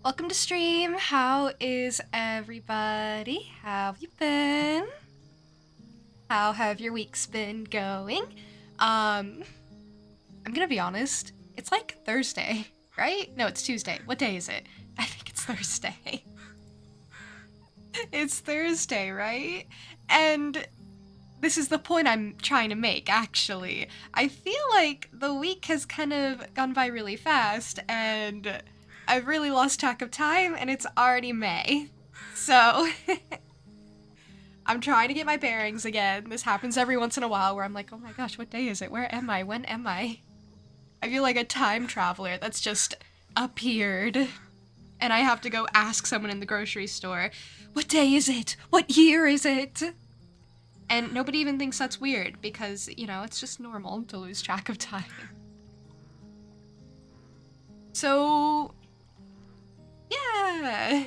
welcome to stream. How is everybody? How have you been? How have your weeks been going? I'm gonna be honest, it's like Thursday, right? No, it's Tuesday. What day is it? I think it's Thursday. It's Thursday, right? And this is the point I'm trying to make, actually. I feel like the week has kind of gone by really fast, and I've really lost track of time, and it's already May. So, I'm trying to get my bearings again. This happens every once in a while where I'm like, oh my gosh, what day is it? Where am I? When am I? I feel like a time traveler that's just appeared. And I have to go ask someone in the grocery store, what day is it? What year is it? And nobody even thinks that's weird because, you know, it's just normal to lose track of time. So, yeah.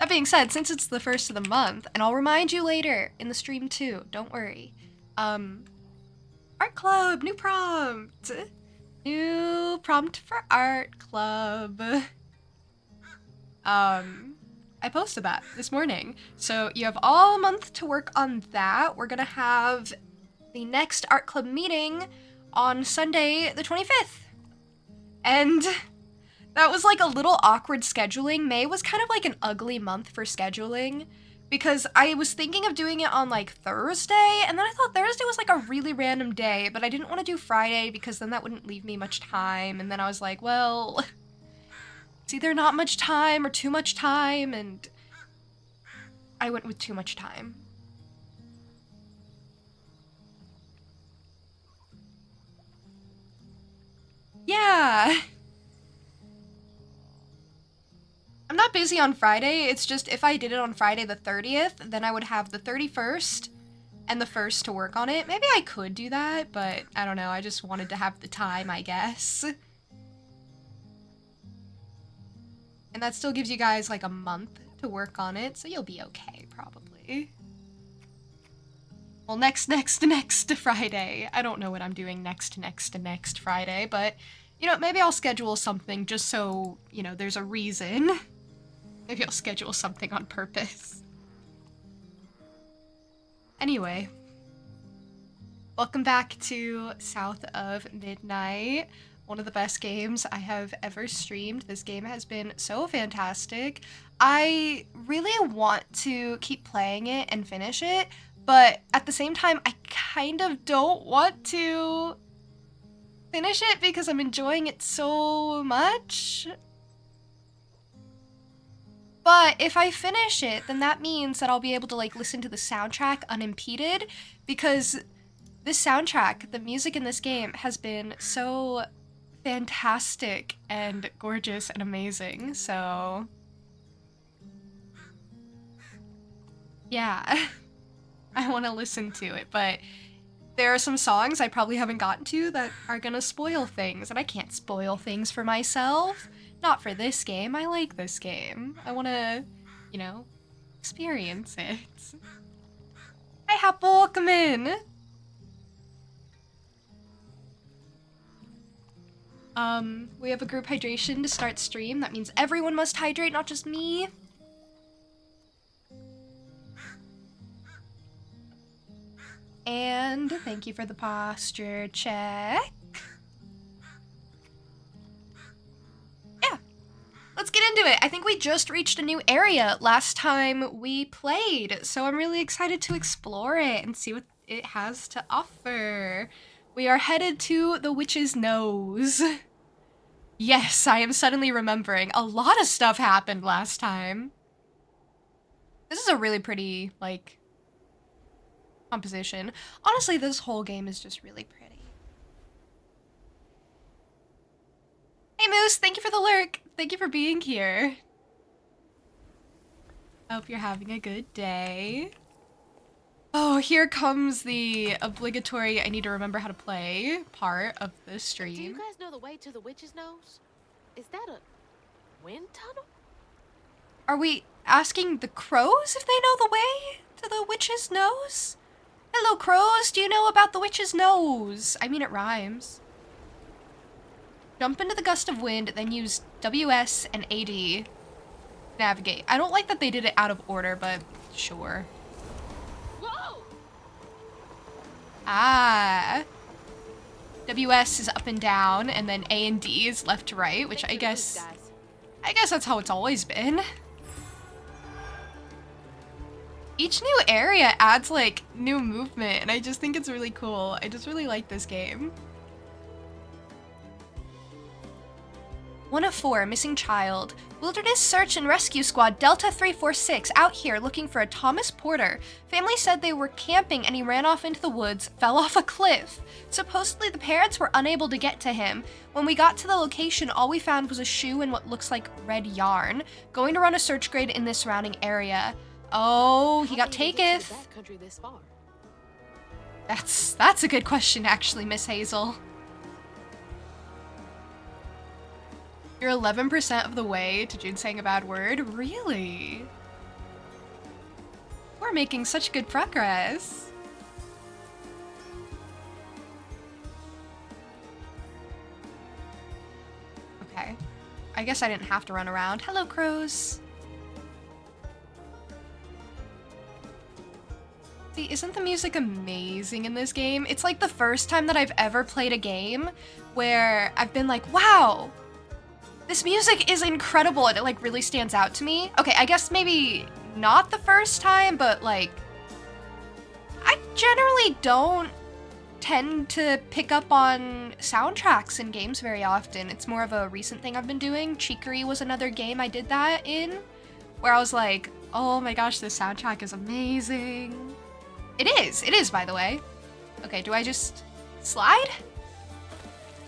That being said, since it's the first of the month, and I'll remind you later in the stream too, don't worry. Art club, new prompt. New prompt for art club. I posted that this morning. So you have all month to work on that. We're gonna have the next art club meeting on Sunday the 25th. And that was like a little awkward scheduling. May was kind of like an ugly month for scheduling because I was thinking of doing it on like Thursday, and then I thought Thursday was like a really random day, but I didn't want to do Friday because then that wouldn't leave me much time. And then I was like, well, it's either not much time or too much time, and I went with too much time. Yeah. I'm not busy on Friday, it's just if I did it on Friday the 30th, then I would have the 31st and the 1st to work on it. Maybe I could do that, but I don't know, I just wanted to have the time, I guess. And that still gives you guys like a month to work on it, so you'll be okay, probably. Well, next Friday. I don't know what I'm doing next Friday, but, you know, maybe I'll schedule something just so, you know, there's a reason. Maybe I'll schedule something on purpose. Anyway, welcome back to South of Midnight. One of the best games I have ever streamed. This game has been so fantastic. I really want to keep playing it and finish it, but at the same time, I kind of don't want to finish it because I'm enjoying it so much. But if I finish it, then that means that I'll be able to like listen to the soundtrack unimpeded, because this soundtrack, the music in this game, has been so fantastic and gorgeous and amazing, so yeah. I want to listen to it, but there are some songs I probably haven't gotten to that are gonna spoil things, and I can't spoil things for myself. Not for this game. I like this game. I want to, you know, experience it. Hi, Hap, welcome in. We have a group hydration to start stream. That means everyone must hydrate, not just me. And thank you for the posture check. Yeah, let's get into it. I think we just reached a new area last time we played, so I'm really excited to explore it and see what it has to offer. We are headed to the Witch's Nose. Yes, I am suddenly remembering. A lot of stuff happened last time. This is a really pretty, like, composition. Honestly, this whole game is just really pretty. Hey Moose, thank you for the lurk. Thank you for being here. I hope you're having a good day. Oh, here comes the obligatory I need to remember how to play part of the stream. Do you guys know the way to the Witch's Nose? Is that a wind tunnel? Are we asking the crows if they know the way to the Witch's Nose? Hello, crows. Do you know about the Witch's Nose? I mean, it rhymes. Jump into the gust of wind, then use WS and AD. Navigate. I don't like that they did it out of order, but sure. Whoa! Ah. WS is up and down, and then A and D is left to right, which I guess that's how it's always been. Each new area adds like new movement, and I just think it's really cool. I just really like this game. 1 of 4, missing child. Wilderness Search and Rescue Squad Delta 346 out here looking for a Thomas Porter. Family said they were camping and he ran off into the woods, fell off a cliff. Supposedly the parents were unable to get to him. When we got to the location, all we found was a shoe and what looks like red yarn. Going to run a search grade in the surrounding area. Oh, he got taketh. That's a good question actually, Miss Hazel. You're 11% of the way to June saying a bad word? Really? We're making such good progress. Okay. I guess I didn't have to run around. Hello, crows. See, isn't the music amazing in this game? It's like the first time that I've ever played a game where I've been like, wow, this music is incredible, and it like really stands out to me. Okay, I guess maybe not the first time, but like, I generally don't tend to pick up on soundtracks in games very often. It's more of a recent thing I've been doing. Chicory was another game I did that in, where I was like, oh my gosh, this soundtrack is amazing. It is, by the way. Okay, do I just slide?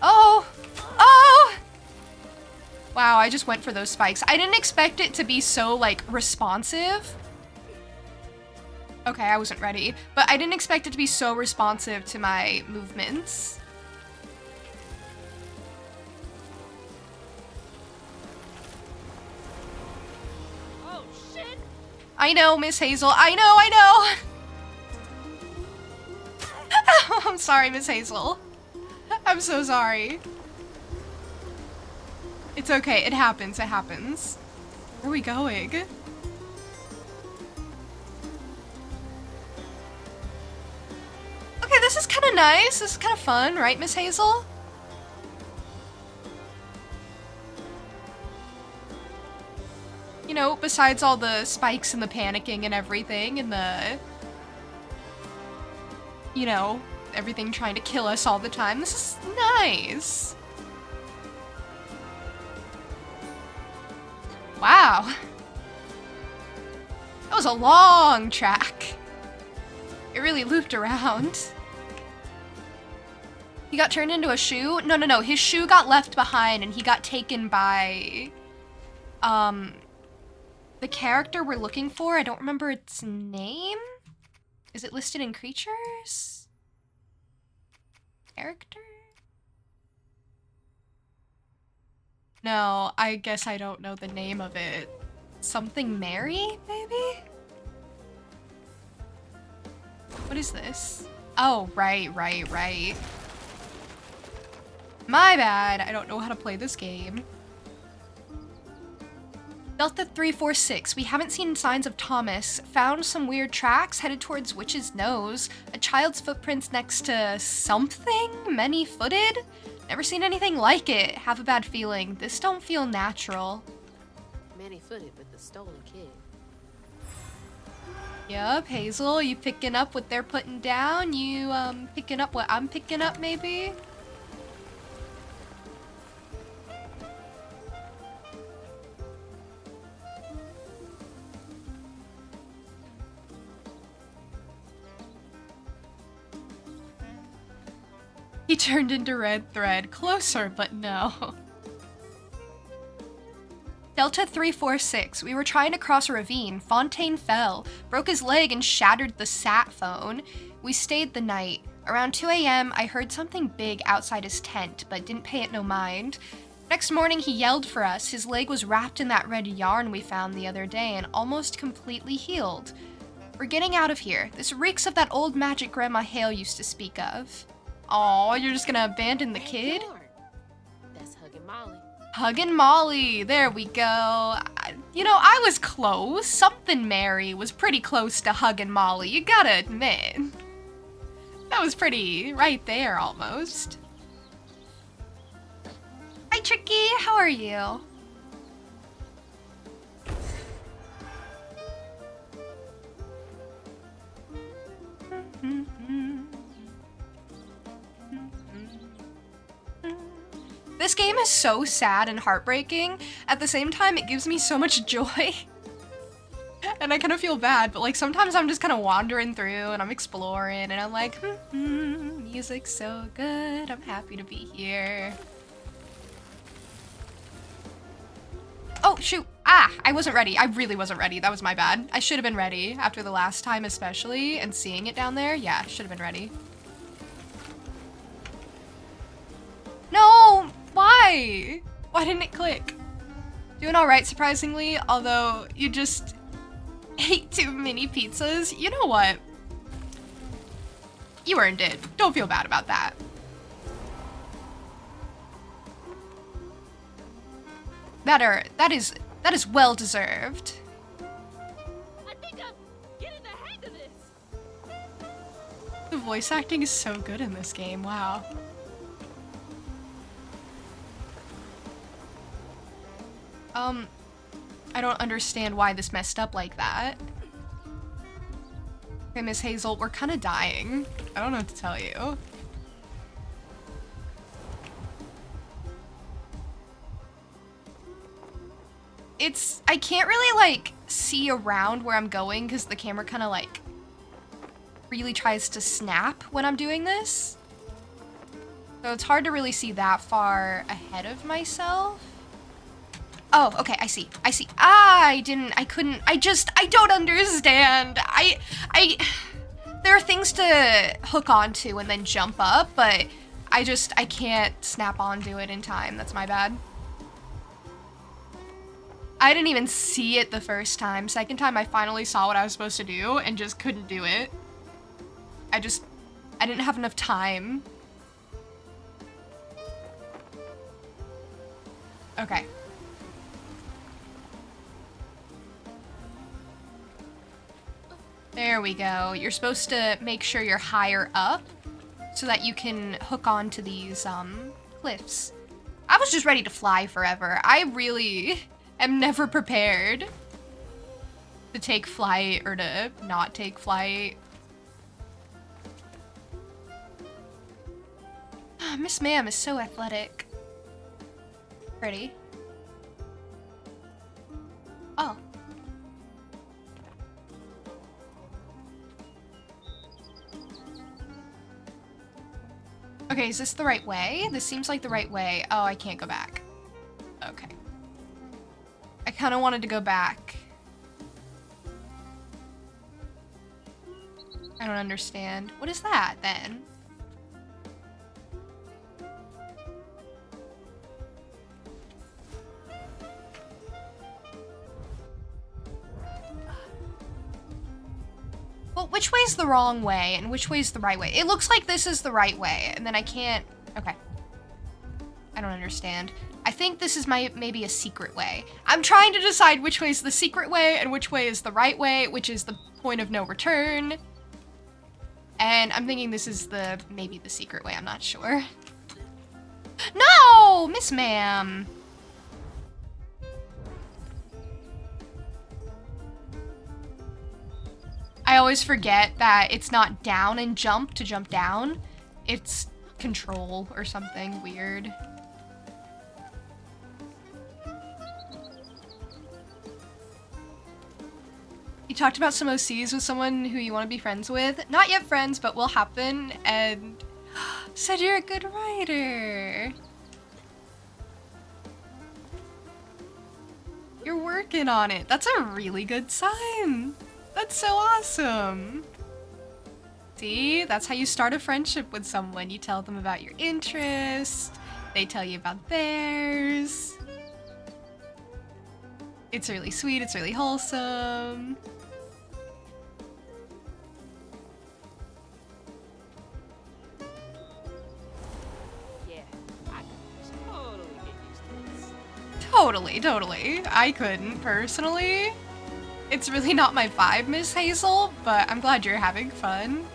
Oh! Wow, I just went for those spikes. I didn't expect it to be so, like, responsive. Okay, I wasn't ready. But I didn't expect it to be so responsive to my movements. Oh, shit! I know, Miss Hazel. I know! I'm sorry, Miss Hazel. I'm so sorry. It's okay, it happens. Where are we going? Okay, this is kind of nice. This is kind of fun, right, Miss Hazel? You know, besides all the spikes and the panicking and everything and the, you know, everything trying to kill us all the time, this is nice. Wow. That was a long track. It really looped around. He got turned into a shoe? No. His shoe got left behind and he got taken by, the character we're looking for. I don't remember its name. Is it listed in creatures? Character? No, I guess I don't know the name of it. Something Mary, maybe? What is this? Oh, right. My bad, I don't know how to play this game. Delta 346, we haven't seen signs of Thomas. Found some weird tracks headed towards Witch's Nose. A child's footprints next to something many-footed? Never seen anything like it. Have a bad feeling. This don't feel natural. Many-footed with the stolen kid. Yup, Hazel, you picking up what they're putting down? You, picking up what I'm picking up, maybe? He turned into Red Thread. Closer, but no. Delta 346. We were trying to cross a ravine. Fontaine fell, broke his leg, and shattered the sat phone. We stayed the night. Around 2 a.m., I heard something big outside his tent, but didn't pay it no mind. Next morning, he yelled for us. His leg was wrapped in that red yarn we found the other day and almost completely healed. We're getting out of here. This reeks of that old magic Grandma Hale used to speak of. Aw, you're just gonna abandon the kid? That's Huggy Huggin' Molly. There we go. You know, I was close. Something Mary was pretty close to Huggin' Molly. You gotta admit. That was pretty right there almost. Hi, Tricky. How are you? This game is so sad and heartbreaking. At the same time, it gives me so much joy. And I kind of feel bad, but like sometimes I'm just kind of wandering through and I'm exploring and I'm like, music's so good. I'm happy to be here. Oh, shoot. Ah, I wasn't ready. I really wasn't ready. That was my bad. I should have been ready after the last time especially, and seeing it down there. Yeah, should have been ready. No! Why? Why didn't it click? Doing alright, surprisingly, although you just ate too many pizzas. You know what? You earned it. Don't feel bad about that. That is well deserved. I think I'm getting the hang of this. The voice acting is so good in this game. Wow. I don't understand why this messed up like that. Okay, Miss Hazel, we're kind of dying. I don't know what to tell you. I can't really like see around where I'm going because the camera kind of like really tries to snap when I'm doing this. So it's hard to really see that far ahead of myself. Oh, okay, I see. I don't understand. There are things to hook onto and then jump up, but I can't snap onto it in time. That's my bad. I didn't even see it the first time. Second time, I finally saw what I was supposed to do and just couldn't do it. I didn't have enough time. Okay. There we go. You're supposed to make sure you're higher up so that you can hook onto these cliffs. I was just ready to fly forever. I really am never prepared to take flight or to not take flight. Miss Ma'am is so athletic. Pretty. Oh. Okay, is this the right way? This seems like the right way. Oh, I can't go back. Okay. I kind of wanted to go back. I don't understand. What is that, then? Well, which way's the wrong way and which way's the right way? It looks like this is the right way, and then I can't... Okay. I don't understand. I think this is maybe a secret way. I'm trying to decide which way is the secret way and which way is the right way, which is the point of no return. And I'm thinking this is maybe the secret way, I'm not sure. No! Miss Ma'am! I always forget that it's not down and jump to jump down. It's control or something weird. You talked about some OCs with someone who you want to be friends with. Not yet friends, but will happen, and said you're a good writer. You're working on it. That's a really good sign. That's so awesome. See, that's how you start a friendship with someone. You tell them about your interests. They tell you about theirs. It's really sweet. It's really wholesome. Yeah, I can totally get used to this. Totally, totally. I couldn't, personally. It's really not my vibe, Miss Hazel, but I'm glad you're having fun.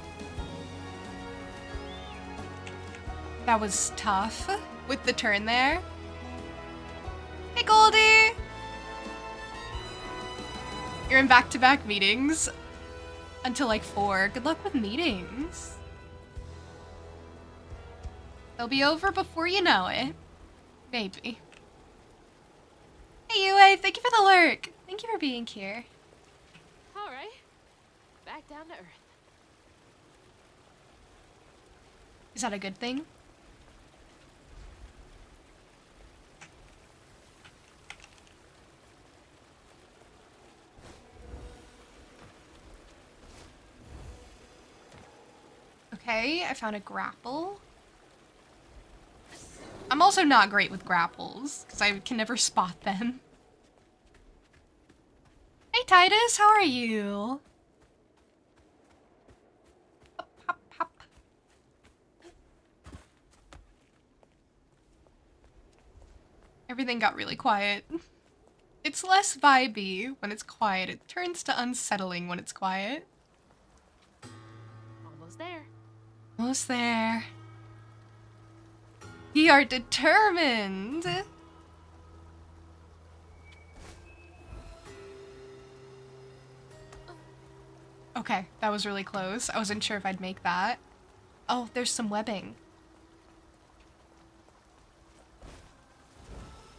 That was tough with the turn there. Hey, Goldie! You're in back-to-back meetings until like 4. Good luck with meetings. They'll be over before you know it. Maybe. Hey, Yue, thank you for the lurk. Thank you for being here. All right. Back down to earth. Is that a good thing? Okay, I found a grapple. I'm also not great with grapples, because I can never spot them. Hey Titus, how are you? Hop, hop, hop. Everything got really quiet. It's less vibey when it's quiet. It turns to unsettling when it's quiet. Almost there. Almost there. We are determined. Okay, that was really close. I wasn't sure if I'd make that. Oh, there's some webbing.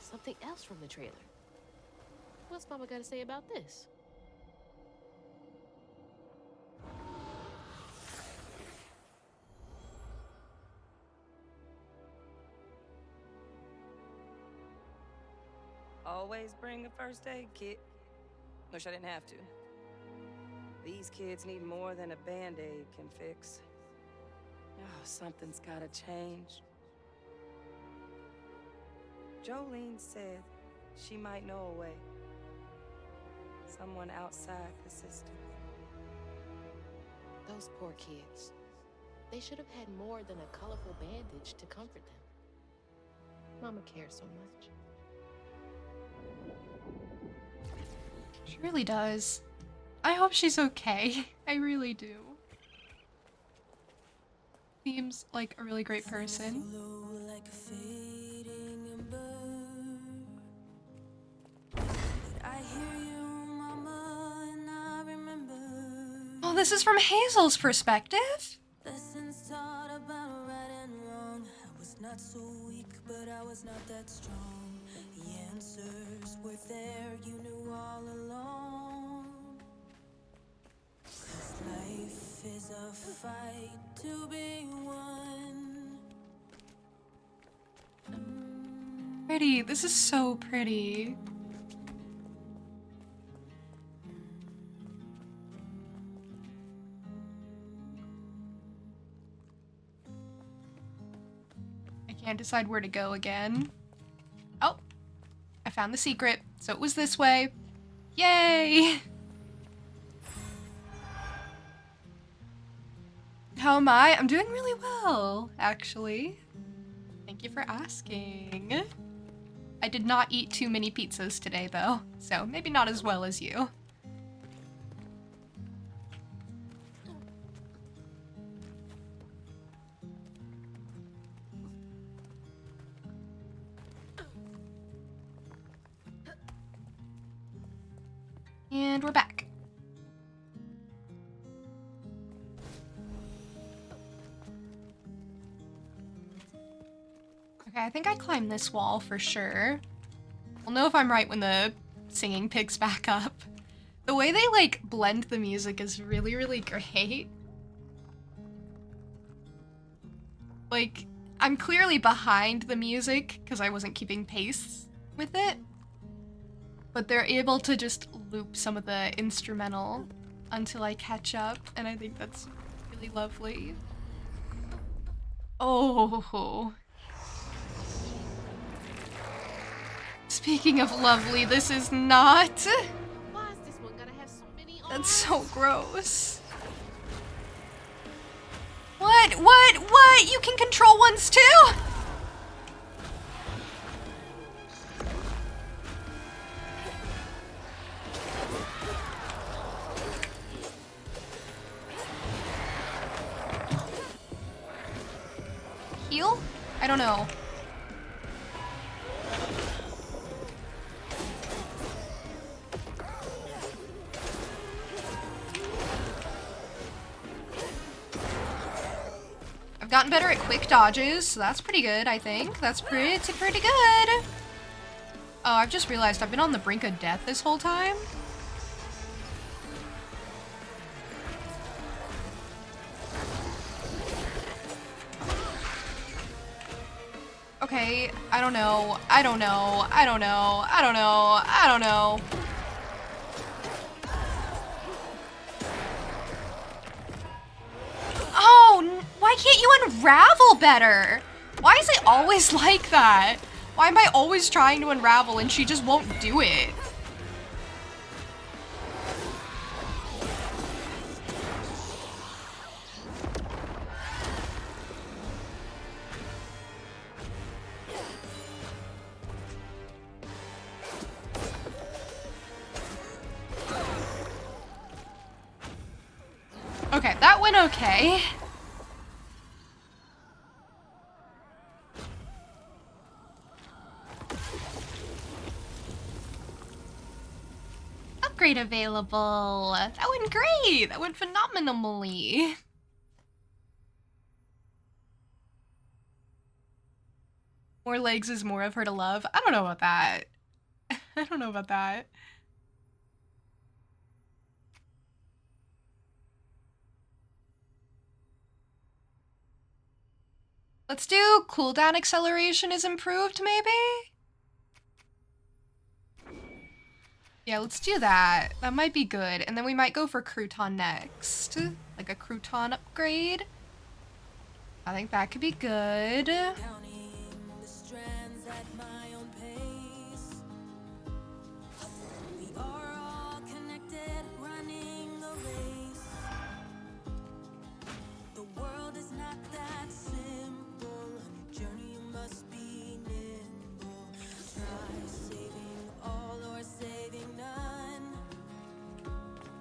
Something else from the trailer. What's Mama got to say about this? Always bring a first aid kit. Wish I didn't have to. These kids need more than a band-aid can fix. Oh, something's gotta change. Jolene said she might know a way. Someone outside the system. Those poor kids. They should have had more than a colorful bandage to comfort them. Mama cares so much. She really does. I hope she's okay. I really do. Seems like a really great person. Oh, this is from Hazel's perspective? Lessons taught about right and wrong. I was not so weak, but I was not that strong. The answers were there, you knew all along. 'Cause life is a fight to be won. Pretty. This is so pretty. I can't decide where to go again. Oh, I found the secret. So it was this way. Yay! How am I? I'm doing really well, actually. Thank you for asking. I did not eat too many pizzas today, though, so maybe not as well as you. And we're back. Okay, I think I climbed this wall for sure. I'll know if I'm right when the singing picks back up. The way they, like, blend the music is really, really great. Like, I'm clearly behind the music because I wasn't keeping pace with it. But they're able to just loop some of the instrumental until I catch up, and I think that's really lovely. Oh. Speaking of lovely, this is not. Why is this one gonna have so many arms? That's so gross. What? What? What? You can control ones too? I don't know. I've gotten better at quick dodges, so that's pretty good, I think. That's pretty good. Oh, I've just realized I've been on the brink of death this whole time. Okay, I don't know. I don't know. I don't know. I don't know. I don't know. Oh, why can't you unravel better? Why is it always like that? Why am I always trying to unravel and she just won't do it? Okay, that went okay. Upgrade available. That went great. That went phenomenally. More legs is more of her to love. I don't know about that. I don't know about that. Let's do cooldown acceleration is improved, maybe? Yeah, let's do that. That might be good. And then we might go for crouton next. Like a crouton upgrade. I think that could be good. Counting the strands at my own pace. We are all connected, running a race. The world is not that simple. Journey must be nimble. Try saving all or saving none.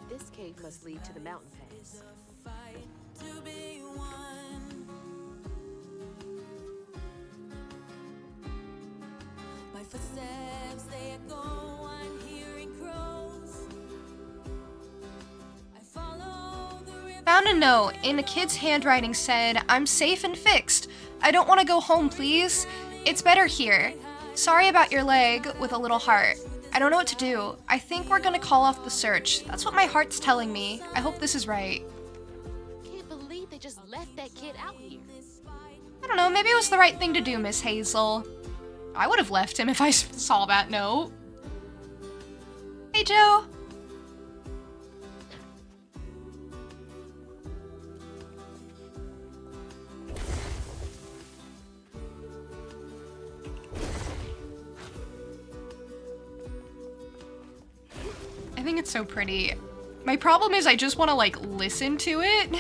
This cave must lead to the mountain It's pass. a fight to be won. My footsteps, they echo, I'm hearing crows. I follow the river. Found a note in a kid's handwriting said, "I'm safe and fixed. I don't want to go home, please. It's better here. Sorry about your leg," with a little heart. "I don't know what to do. I think we're gonna call off the search. That's what my heart's telling me. I hope this is right." Can't believe they just left that kid out here. I don't know, maybe it was the right thing to do, Miss Hazel. I would have left him if I saw that note. Hey, Joe. I think it's so pretty. My problem is I just want to, like, listen to it.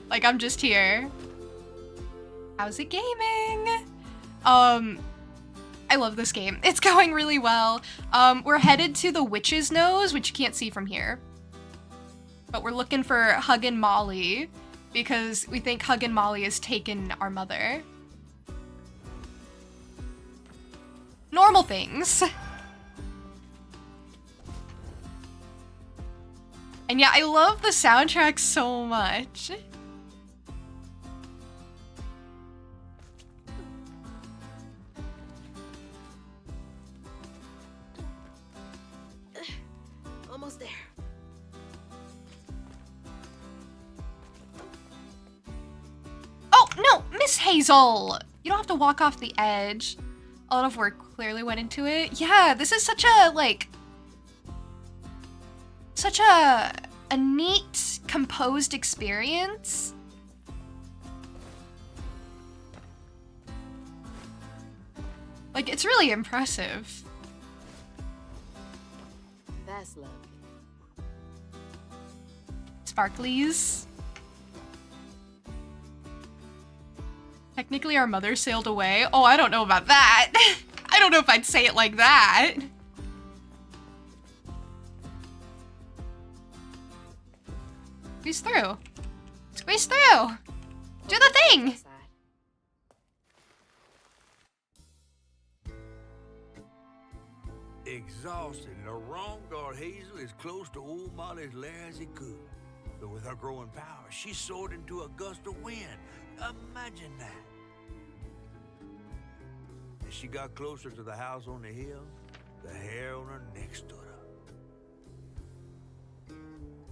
Like, I'm just here. How's it gaming? I love this game. It's going really well. We're headed to the Witch's Nose, which you can't see from here. But we're looking for Huggin' Molly, because we think Huggin' Molly has taken our mother. Normal things. And yeah, I love the soundtrack so much. Almost there. Oh, no, Miss Hazel! You don't have to walk off the edge. A lot of work clearly went into it. Yeah, this is such a, like, such a neat, composed experience. Like, it's really impressive. That's lovely. Sparklies. Technically, our mother sailed away. Oh, I don't know about that. I don't know if I'd say it like that. Squeeze through. Squeeze through. Do the thing! Outside. Exhausted, Laurent got Hazel as close to old Molly's lair as he could. But with her growing power, she soared into a gust of wind. Imagine that. As she got closer to the house on the hill, the hair on her neck stood up.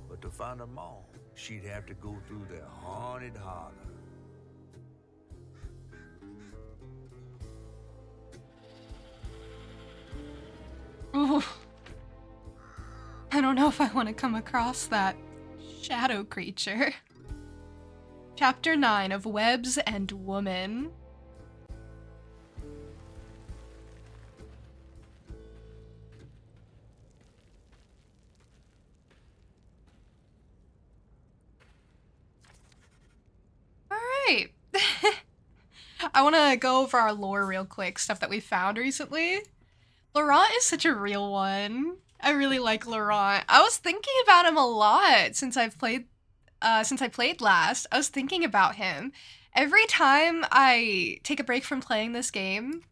But to find her mom, she'd have to go through the haunted holler. Ooh. I don't know if I want to come across that shadow creature. Chapter 9 of Webs and Woman. Alright. I want to go over our lore real quick, stuff that we found recently. Laurent is such a real one. I really like Laurent. I was thinking about him a lot since I played last. I was thinking about him. Every time I take a break from playing this game,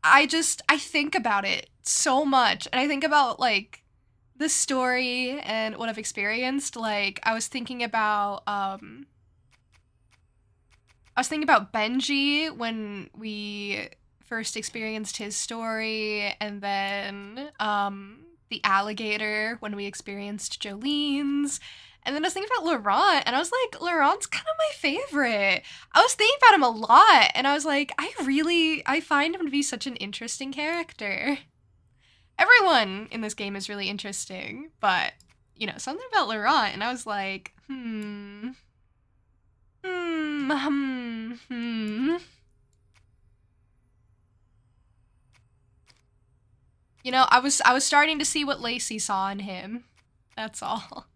I think about it so much. And I think about, like, the story and what I've experienced. Like, I was thinking about Benji when we first experienced his story, and then the alligator when we experienced Jolene's, and then I was thinking about Laurent, and I was like, Laurent's kind of my favorite. I was thinking about him a lot, and I was like, I find him to be such an interesting character. Everyone in this game is really interesting, but, you know, something about Laurent, and I was like, You know, I was starting to see what Lacey saw in him. That's all.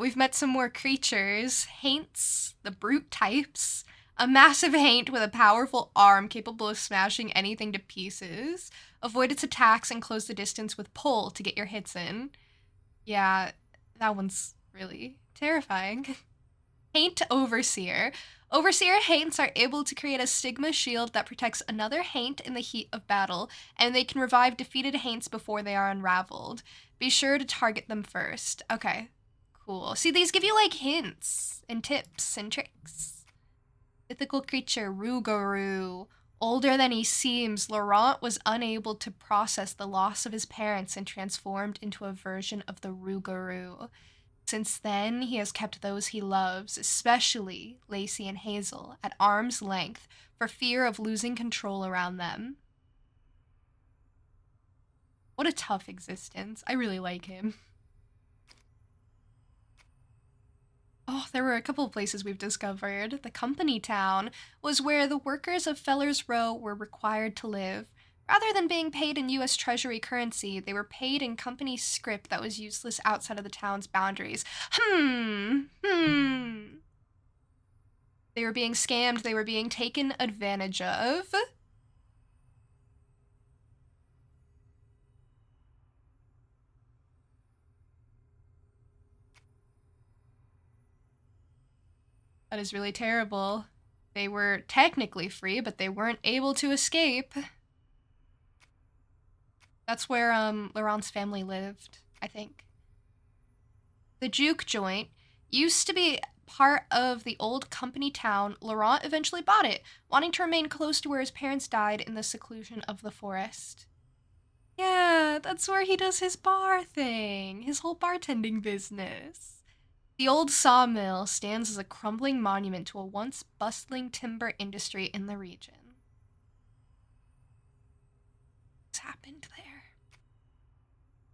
We've met some more creatures. Haints, the brute types. A massive haint with a powerful arm capable of smashing anything to pieces. Avoid its attacks and close the distance with pull to get your hits in. Yeah, that one's really terrifying. Haint Overseer. Overseer haints are able to create a stigma shield that protects another haint in the heat of battle, and they can revive defeated haints before they are unraveled. Be sure to target them first. Okay, cool. See, these give you, like, hints and tips and tricks. Mythical creature, Rougarou. Older than he seems, Laurent was unable to process the loss of his parents and transformed into a version of the Rougarou. Since then, he has kept those he loves, especially Lacey and Hazel, at arm's length for fear of losing control around them. What a tough existence. I really like him. Oh, there were a couple of places we've discovered. The company town was where the workers of Feller's Row were required to live. Rather than being paid in U.S. Treasury currency, they were paid in company script that was useless outside of the town's boundaries. They were being scammed. They were being taken advantage of. That is really terrible. They were technically free, but they weren't able to escape. That's where Laurent's family lived, I think. The juke joint used to be part of the old company town. Laurent eventually bought it, wanting to remain close to where his parents died in the seclusion of the forest. Yeah, that's where he does his bar thing, his whole bartending business. The old sawmill stands as a crumbling monument to a once bustling timber industry in the region. What's happened there?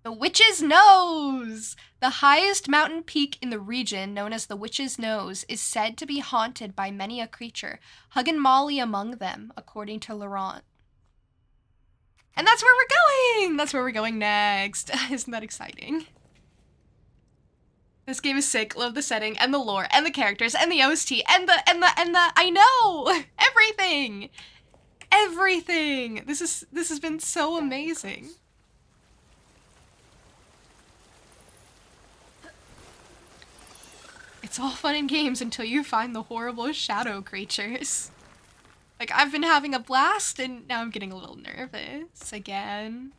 The Witch's Nose! The highest mountain peak in the region, known as the Witch's Nose, is said to be haunted by many a creature, Hug and Molly among them, according to Laurent. And that's where we're going! That's where we're going next. Isn't that exciting? This game is sick. Love the setting and the lore and the characters and the OST and the I know! Everything! Everything! This has been so amazing. It's all fun and games until you find the horrible shadow creatures. Like, I've been having a blast, and now I'm getting a little nervous again.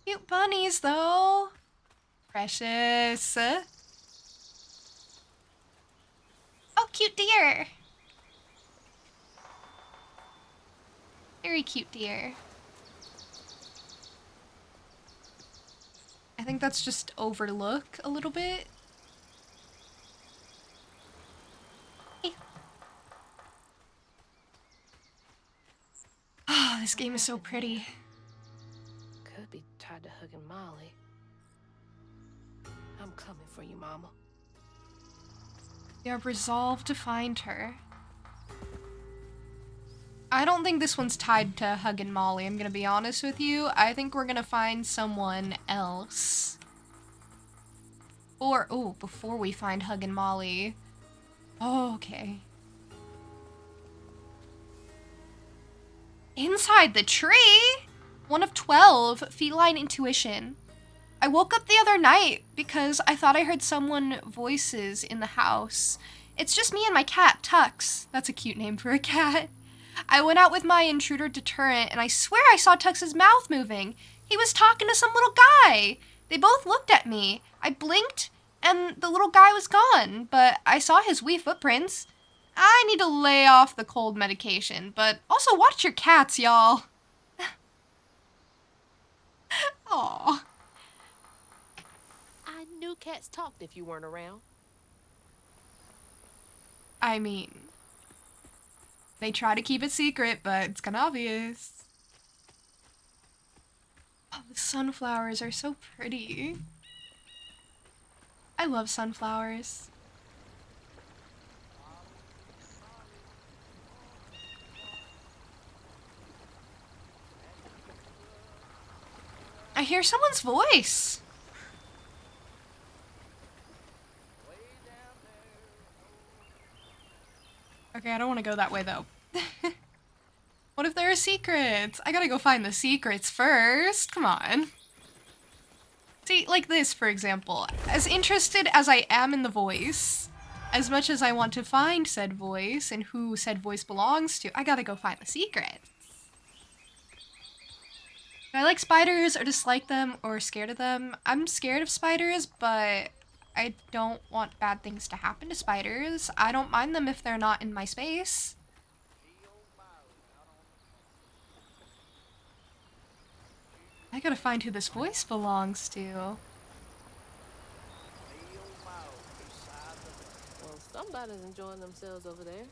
Cute bunnies, though. Precious. Oh, cute deer. Very cute deer. I think that's just overlook a little bit. Oh, this game is so pretty. Could be tied to hugging Molly. I'm coming for you, Mama. We are resolved to find her. I don't think this one's tied to Hug and Molly, I'm gonna be honest with you. I think we're gonna find someone else. Or, oh, before we find Hug and Molly. Oh, okay. Inside the tree? One of 12, feline intuition. I woke up the other night because I thought I heard someone voices in the house. It's just me and my cat, Tux. That's a cute name for a cat. I went out with my intruder deterrent and I swear I saw Tux's mouth moving. He was talking to some little guy. They both looked at me. I blinked and the little guy was gone, but I saw his wee footprints. I need to lay off the cold medication, but also watch your cats, y'all. Aww. I knew cats talked if you weren't around. I mean, they try to keep it secret, but it's kind of obvious. Oh, the sunflowers are so pretty. I love sunflowers. I hear someone's voice. Okay, I don't want to go that way though. What if there are secrets? I gotta go find the secrets first. Come on. See, like this, for example. As interested as I am in the voice, as much as I want to find said voice and who said voice belongs to, I gotta go find the secret. Do I like spiders or dislike them or scared of them? I'm scared of spiders, but I don't want bad things to happen to spiders. I don't mind them if they're not in my space. I gotta find who this voice belongs to. Well, somebody's enjoying themselves over there.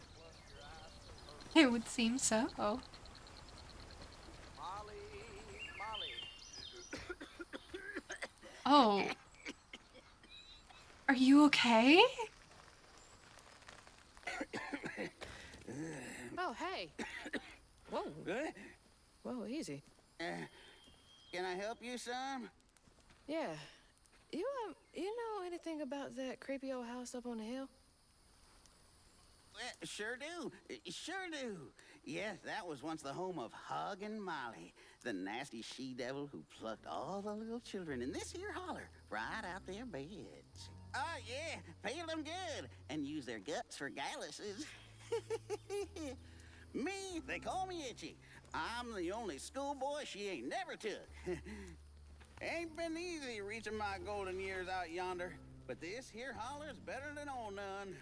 It would seem so. Oh. Are you okay? Oh, hey. Whoa. Good? Whoa, easy. Can I help you, son? Yeah. You know anything about that creepy old house up on the hill? Sure do. Sure do. Yes, that was once the home of Hug and Molly, the nasty she-devil who plucked all the little children in this here holler right out their beds. Oh, yeah, peel them good and use their guts for galluses. Me, they call me Itchy. I'm the only schoolboy she ain't never took. Ain't been easy reaching my golden years out yonder, but this here holler's better than old none.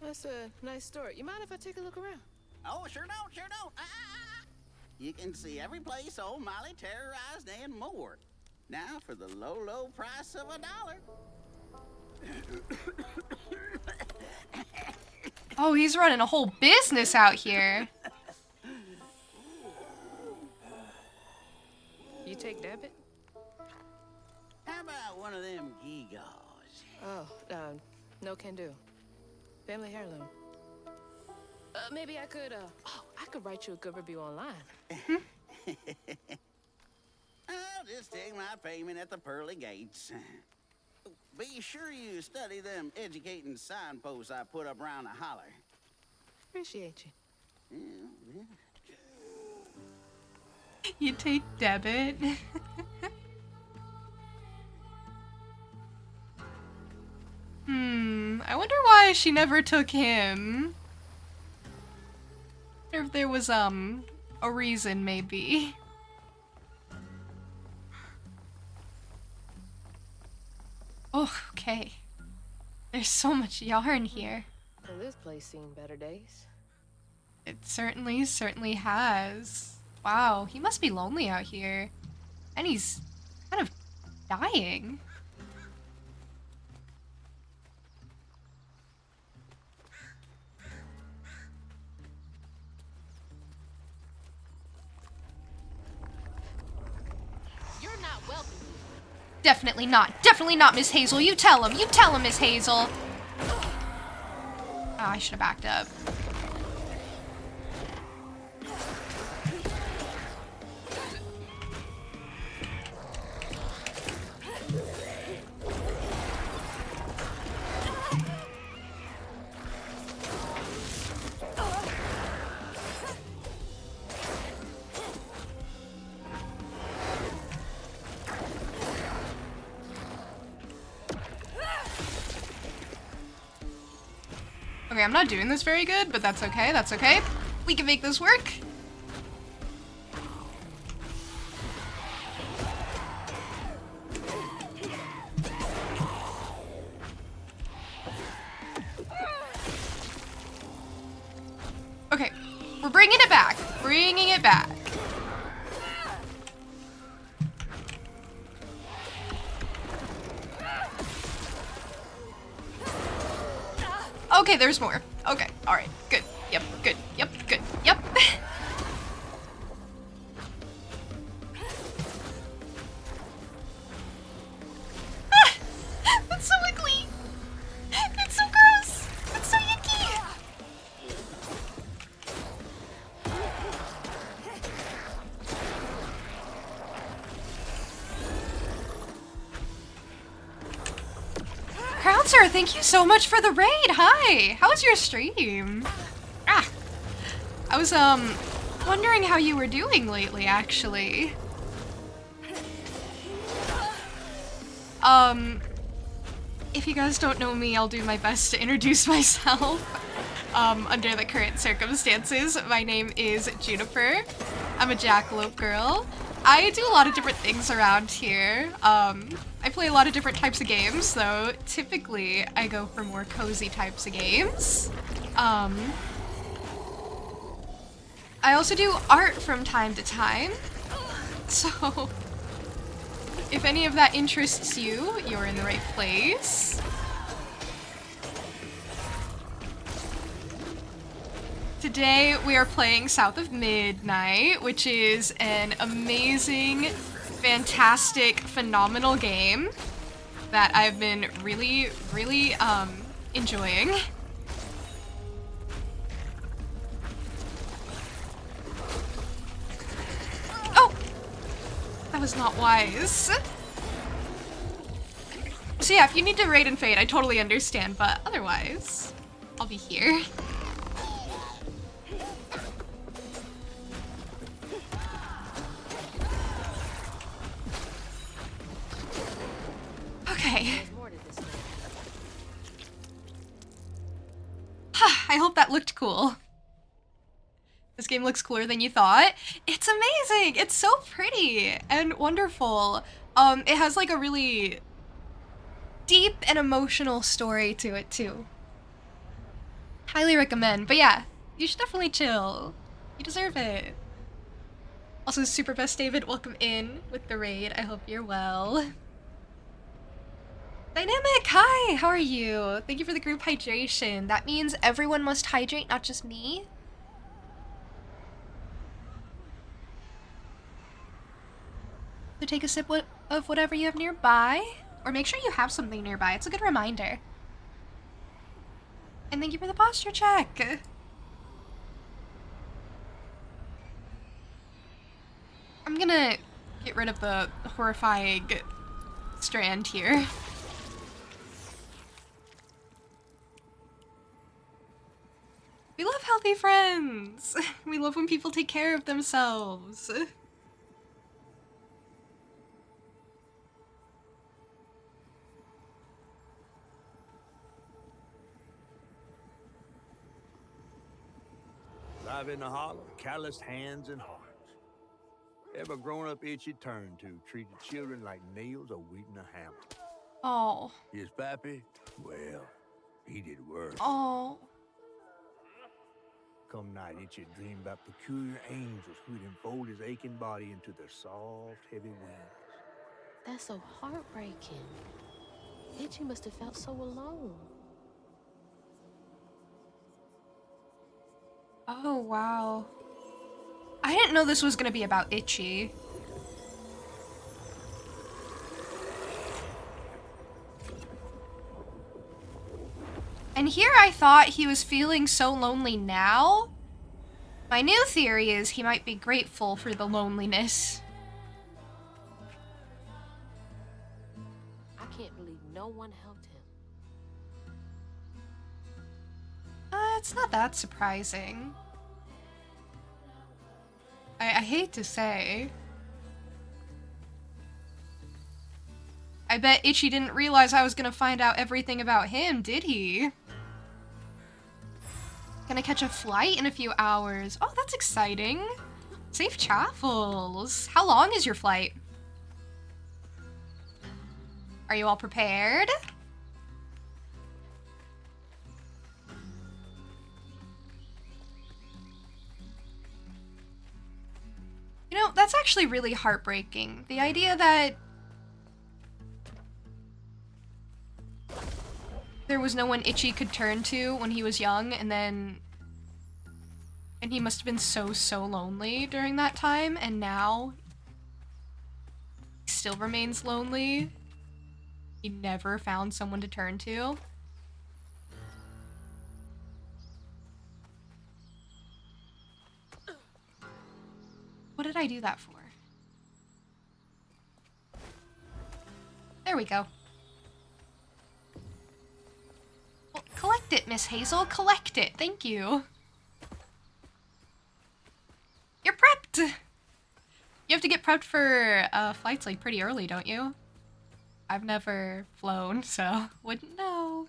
That's a nice story. You mind if I take a look around? Oh, sure don't, sure don't. You can see every place old Molly terrorized and more. Now for the low, low price of $1. Oh, he's running a whole business out here. You take debit? How about one of them gewgaws? Oh, no can do. Family heirloom. Maybe I could, I could write you a good review online. I'll just take my payment at the pearly gates. Be sure you study them educating signposts I put up around the holler. Appreciate you. Yeah. You take debit. I wonder why she never took him. I wonder if there was, a reason, maybe. Oh, okay. There's so much yarn here. Well, this place seen better days. It certainly has. Wow, he must be lonely out here. And he's kind of dying. You're not welcome. Definitely not. Definitely not, Miss Hazel. You tell him. You tell him, Miss Hazel. Oh, I should have backed up. Okay, I'm not doing this very good, but that's okay, that's okay. We can make this work. Okay, we're bringing it back. Bringing it back. Okay, there's more. Okay, alright, good. Yep, good. Yep, good. Yep. Ah, that's so ugly. It's so gross. It's so yucky. Crownser, thank you so much for the raid. Hi. How was your stream? Ah. I was wondering how you were doing lately, actually. If you guys don't know me, I'll do my best to introduce myself. Under the current circumstances, my name is Juniper. I'm a jackalope girl. I do a lot of different things around here. I play a lot of different types of games, though typically I go for more cozy types of games. I also do art from time to time, so if any of that interests you, you're in the right place. Today we are playing South of Midnight, which is an amazing, fantastic, phenomenal game that I've been really, really enjoying. Oh! That was not wise. So yeah, if you need to raid and fade, I totally understand, but otherwise, I'll be here. Okay. I hope that looked cool. This game looks cooler than you thought. It's amazing! It's so pretty and wonderful. It has like a really deep and emotional story to it too. Highly recommend. But yeah, you should definitely chill. You deserve it. Also, Super Best David, welcome in with the raid. I hope you're well. Dynamic, hi, how are you? Thank you for the group hydration. That means everyone must hydrate, not just me. So take a sip of whatever you have nearby, or make sure you have something nearby. It's a good reminder. And thank you for the posture check. I'm gonna get rid of the horrifying strand here. We love healthy friends. We love when people take care of themselves. Live in the holler, calloused hands and hearts. Ever grown-up itchy turn to treated children like nails awaiting a hammer. Oh. His pappy? Well, he did worse. Oh. Come night, Itchy dream about peculiar angels who'd enfold his aching body into their soft, heavy wings. That's so heartbreaking. Itchy must have felt so alone. Oh, wow. I didn't know this was gonna be about Itchy. And here I thought he was feeling so lonely now. My new theory is he might be grateful for the loneliness. I can't believe no one helped him. It's not that surprising. I hate to say. I bet Itchy didn't realize I was gonna find out everything about him, did he? Gonna catch a flight in a few hours. Oh, that's exciting. Safe travels. How long is your flight? Are you all prepared? You know, that's actually really heartbreaking. The idea that there was no one Itchy could turn to when he was young, and he must have been so lonely during that time, and now he still remains lonely. He never found someone to turn to. What did I do that for? There we go. Well, collect it, Miss Hazel. Collect it. Thank you. You're prepped! You have to get prepped for flights like pretty early, don't you? I've never flown, so wouldn't know.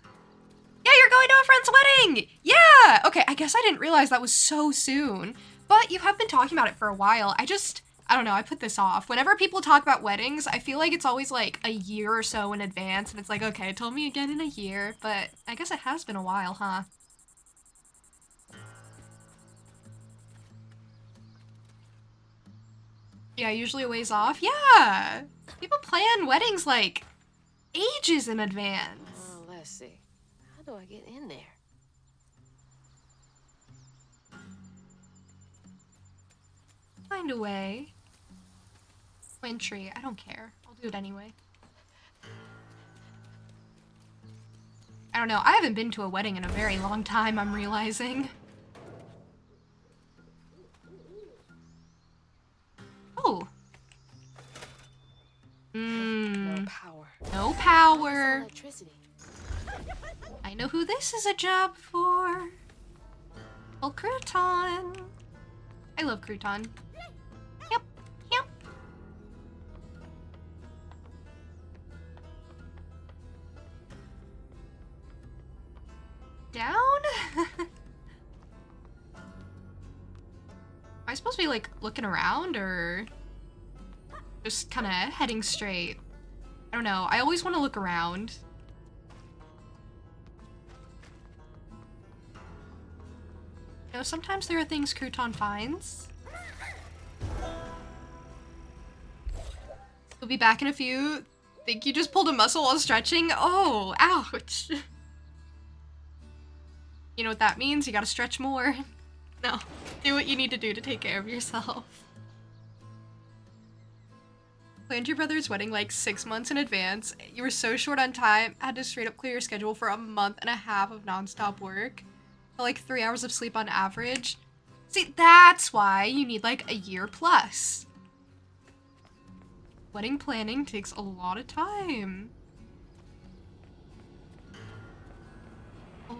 Yeah, you're going to a friend's wedding! Yeah! Okay, I guess I didn't realize that was so soon. But you have been talking about it for a while. I don't know, I put this off. Whenever people talk about weddings, I feel like it's always like a year or so in advance, and it's like, okay, tell me again in a year. But I guess it has been a while, huh? Yeah, usually a ways off. Yeah! People plan weddings like ages in advance. Let's see. How do I get in there? Find a way. Entry, I don't care. I'll do it anyway. I don't know, I haven't been to a wedding in a very long time, I'm realizing. Oh. No power. No power. Electricity. I know who this is a job for. Well, Crouton. I love Crouton. Yep, yep. Down? Am I supposed to be, like, looking around, or just kind of heading straight? I don't know. I always want to look around. You know, sometimes there are things Crouton finds. We'll be back in a few. Think you just pulled a muscle while stretching? Oh, ouch. You know what that means? You gotta stretch more. No, do what you need to do to take care of yourself. Planned your brother's wedding like 6 months in advance. You were so short on time, had to straight up clear your schedule for a month and a half of nonstop work. Like 3 hours of sleep on average. See, that's why you need like a year plus. Wedding planning takes a lot of time. Oh,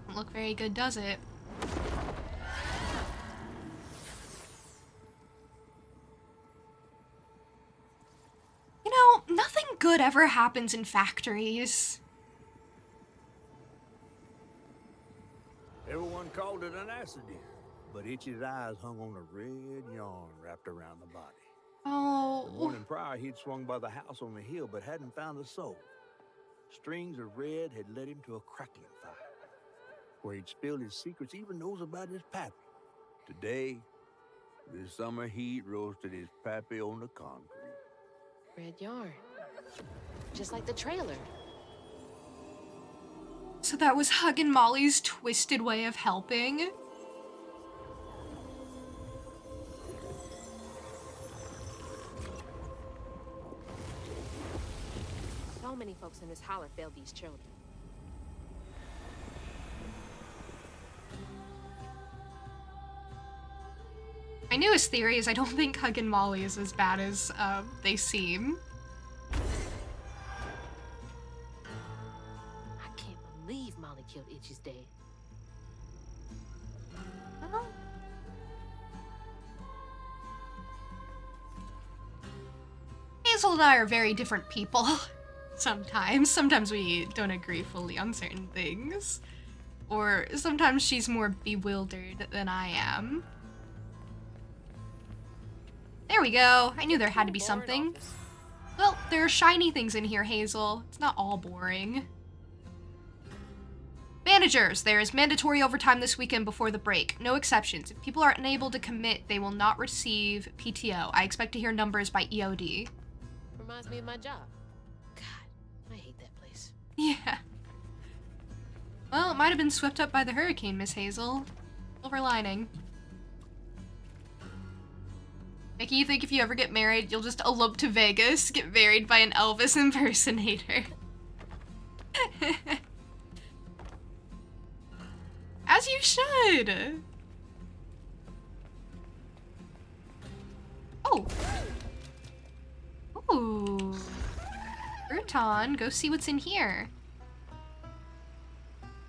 doesn't look very good, does it? You know, nothing good ever happens in factories. Everyone called it an accident. but Itchy's eyes hung on a red yarn wrapped around the body. The Oh. morning prior, he'd swung by the house on the hill, but hadn't found the soul. Strings of red had led him to a crackling fire, where he'd spilled his secrets, even those about his pappy. Today, the summer heat roasted his pappy on the concrete. Red yarn. Just like the trailer. So that was Hug and Molly's twisted way of helping? So many folks in this holler failed these children. My newest theory is I don't think Hug and Molly is as bad as they seem. I can't believe Molly killed Itchy's dad. Well, Hazel and I are very different people. Sometimes we don't agree fully on certain things. Or sometimes she's more bewildered than I am. There we go. I knew there had to be something. Well, there are shiny things in here, Hazel. It's not all boring. Managers, there is mandatory overtime this weekend before the break. No exceptions. If people are unable to commit, they will not receive PTO. I expect to hear numbers by EOD. Reminds me of my job. God, I hate that place. Yeah. Well, it might have been swept up by the hurricane, Miss Hazel. Silver lining. Making you think if you ever get married, you'll just elope to Vegas, get married by an Elvis impersonator. As you should. Oh. Ooh. Crouton, go see what's in here.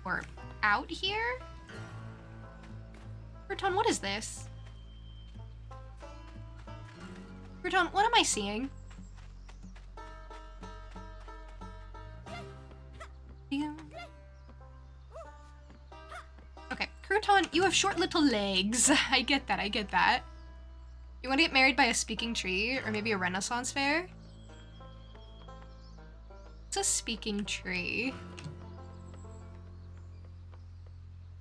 Or out here? Crouton, what is this? Crouton, what am I seeing? Yeah. Okay, Crouton, you have short little legs. I get that, I get that. You want to get married by a speaking tree, or maybe a Renaissance fair? It's a speaking tree.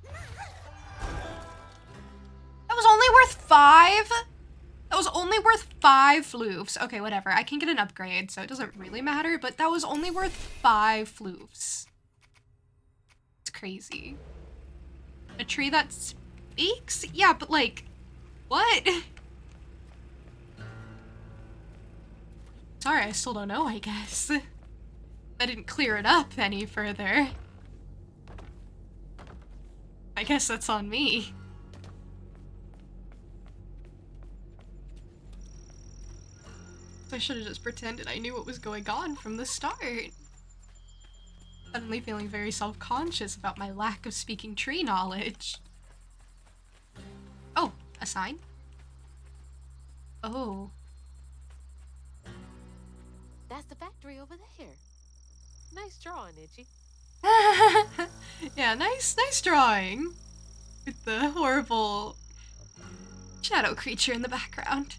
That was only worth 5? That was only worth 5 floofs. Okay, whatever. I can get an upgrade, so it doesn't really matter, but that was only worth 5 floofs. It's crazy. A tree that speaks? Yeah, but like, what? Sorry, I still don't know, I guess. I didn't clear it up any further. I guess that's on me. I should have just pretended I knew what was going on from the start. Suddenly feeling very self-conscious about my lack of speaking tree knowledge. Oh, a sign? Oh. That's the factory over there. Nice drawing, Itchy. Yeah, nice drawing. With the horrible shadow creature in the background.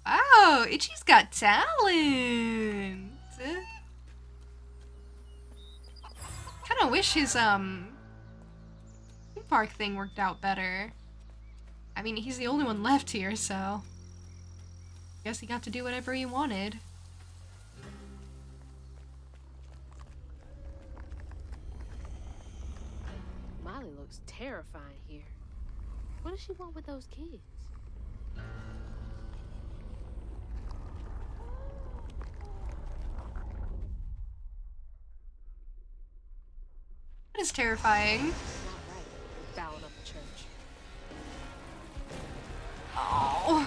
Wow, Itchy's got talent. Kinda wish his theme park thing worked out better. I mean, he's the only one left here, so guess he got to do whatever he wanted. Molly looks terrifying here. What does she want with those kids? That is terrifying. Not right. Fouling up the church. Oh.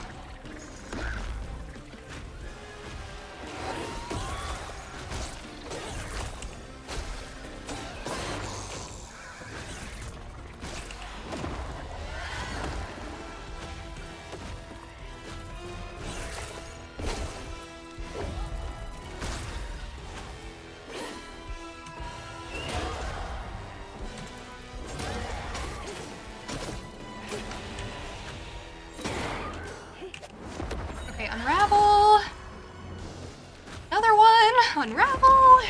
Unravel!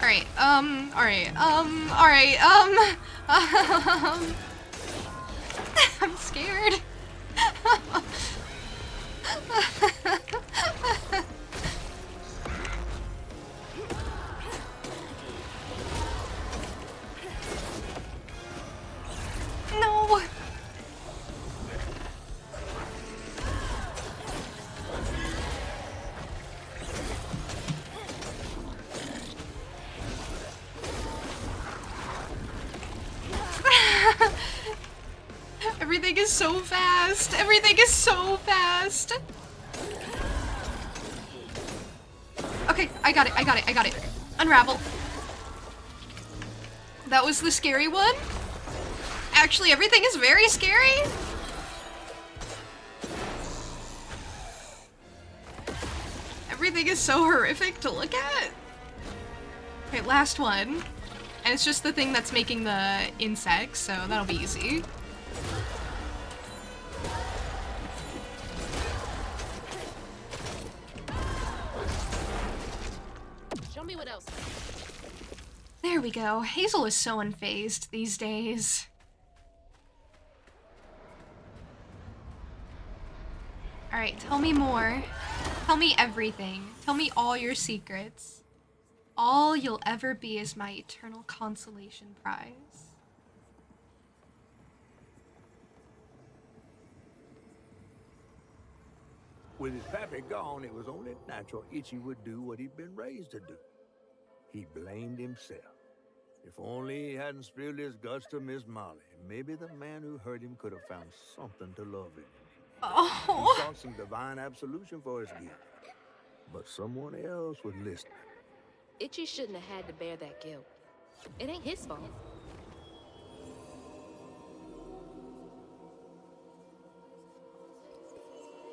Alright, I'm scared. No! Everything is so fast! Everything is so fast! Okay, I got it. Unravel. That was the scary one? Actually, everything is very scary. Everything is so horrific to look at. Okay, last one. And it's just the thing that's making the insects, so that'll be easy. Show me what else. There we go. Hazel is so unfazed these days. Alright, tell me more. Tell me everything. Tell me all your secrets. All you'll ever be is my eternal consolation prize. With his pappy gone, it was only natural Itchy would do what he'd been raised to do. He blamed himself. If only he hadn't spilled his guts to Miss Molly, maybe the man who hurt him could have found something to love in him. Oh. He sought some divine absolution for his guilt, but someone else was listening. Itchy shouldn't have had to bear that guilt. It ain't his fault.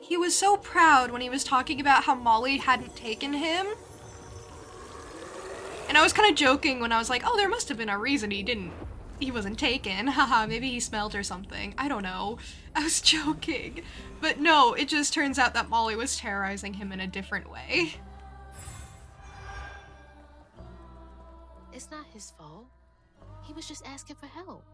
He was so proud when he was talking about how Molly hadn't taken him. And I was kind of joking when I was like, oh, there must have been a reason he wasn't taken. Haha, maybe he smelled or something. I don't know. I was joking. But no, it just turns out that Molly was terrorizing him in a different way. It's not his fault. He was just asking for help.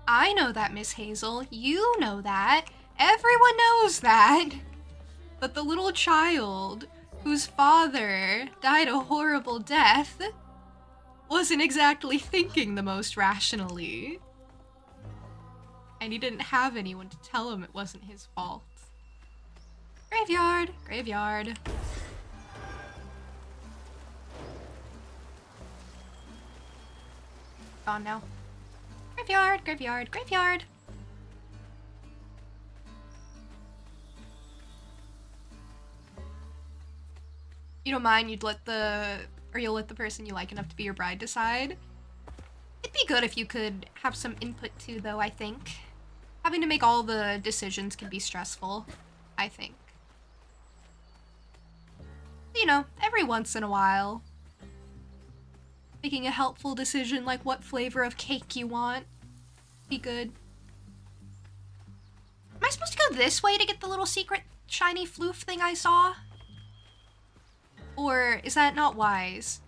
I know that, Miss Hazel. You know that. Everyone knows that. But the little child whose father died a horrible death wasn't exactly thinking the most rationally. And he didn't have anyone to tell him it wasn't his fault. Graveyard, graveyard. Gone now. Graveyard, graveyard, graveyard. You don't mind, you'll let the person you like enough to be your bride decide? It'd be good if you could have some input too, though, I think. Having to make all the decisions can be stressful, I think. You know, every once in a while. Making a helpful decision like what flavor of cake you want. Be good. Am I supposed to go this way to get the little secret shiny floof thing I saw? Or is that not wise?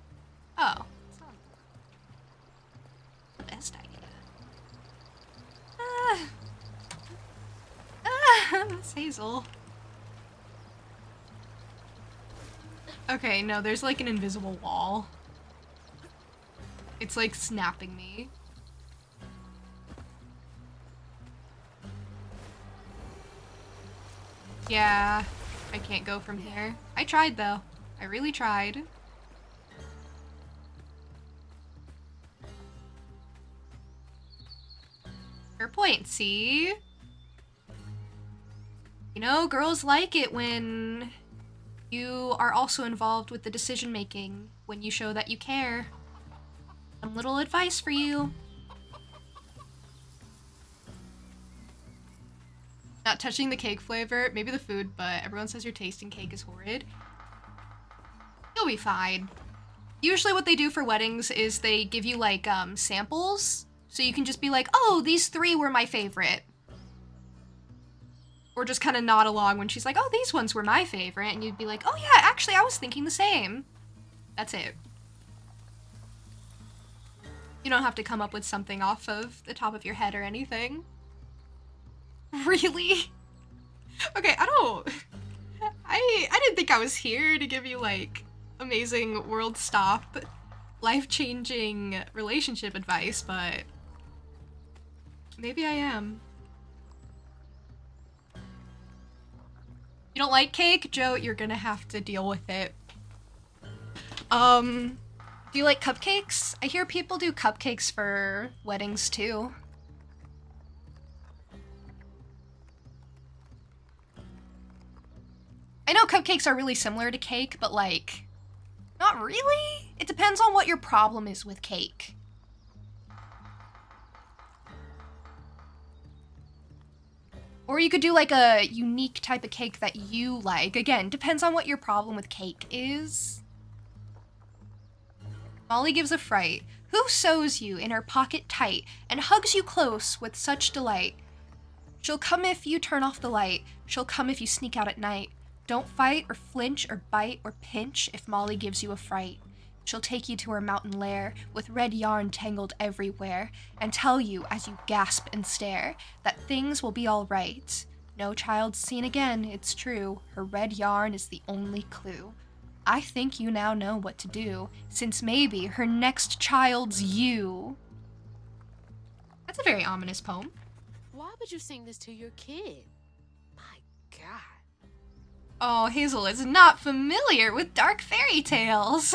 Oh. It's not the best idea. Miss Hazel. Okay, no, there's like an invisible wall. It's like snapping me. Yeah, I can't go from here. I tried though. I really tried. Fair point, see? You know, girls like it when you are also involved with the decision making, when you show that you care. Some little advice for you. Not touching the cake flavor, maybe the food, but everyone says your taste in cake is horrid. You'll be fine. Usually what they do for weddings is they give you like samples, so you can just be like, oh, these 3 were my favorite. Or just kind of nod along when she's like, oh, these ones were my favorite. And you'd be like, oh yeah, actually, I was thinking the same. That's it. You don't have to come up with something off of the top of your head or anything. Really? Okay, I didn't think I was here to give you, like, amazing world stop, life-changing relationship advice, but maybe I am. You don't like cake? Joe, you're gonna have to deal with it. Do you like cupcakes? I hear people do cupcakes for weddings too. I know cupcakes are really similar to cake, but like, not really? It depends on what your problem is with cake. Or you could do like a unique type of cake that you like. Again, depends on what your problem with cake is. Molly gives a fright. Who sews you in her pocket tight and hugs you close with such delight? She'll come if you turn off the light. She'll come if you sneak out at night. Don't fight or flinch or bite or pinch if Molly gives you a fright. She'll take you to her mountain lair with red yarn tangled everywhere and tell you as you gasp and stare that things will be all right. No child's seen again, it's true. Her red yarn is the only clue. I think you now know what to do, since maybe her next child's you. That's a very ominous poem. Why would you sing this to your kid? My God. Oh, Hazel is not familiar with dark fairy tales.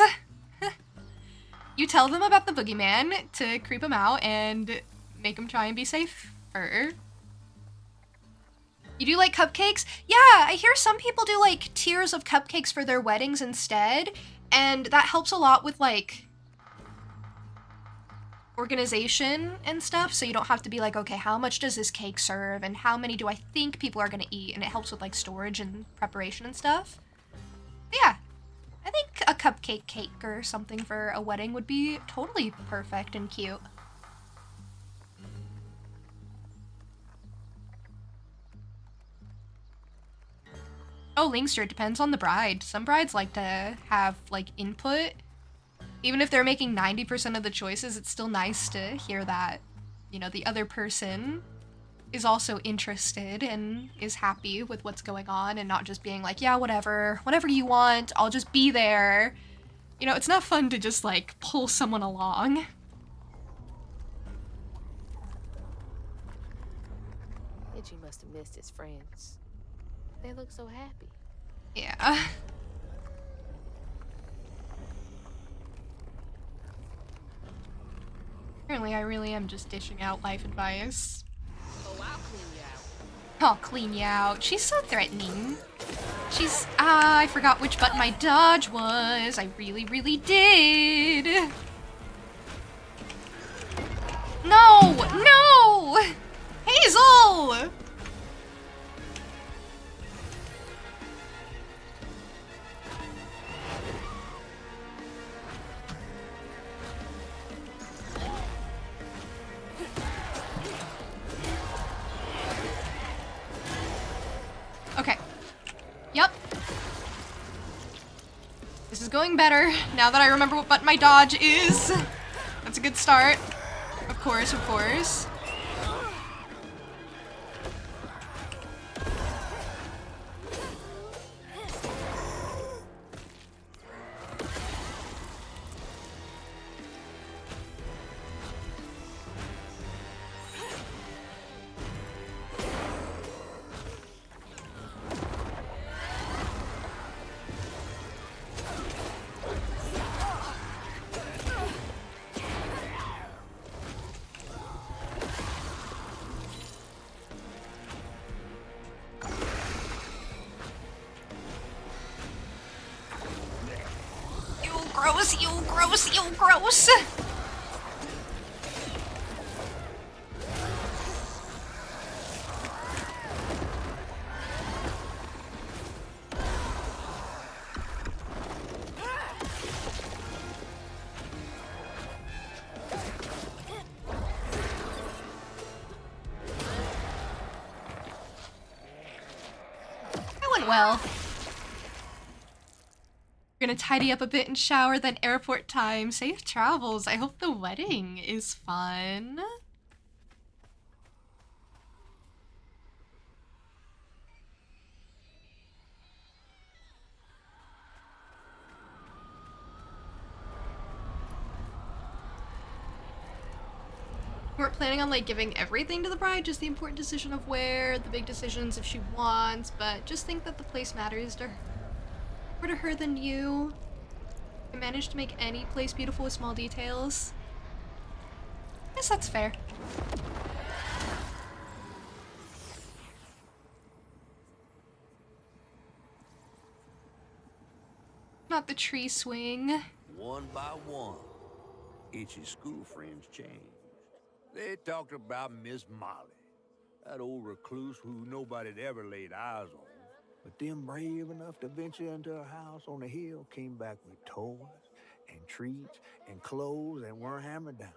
You tell them about the boogeyman to creep them out and make them try and be safer. You do like cupcakes? Yeah, I hear some people do like tiers of cupcakes for their weddings instead, and that helps a lot with like organization and stuff, so you don't have to be like, okay, how much does this cake serve and how many do I think people are gonna eat, and it helps with like storage and preparation and stuff. But yeah, I think a cupcake cake or something for a wedding would be totally perfect and cute. Oh, Linkster, it depends on the bride. Some brides like to have, like, input. Even if they're making 90% of the choices, it's still nice to hear that, you know, the other person is also interested and is happy with what's going on and not just being like, yeah, whatever you want, I'll just be there. You know, it's not fun to just, like, pull someone along. Itchy must have missed his friends. They look so happy. Yeah. Apparently I really am just dishing out life advice. Oh, I'll clean you out. I'll clean you out. She's so threatening. She's, I forgot which button my dodge was. I really, really did. No! No! Hazel! Okay. Yep. This is going better now that I remember what button my dodge is. That's a good start. Of course, of course. Gross, you gross, you gross! well. We're gonna tidy up a bit and shower, then airport time. Safe travels. I hope the wedding is fun. We weren't planning on like giving everything to the bride, just the important decision of where, the big decisions if she wants, but just think that the place matters to her, more to her than you. I managed to make any place beautiful with small details. Guess that's fair. Not the tree swing. One by one, Itchy's school friends changed. They talked about Miss Molly, that old recluse who nobody'd ever laid eyes on. But them brave enough to venture into her house on the hill came back with toys and treats and clothes and weren't hammered down.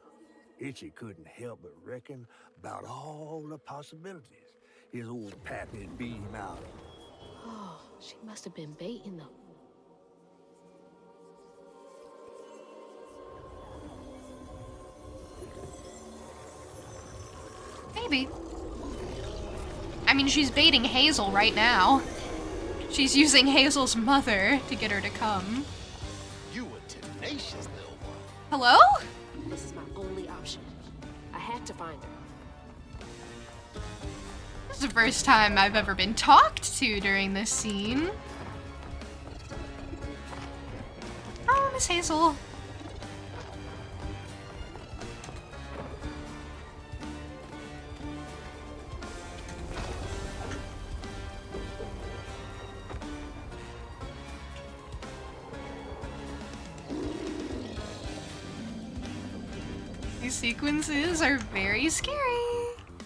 Itchy couldn't help but reckon about all the possibilities his old pappy had beat him out of. Oh, she must have been baiting them. Maybe. I mean, she's baiting Hazel right now. She's using Hazel's mother to get her to come. You a tenacious little one. Hello? This is my only option. I had to find her. This is the first time I've ever been talked to during this scene. Oh, Miss Hazel. These sequences are very scary.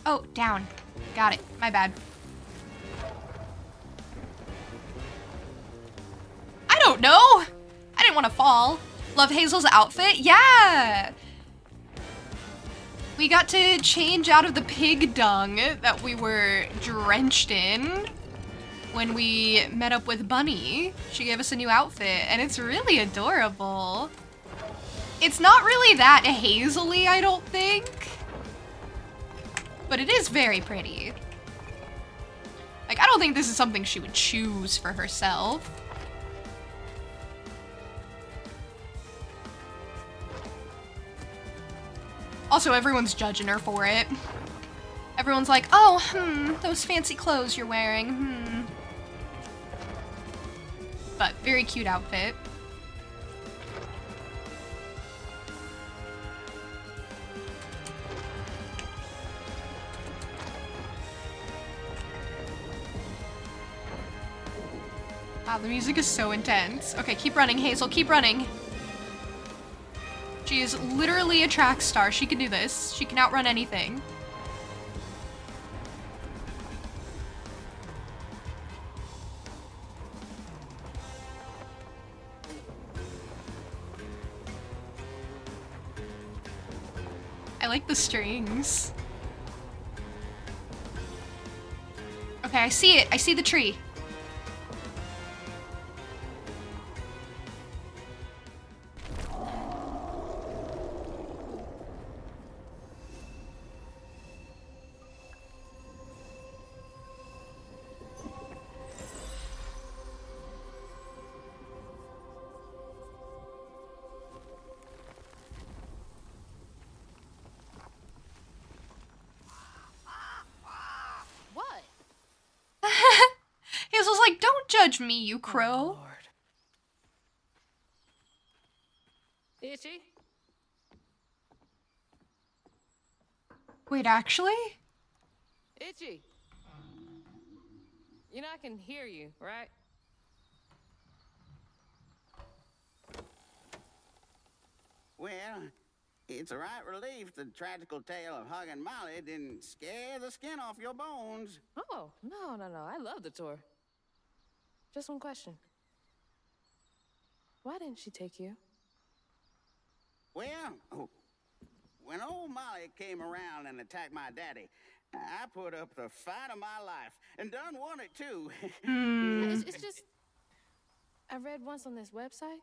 Oh, down. Got it. My bad. I don't know. I didn't want to fall. Love Hazel's outfit? Yeah. We got to change out of the pig dung that we were drenched in when we met up with Bunny. She gave us a new outfit, and it's really adorable. It's not really that Hazel-y, I don't think. But it is very pretty. Like, I don't think this is something she would choose for herself. Also, everyone's judging her for it. Everyone's like, oh, those fancy clothes you're wearing, But very cute outfit. Wow, the music is so intense. Okay, keep running, Hazel, keep running. She is literally a track star. She can do this. She can outrun anything. I like the strings. Okay, I see it. I see the tree. What? Hazel's like, don't judge me, you crow. Oh, Lord. Itchy? Wait, actually? Itchy. You know I can hear you, right? Well, it's a right relief the tragical tale of Hug and Molly didn't scare the skin off your bones. Oh, no. I love the tour. Just one question. Why didn't she take you? Well, when old Molly came around and attacked my daddy, I put up the fight of my life and done won it too. It's just, I read once on this website.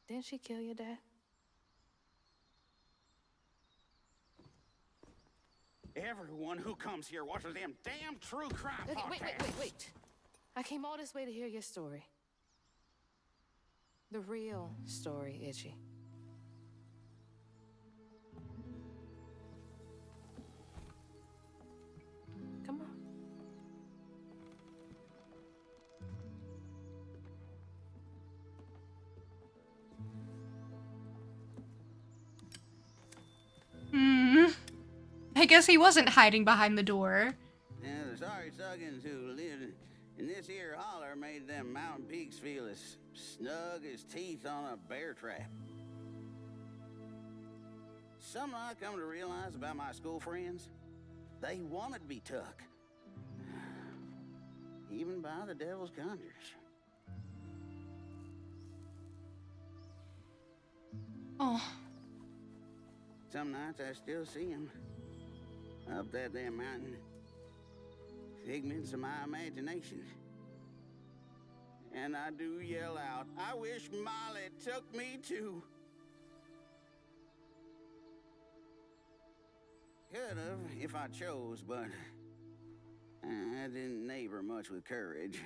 Didn't she kill your dad? Everyone who comes here watches them damn true crime Okay, podcasts. wait. I came all this way to hear your story. The real story, Itchy. Come on. I guess he wasn't hiding behind the door. Now, the sorry suggins who lived in this here holler made them mountain peaks feel as snug as teeth on a bear trap. Something I come to realize about my school friends, they wanted to be took. Even by the devil's conjures. Oh. Some nights I still see them. Up that damn mountain. Figments of my imagination. And I do yell out, I wish Molly took me too. Could've if I chose, but I didn't neighbor much with courage.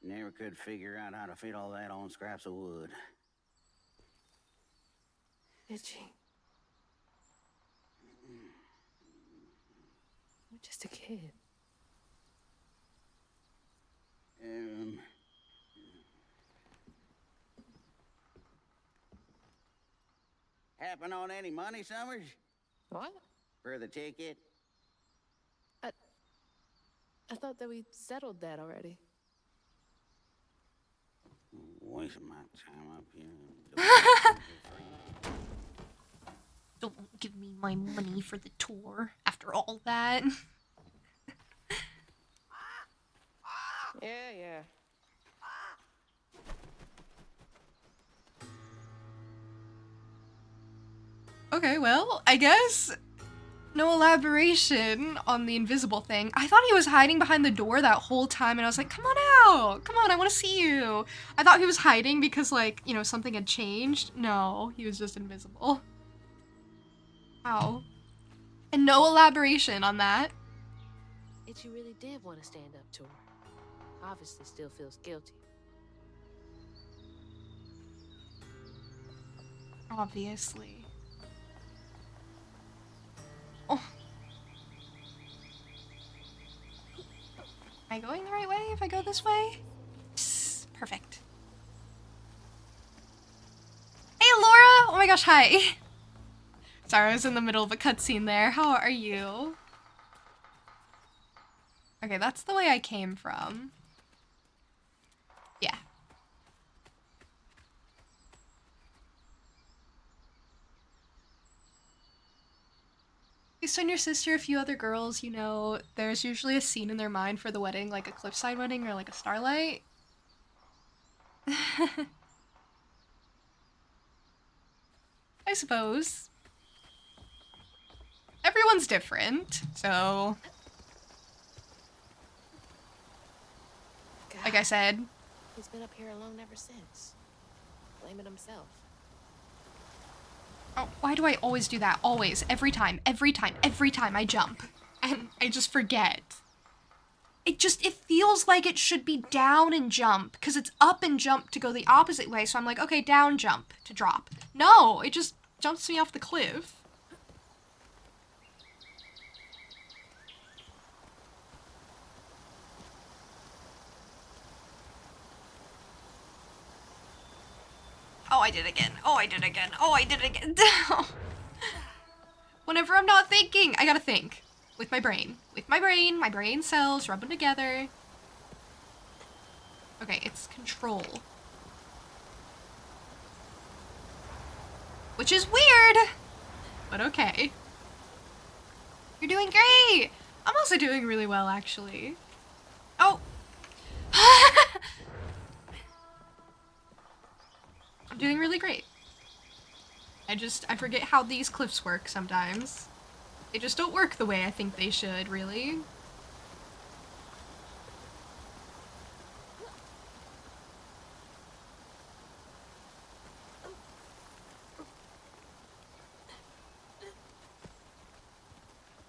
Never could figure out how to fit all that on scraps of wood. Itchy. You're just a kid. Happen on any money, Summers? What? For the ticket? I thought that we settled that already. Wasting my time up here. Don't give me my money for the tour after all that. Yeah. Okay, well, I guess no elaboration on the invisible thing. I thought he was hiding behind the door that whole time, and I was like, come on out! Come on, I want to see you! I thought he was hiding because, like, you know, something had changed. No, he was just invisible. Wow. And no elaboration on that. Itchy really did want to stand up to her. Obviously still feels guilty. Obviously. Oh. Am I going the right way if I go this way? Yes, perfect. Hey, Laura! Oh my gosh, hi. Sorry, I was in the middle of a cutscene there. How are you? Okay, that's the way I came from. Yeah. So and your sister, a few other girls, you know, there's usually a scene in their mind for the wedding, like a cliffside wedding or like a starlight. I suppose. Everyone's different, so... God, Like I said. he's been up here alone ever since. Blaming himself. Oh, why do I always do that? Always. Every time I jump. And I just forget. It feels like it should be down and jump, because it's up and jump to go the opposite way, so I'm like, okay, down, jump, to drop. No, it just jumps me off the cliff. Oh, I did again. Oh, I did again. Oh, I did again. Whenever I'm not thinking, I gotta think. With my brain. With my brain cells, rub them together. Okay, it's control. Which is weird! But okay. You're doing great! I'm also doing really well, actually. Oh! I'm doing really great. I forget how these cliffs work sometimes. They just don't work the way I think they should, really.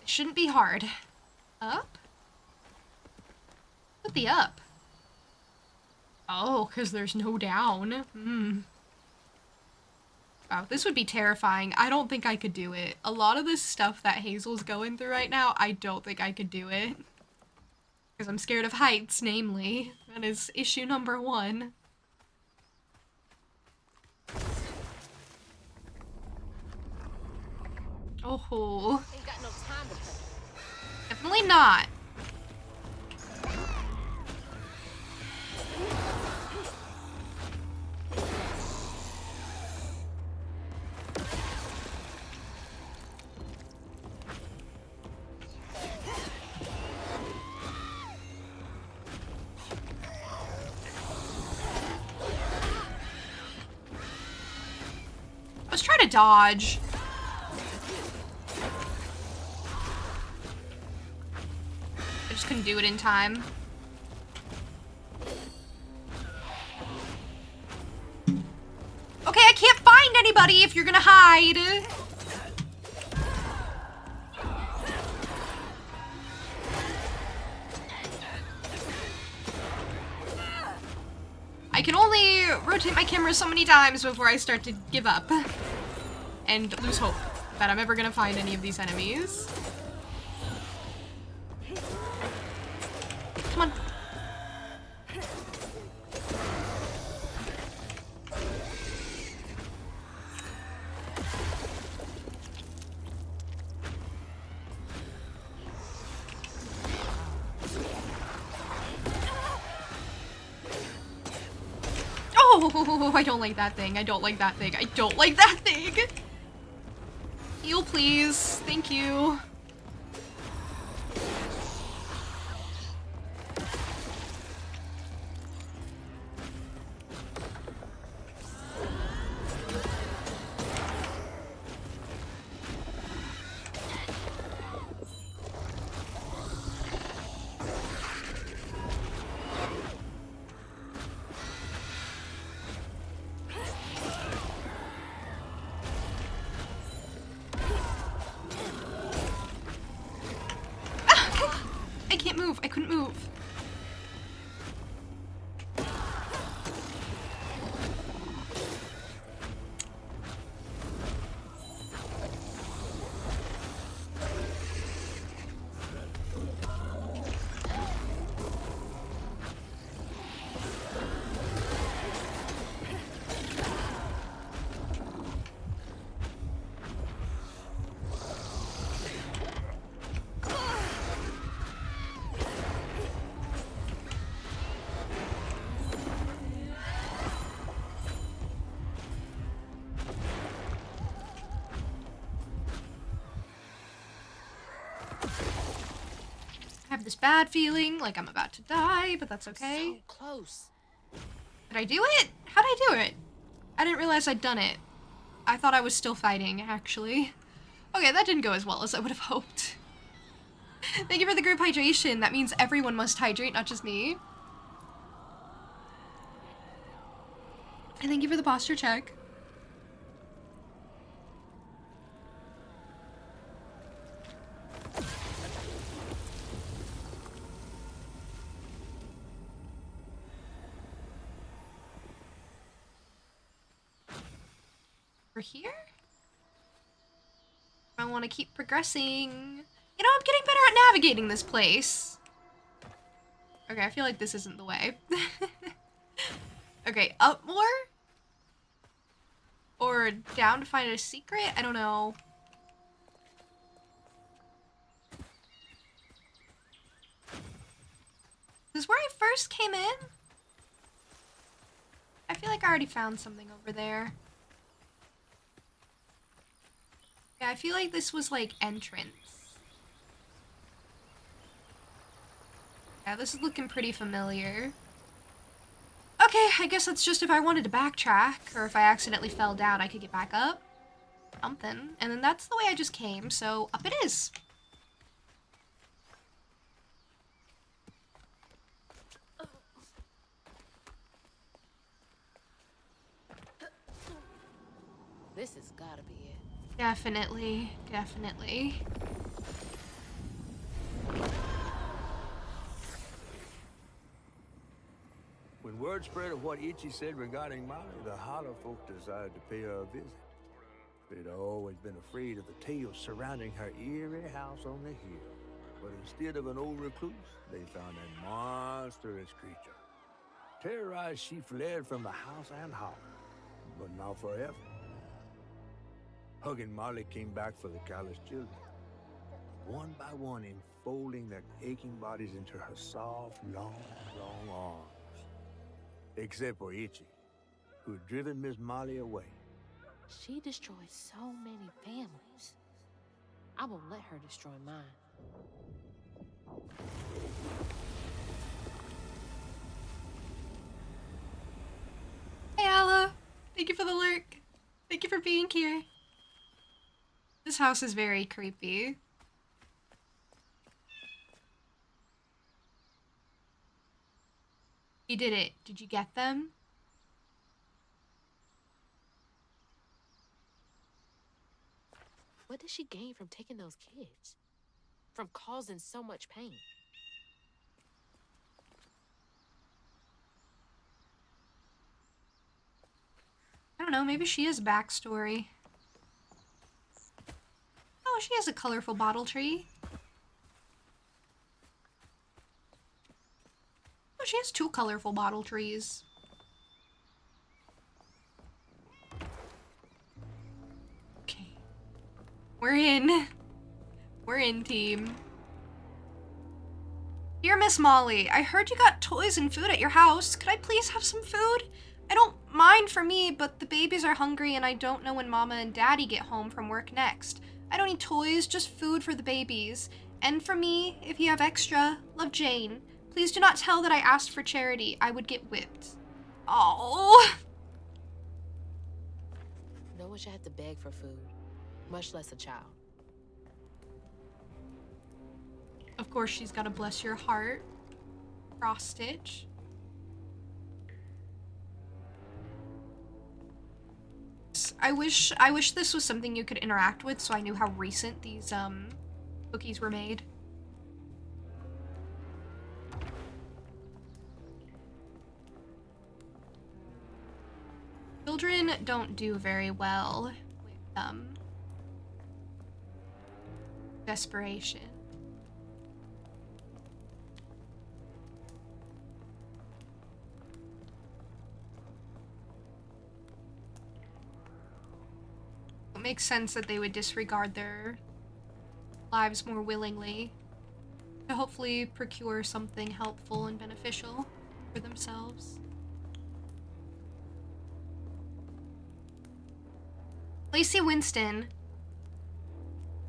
It shouldn't be hard. Up? Put the up. Oh, because there's no down. Wow, this would be terrifying. I don't think I could do it. A lot of this stuff that Hazel's going through right now, I don't think I could do it. Because I'm scared of heights, namely. That is issue number 1. Oh. Ain't got no time to play. Definitely not. Let's try to dodge. I just couldn't do it in time. Okay, I can't find anybody if you're gonna hide. I can only rotate my camera so many times before I start to give up and lose hope that I'm ever gonna find any of these enemies. Come on. Oh, I don't like that thing. I don't like that thing. I don't like that thing. Heal, please. Thank you. I can't move. I couldn't move. I have this bad feeling like I'm about to die, but that's okay. So close. Did I do it? How'd I do it? I didn't realize I'd done it. I thought I was still fighting, actually. Okay, that didn't go as well as I would have hoped. Thank you for the group hydration. That means everyone must hydrate, not just me. And thank you for the posture check. Over here? I want to keep progressing. You know, I'm getting better at navigating this place. Okay, I feel like this isn't the way. Okay, up more? Or down to find a secret? I don't know. This is where I first came in? I feel like I already found something over there. Yeah, I feel like this was like entrance. Yeah, this is looking pretty familiar. Okay, I guess that's just if I wanted to backtrack, or if I accidentally fell down, I could get back up. something. And then that's the way I just came, so up it is. This has gotta be it. Definitely, definitely. When word spread of what Itchy said regarding Molly, the Holler folk decided to pay her a visit. They'd always been afraid of the tales surrounding her eerie house on the hill. But instead of an old recluse, they found a monstrous creature. Terrorized, she fled from the house and Holler, but not forever. Hug and Molly came back for the callous children, one by one enfolding their aching bodies into her soft, long arms. Except for Itchy, who had driven Miss Molly away. She destroyed so many families. I won't let her destroy mine. Hey, Alla. Thank you for the lurk. Thank you for being here. This house is very creepy. You did it. Did you get them? What did she gain from taking those kids? From causing so much pain? I don't know, maybe she has backstory. Oh, she has a colorful bottle tree. Oh, she has 2 colorful bottle trees. Okay. We're in. We're in, team. Dear Miss Molly, I heard you got toys and food at your house. Could I please have some food? I don't mind for me, but the babies are hungry and I don't know when Mama and Daddy get home from work next. I don't need toys, just food for the babies. And for me, if you have extra, love, Jane. Please do not tell that I asked for charity. I would get whipped. Oh. No one should have to beg for food, much less a child. Of course, she's got a bless your heart cross stitch. I wish this was something you could interact with so I knew how recent these cookies were made. Children don't do very well with desperation. It makes sense that they would disregard their lives more willingly to hopefully procure something helpful and beneficial for themselves. Lacey Winston.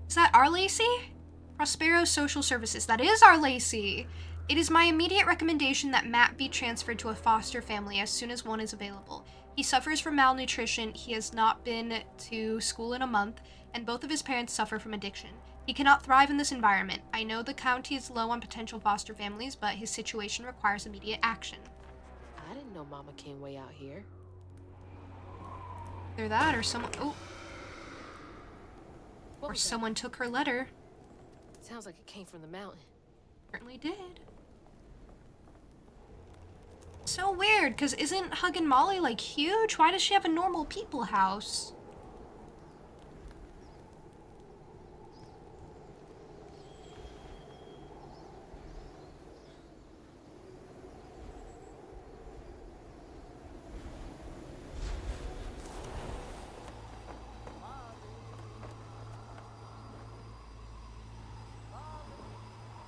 Is that our Lacey? Prospero Social Services. That is our Lacey. It is my immediate recommendation that Matt be transferred to a foster family as soon as one is available. He suffers from malnutrition, he has not been to school in a month, and both of his parents suffer from addiction. He cannot thrive in this environment. I know the county is low on potential foster families, but his situation requires immediate action. I didn't know Mama came way out here. Either that or someone... Oh. What Or was someone took her letter. that? Sounds like it came from the mountain. Certainly did. So weird, because isn't Hug and Molly, like, huge? Why does she have a normal people house?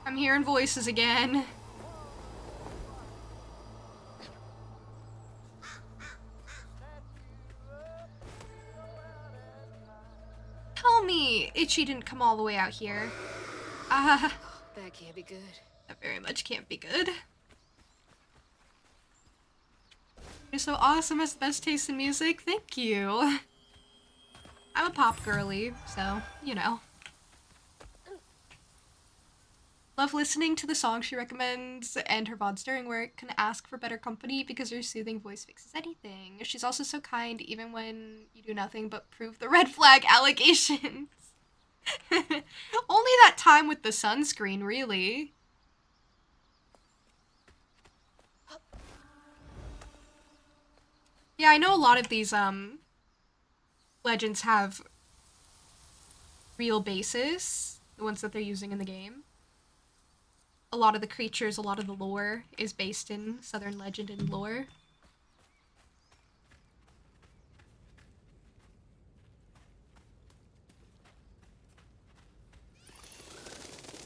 I'm hearing voices again. Tell me Itchy didn't come all the way out here. That can't be good. That very much can't be good. You're so awesome, has the best taste in music. Thank you. I'm a pop girly, so, you know. Love listening to the songs she recommends and her VODs during work. Can ask for better company because her soothing voice fixes anything. She's also so kind even when you do nothing but prove the red flag allegations. Only that time with the sunscreen, really. Yeah, I know a lot of these legends have real basis, the ones that they're using in the game. A lot of the creatures, a lot of the lore is based in Southern legend and lore.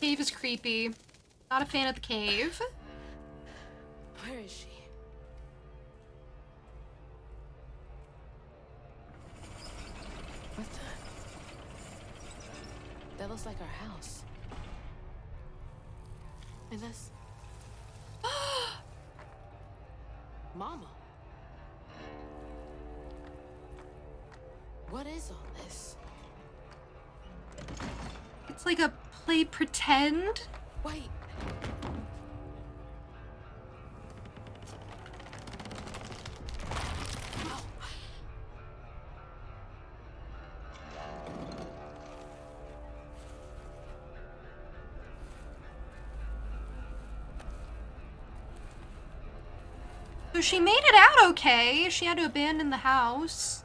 Cave is creepy. Not a fan of the cave. Where is she? What the? That looks like our house. And that's... Mama. What is all this? It's like a play pretend. Wait. So she made it out okay. She had to abandon the house.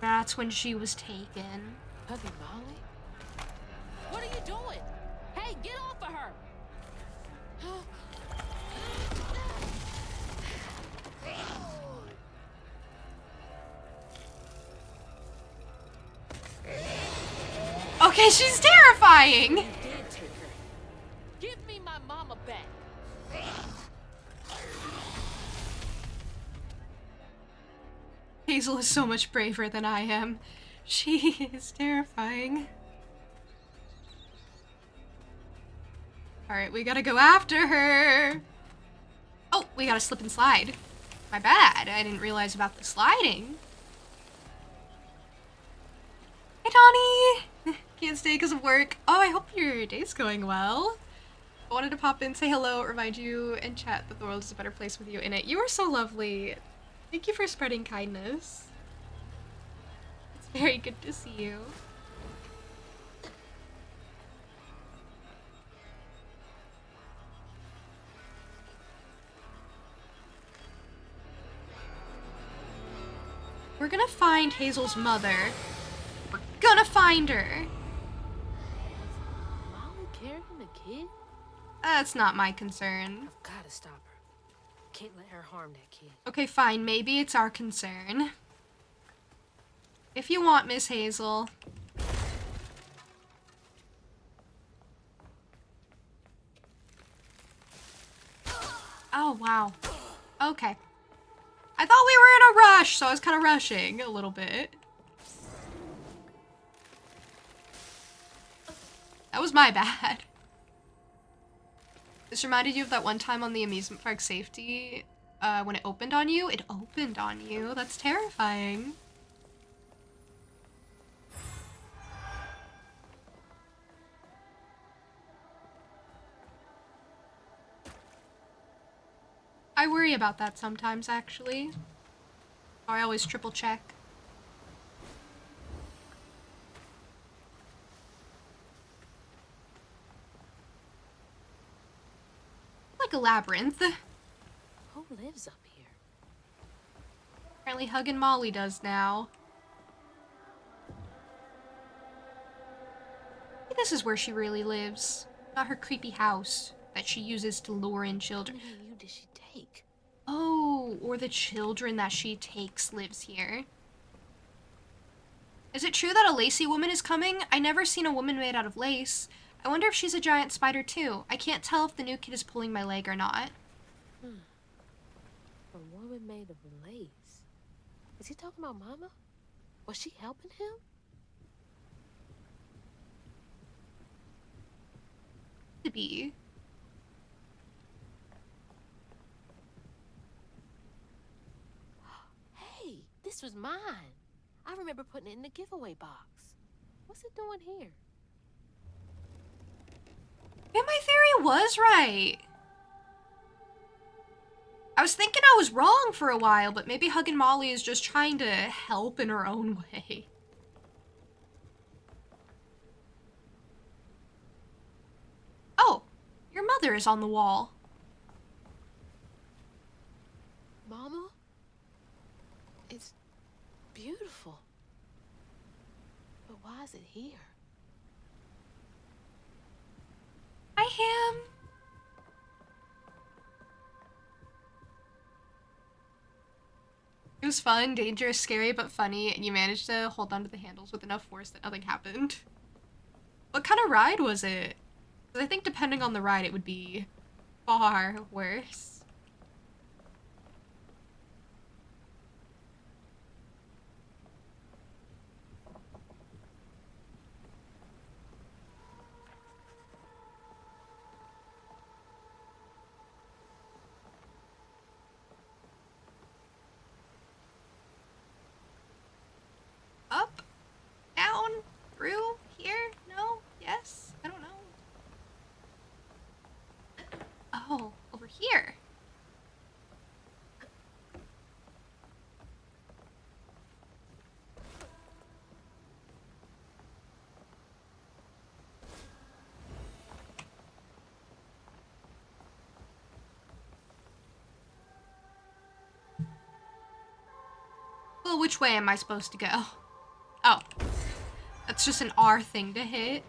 That's when she was taken. Huggy Molly? What are you doing? Hey, get off of her! Okay, she's terrifying. You did take her. Give me my mama back. Hazel is so much braver than I am. She is terrifying. Alright, we gotta go after her. Oh, we gotta slip and slide. My bad. I didn't realize about the sliding. Hi, Donnie! Can't stay because of work. Oh, I hope your day's going well. I wanted to pop in, say hello, remind you, and chat that the world is a better place with you in it. You are so lovely. Thank you for spreading kindness. It's very good to see you. We're gonna find Hazel's mother. We're gonna find her. Molly carrying a kid? That's not my concern. I've gotta stop her. Can't let her harm that kid. Okay, fine. Maybe it's our concern. If you want, Miss Hazel. Oh, wow. Okay. I thought we were in a rush, so I was kind of rushing a little bit. That was my bad. This reminded you of that one time on the amusement park safety when it opened on you? It opened on you. That's terrifying. I worry about that sometimes, actually. I always triple check. Like a labyrinth. Who lives up here? Apparently Hug and Molly does now. Maybe this is where she really lives. Not her creepy house that she uses to lure in How children. many of you did she take? Oh, or the children that she takes lives here. Is it true that a lacy woman is coming? I never seen a woman made out of lace. I wonder if she's a giant spider too. I can't tell if the new kid is pulling my leg or not. A woman made of lace. Is he talking about Mama? Was she helping him? To be. Hey, this was mine. I remember putting it in the giveaway box. What's it doing here? Maybe my theory was right. I was thinking I was wrong for a while, but maybe Huggin' Molly is just trying to help in her own way. Oh, your mother is on the wall. Mama? It's beautiful. But why is it here? Hi, Ham. It was fun, dangerous, scary, but funny, and you managed to hold onto the handles with enough force that nothing happened. What kind of ride was it? 'Cause I think depending on the ride, it would be far worse. Up? Down? Through? Here? No? Yes? I don't know. Oh, over here. Well, which way am I supposed to go? Oh. That's just an R thing to hit.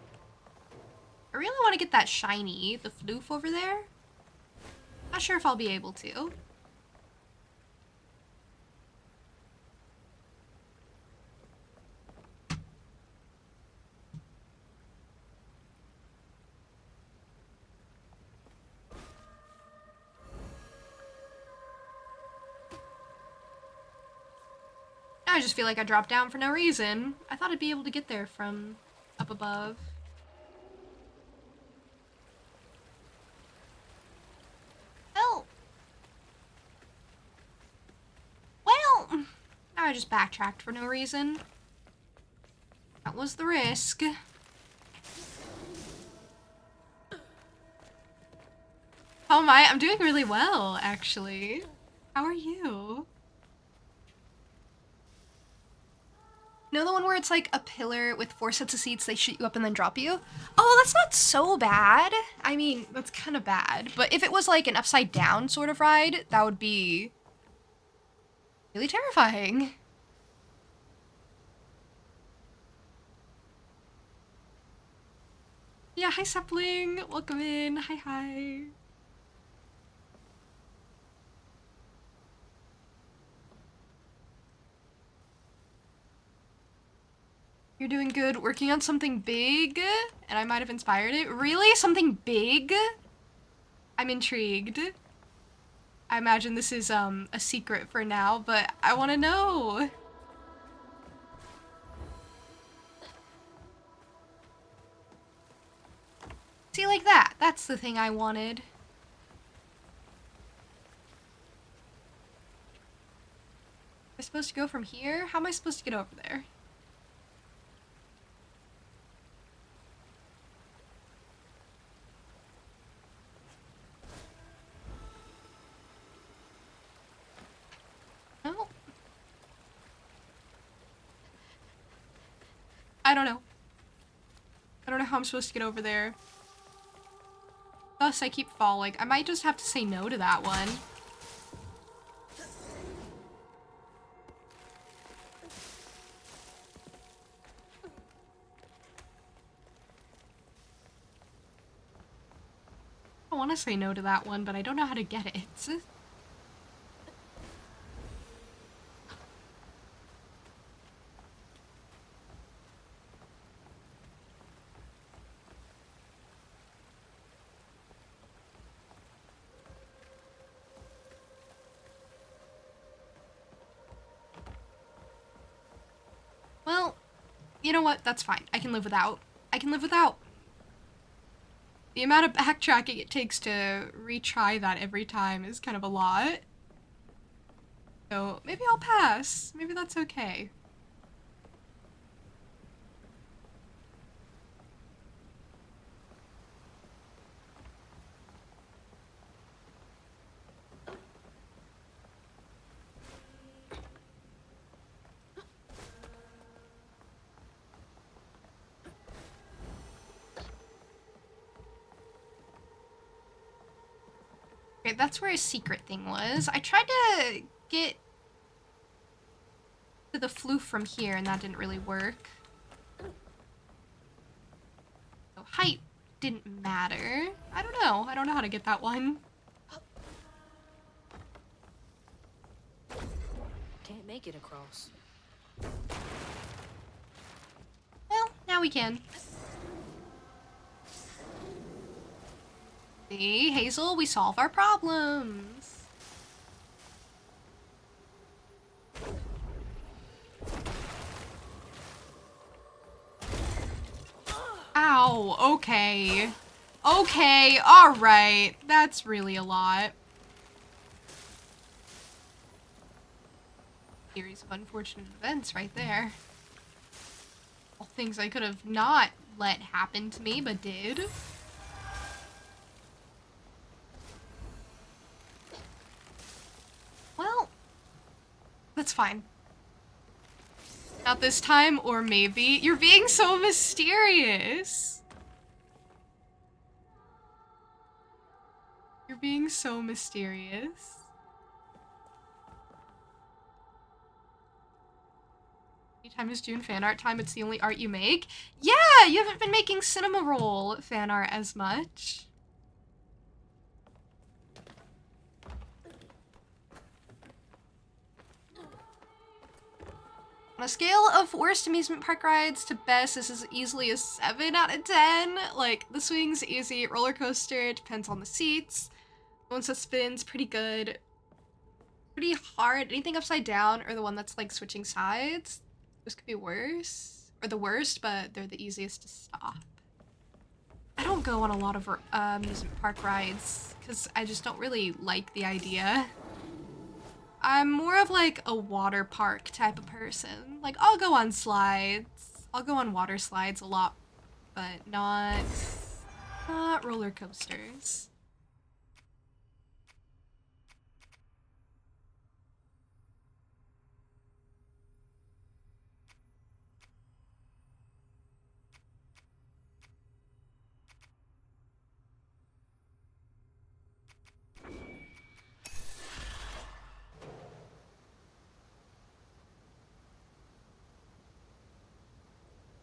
I really want to get that shiny, the floof over there. Not sure if I'll be able to. Now I just feel like I dropped down for no reason. I thought I'd be able to get there from up above. Oh. Well, now I just backtracked for no reason. That was the risk. How am I? I'm doing really well, actually. How are you? Know the one where it's like a pillar with 4 sets of seats, they shoot you up and then drop you? Oh, that's not so bad. I mean, that's kind of bad. But if it was like an upside down sort of ride, that would be really terrifying. Yeah, hi Sapling. Welcome in. Hi, hi. You're doing good. Working on something big, and I might have inspired it. Really? Something big? I'm intrigued. I imagine this is a secret for now, but I want to know. See, like that. That's the thing I wanted. Am I supposed to go from here? How am I supposed to get over there? No. I don't know. I don't know how I'm supposed to get over there. Thus, I keep falling. I might just have to say no to that one. I want to say no to that one, but I don't know how to get it. Well, you know what? That's fine. I can live without. I can live without. The amount of backtracking it takes to retry that every time is kind of a lot. So maybe I'll pass. Maybe that's okay. Okay, that's where his secret thing was. I tried to get to the floof from here, and that didn't really work. So height didn't matter. I don't know. I don't know how to get that one. Can't make it across. Well, now we can. See, Hazel, we solve our problems. Ow, okay. Okay, alright. That's really a lot. Series of unfortunate events right there. All things I could have not let happen to me, but did. Well, that's fine. Not this time, or maybe. You're being so mysterious. You're being so mysterious. Anytime is June fan art time, it's the only art you make. Yeah, you haven't been making cinema roll fan art as much. On a scale of worst amusement park rides to best, this is easily a 7 out of 10. Like, the swing's easy, roller coaster depends on the seats. The one that spins, pretty good. Pretty hard. Anything upside down or the one that's like switching sides, those could be worse. Or the worst, but they're the easiest to stop. I don't go on a lot of amusement park rides because I just don't really like the idea. I'm more of like a water park type of person. Like, I'll go on slides. I'll go on water slides a lot, but not roller coasters.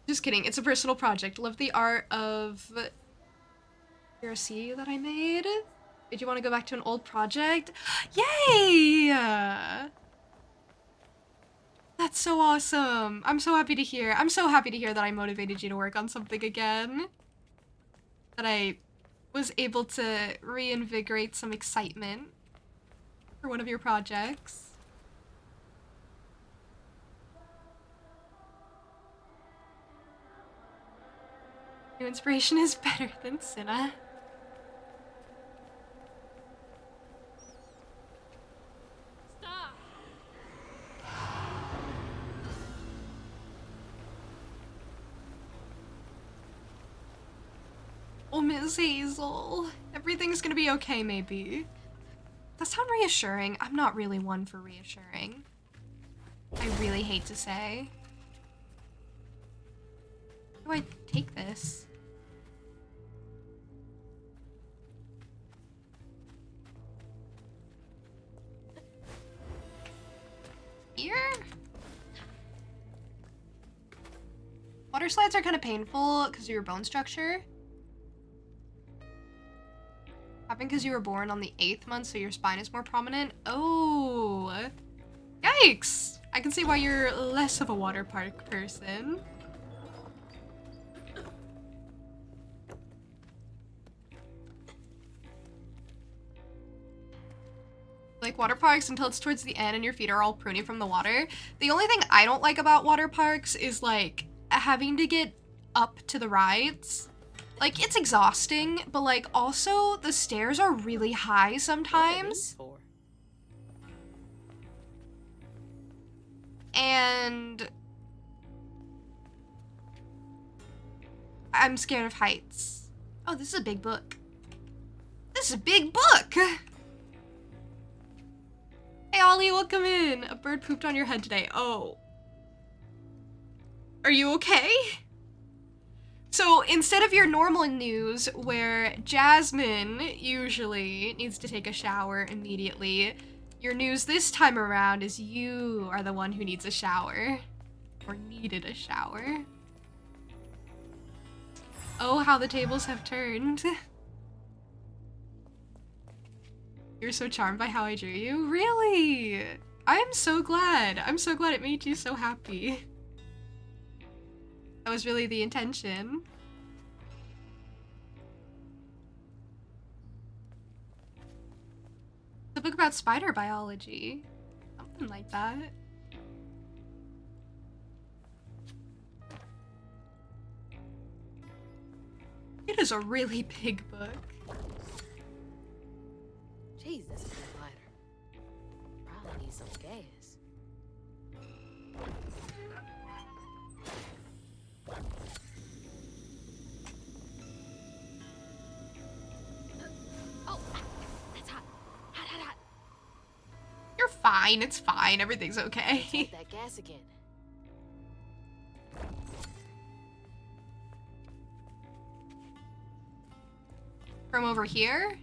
Just kidding, it's a personal project. Love the art of PRC that I made. Did you want to go back to an old project? Yay! That's so awesome. I'm so happy to hear. I'm so happy to hear that I motivated you to work on something again. That I was able to reinvigorate some excitement for one of your projects. New inspiration is better than Cinna. Stop! Oh, Miss Hazel. Everything's gonna be okay, maybe. That sound reassuring? I'm not really one for reassuring. I really hate to say. How do I take this? Here? Water slides are kind of painful because of your bone structure. Happened because you were born on the 8th month, so your spine is more prominent. Oh, yikes! I can see why you're less of a water park person. Like water parks until it's towards the end and your feet are all pruny from the water. The only thing I don't like about water parks is like having to get up to the rides. Like, it's exhausting, but like also the stairs are really high sometimes. And I'm scared of heights. Oh, this is a big book. This is a big book! Hey, Ollie, welcome in. A bird pooped on your head today. Oh. Are you okay? So instead of your normal news where Jasmine usually needs to take a shower immediately, your news this time around is you are the one who needs a shower. Or needed a shower. Oh, how the tables have turned. You're so charmed by how I drew you? Really? I am so glad. I'm so glad it made you so happy. That was really the intention. It's a book about spider biology. Something like that. It is a really big book. Jeez, this is a lighter. Probably need some gas. Oh, that's hot. Hot, hot, hot. You're fine. It's fine. Everything's okay. Take that gas again. From over here?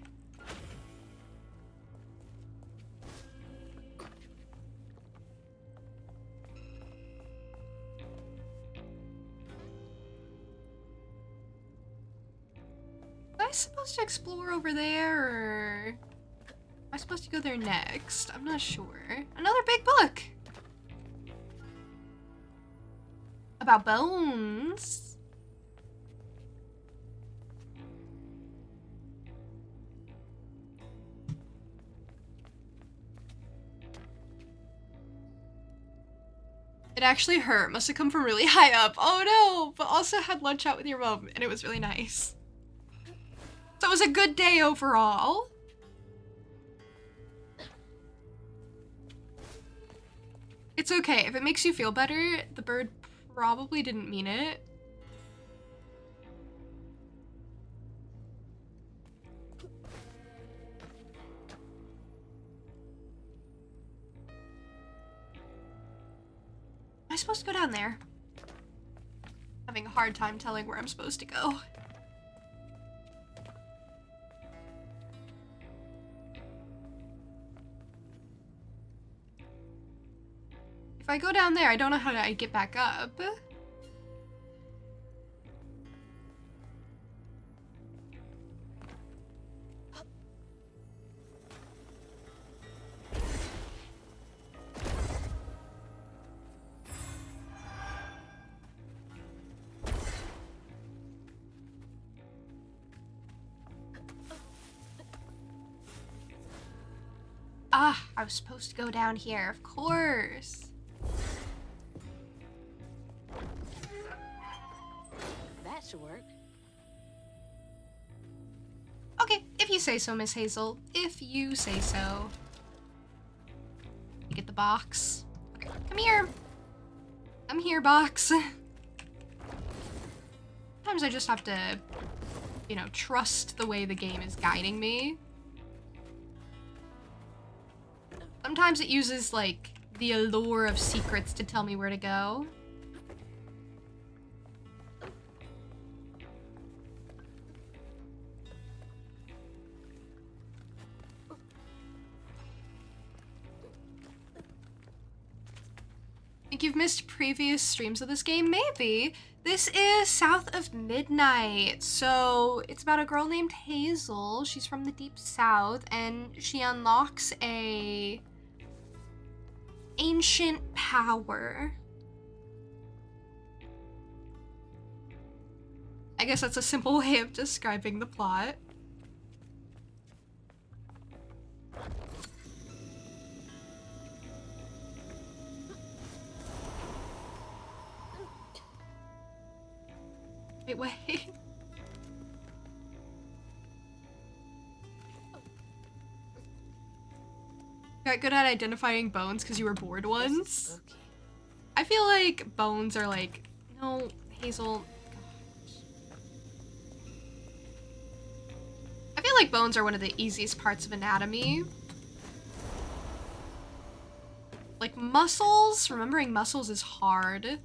Am I supposed to explore over there, or am I supposed to go there next? I'm not sure. Another big book! About bones. It actually hurt. Must have come from really high up. Oh no! But also had lunch out with your mom, and it was really nice. So it was a good day overall. It's okay. If it makes you feel better, the bird probably didn't mean it. Am I supposed to go down there? Having a hard time telling where I'm supposed to go. If I go down there, I don't know how to get back up. Ah, I was supposed to go down here, of course. That should work. Okay, if you say so, Miss Hazel. If you say so. You get the box. Okay, come here. Come here, box. Sometimes I just have to, you know, trust the way the game is guiding me. Sometimes it uses, like, the allure of secrets to tell me where to go. Think you've missed previous streams of this game? Maybe. This is South of Midnight. So it's about a girl named Hazel. She's from the Deep South, and she unlocks a ancient power. I guess that's a simple way of describing the plot. Wait. Got good at identifying bones because you were bored once. Okay. I feel like bones are like, no, Hazel. Gosh. I feel like bones are one of the easiest parts of anatomy. Like muscles, remembering muscles is hard.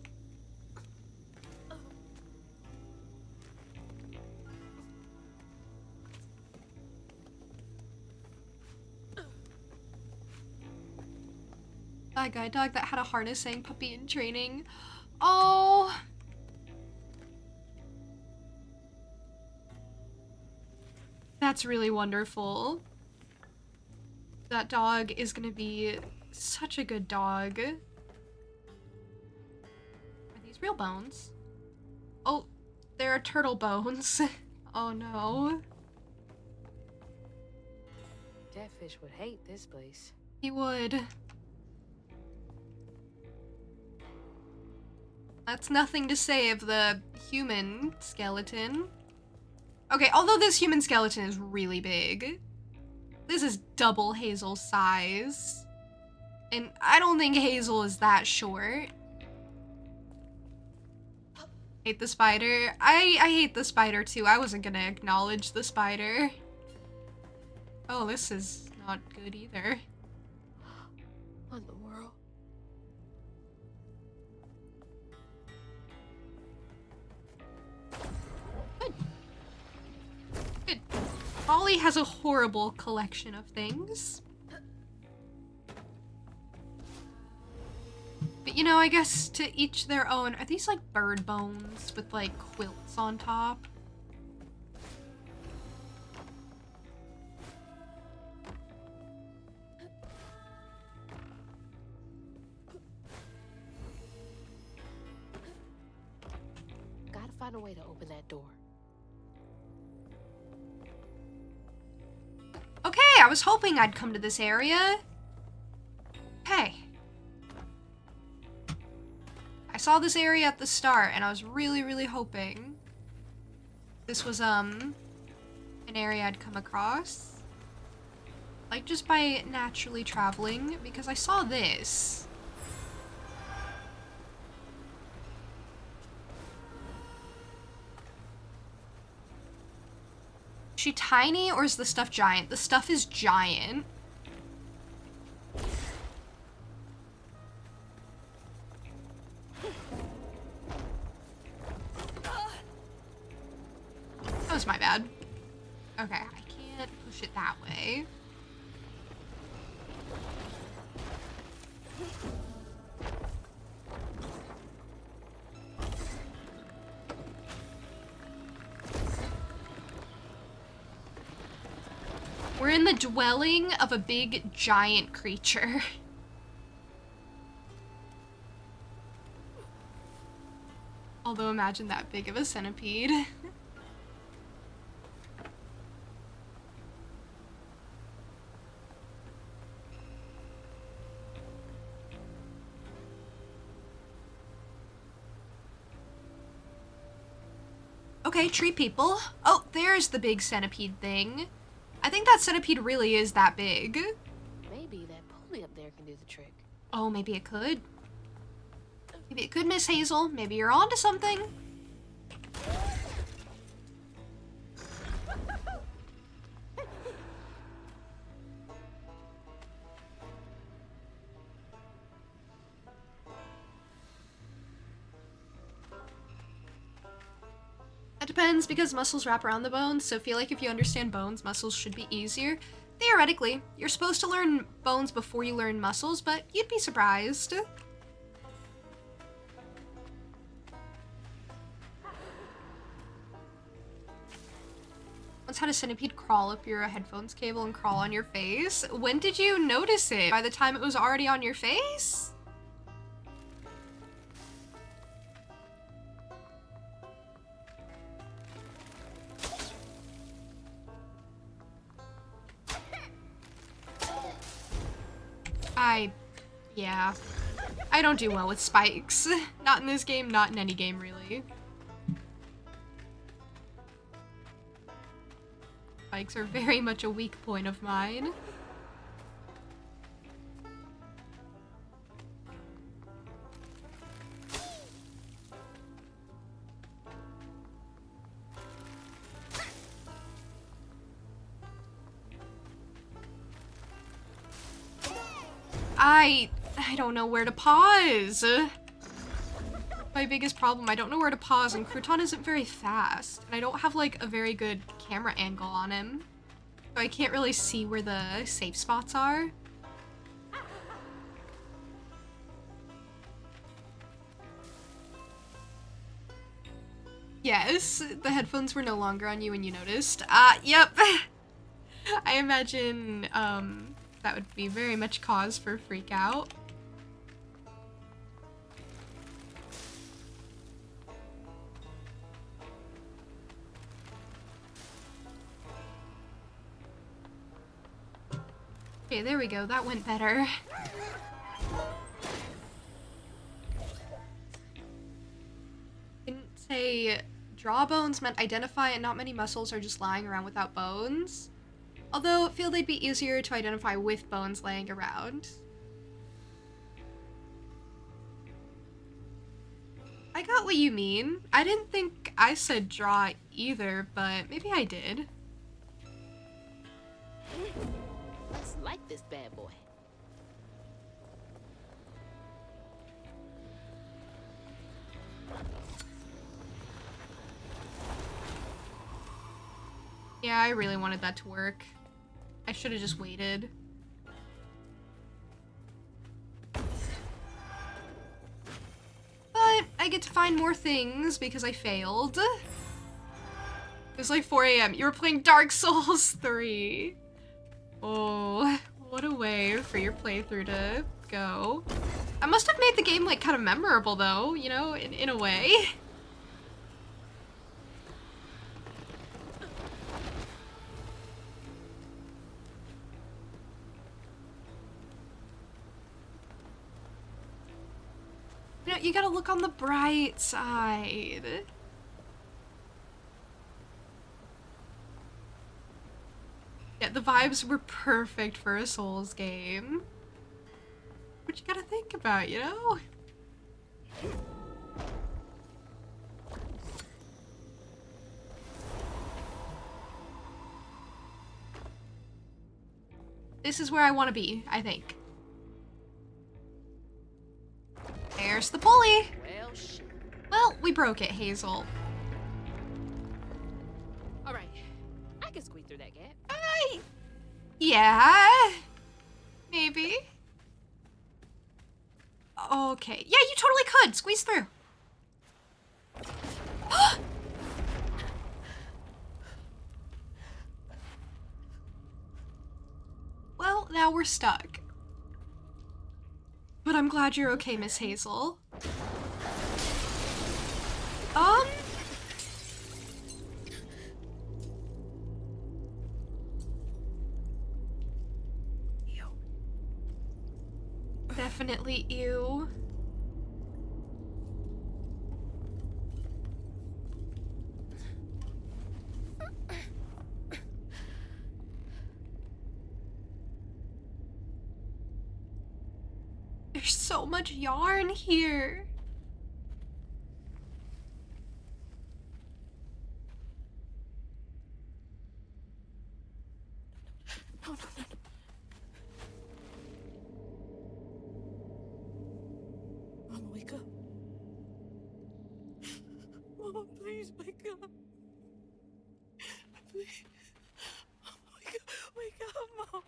That guide dog that had a harness saying puppy in training. Oh. That's really wonderful. That dog is gonna be such a good dog. Are these real bones? Oh, there are turtle bones. Oh no. Catfish would hate this place. He would. That's nothing to say of the human skeleton. Okay, although this human skeleton is really big. This is double Hazel's size. And I don't think Hazel is that short. Hate the spider. I hate the spider too. I wasn't gonna acknowledge the spider. Oh, this is not good either. What in the world? Good. Molly has a horrible collection of things. But you know, I guess to each their own. Are these like bird bones with like quilts on top? Gotta find a way to open that door. Okay, I was hoping I'd come to this area. Okay. I saw this area at the start, and I was really hoping this was, an area I'd come across. Like, just by naturally traveling, because I saw this. Is she tiny, or is the stuff giant? The stuff is giant. That was my bad. Okay, I can't push it that way. We're in the dwelling of a big giant creature. Although imagine that big of a centipede. Okay, tree people. Oh, there's the big centipede thing. I think that centipede really is that big. Maybe that pulley up there can do the trick. Oh, maybe it could. Maybe it could, Miss Hazel. Maybe you're onto something. That depends, because muscles wrap around the bones, so I feel like if you understand bones, muscles should be easier. Theoretically, you're supposed to learn bones before you learn muscles, but you'd be surprised. Once had a centipede crawl up your headphones cable and crawl on your face. When did you notice it? By the time it was already on your face? Yeah. I don't do well with spikes. Not in this game, not in any game, really. Spikes are very much a weak point of mine. I don't know where to pause. My biggest problem, I don't know where to pause, and Crouton isn't very fast. And I don't have like a very good camera angle on him. So I can't really see where the safe spots are. Yes, the headphones were no longer on you when you noticed. Yep. I imagine, that would be very much cause for freak out. Okay, there we go. That went better. Didn't say draw bones meant identify and not many muscles are just lying around without bones. Although I feel they'd be easier to identify with bones laying around. I got what you mean. I didn't think I said draw either, but maybe I did. Let's light this bad boy. Yeah, I really wanted that to work. I should have just waited. But I get to find more things because I failed. It's like 4 a.m. You were playing Dark Souls 3. Oh, what a way for your playthrough to go. I must have made the game like kind of memorable though, you know, in a way. You know, you gotta look on the bright side. Yeah, the vibes were perfect for a Souls game. What you gotta think about, you know? This is where I want to be, I think. There's the pulley. Well, shit. Well, we broke it, Hazel. All right, I can squeeze through that gap. Yeah. Maybe. Okay. Yeah, you totally could. Squeeze through. Well, now we're stuck. But I'm glad you're okay, Miss Hazel. Definitely ew. There's so much yarn here. No. Mama, wake up. Mama, please wake up. Please. Mama, wake up. Wake up, Mom.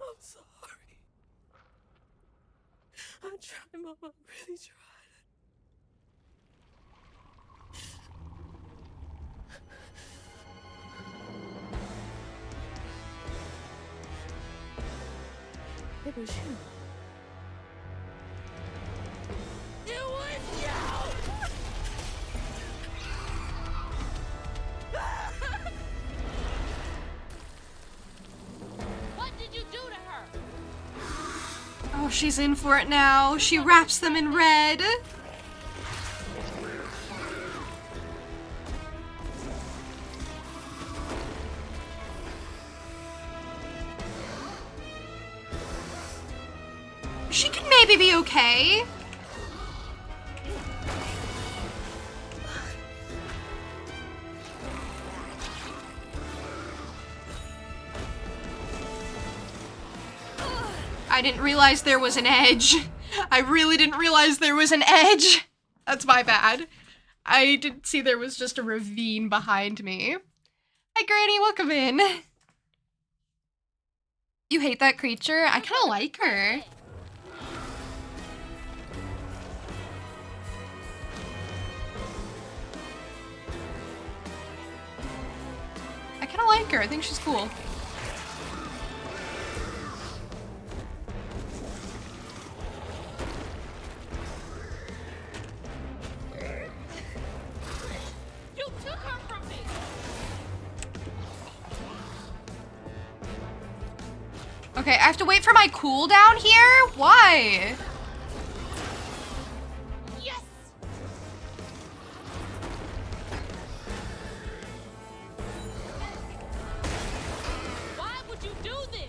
I'm sorry. I tried, Mama. I really tried. It was you. It was you! What did you do to her? Oh, she's in for it now. She wraps them in red. She could maybe be okay. I didn't realize there was an edge. I really didn't realize there was an edge. That's my bad. I didn't see there was just a ravine behind me. Hi, Granny, welcome in. You hate that creature? I kind of like her. like her. I think she's cool. You took her from me. Okay, I have to wait for my cooldown here? Why? Yes. Why would you do this?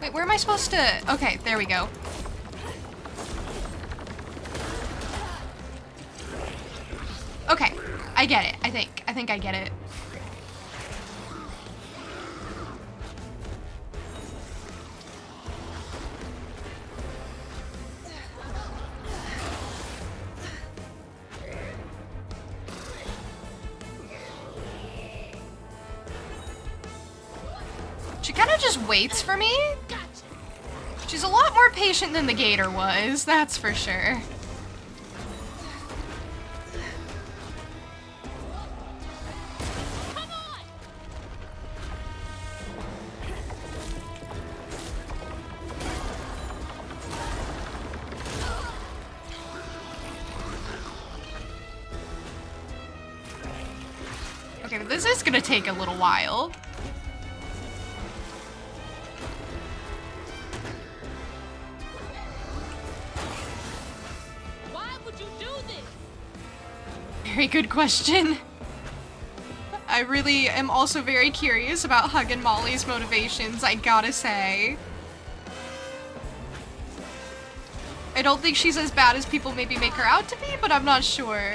Wait, where am I supposed to? Okay, there we go. Okay, I get it. I think I get it. She kind of just waits for me. She's a lot more patient than the gator was, that's for sure. Come on. Okay, but this is gonna take a little while. Why would you do this? Very good question. I really am also very curious about Hug and Molly's motivations, I gotta say. I don't think she's as bad as people maybe make her out to be, but I'm not sure.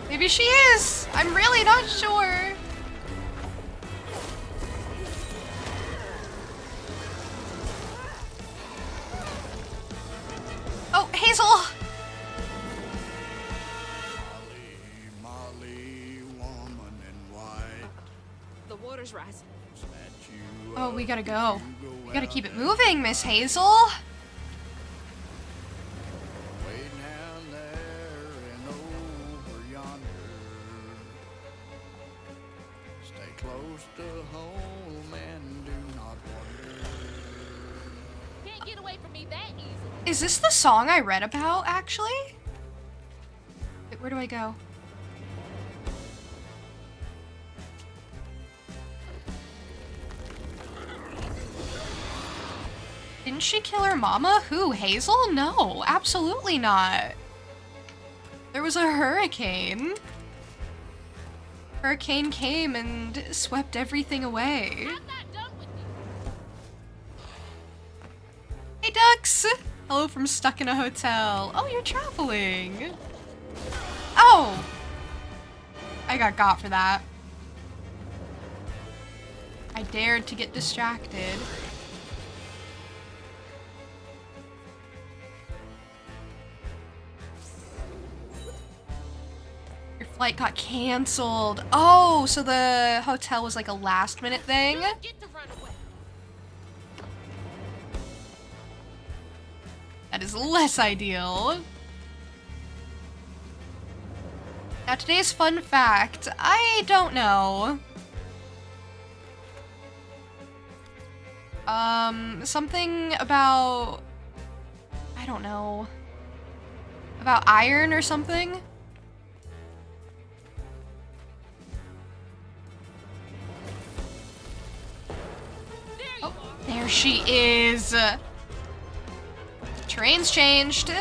Maybe she is! I'm really not sure. Oh, Hazel! Molly, woman in white. The water's rising. Snatch you Oh, we up, gotta go. you We gotta out keep it and moving, Miss Hazel. way down there and over yonder. Stay close to home and do not wander. Can't get away from me that easy. Is this the song I read about, actually? Wait, where do I go? Didn't she kill her mama? Who, Hazel? No, absolutely not. There was a hurricane. Hurricane came and swept everything away. I'm not done with you. Hey, ducks! Hello from Stuck in a Hotel. Oh, you're traveling. Oh! I got for that. I dared to get distracted. Your flight got canceled. Oh, so the hotel was like a last minute thing? You get to run away. That is less ideal. Now today's fun fact, I don't know. Something about, I don't know, about iron or something? Oh, there she is. Terrain's changed.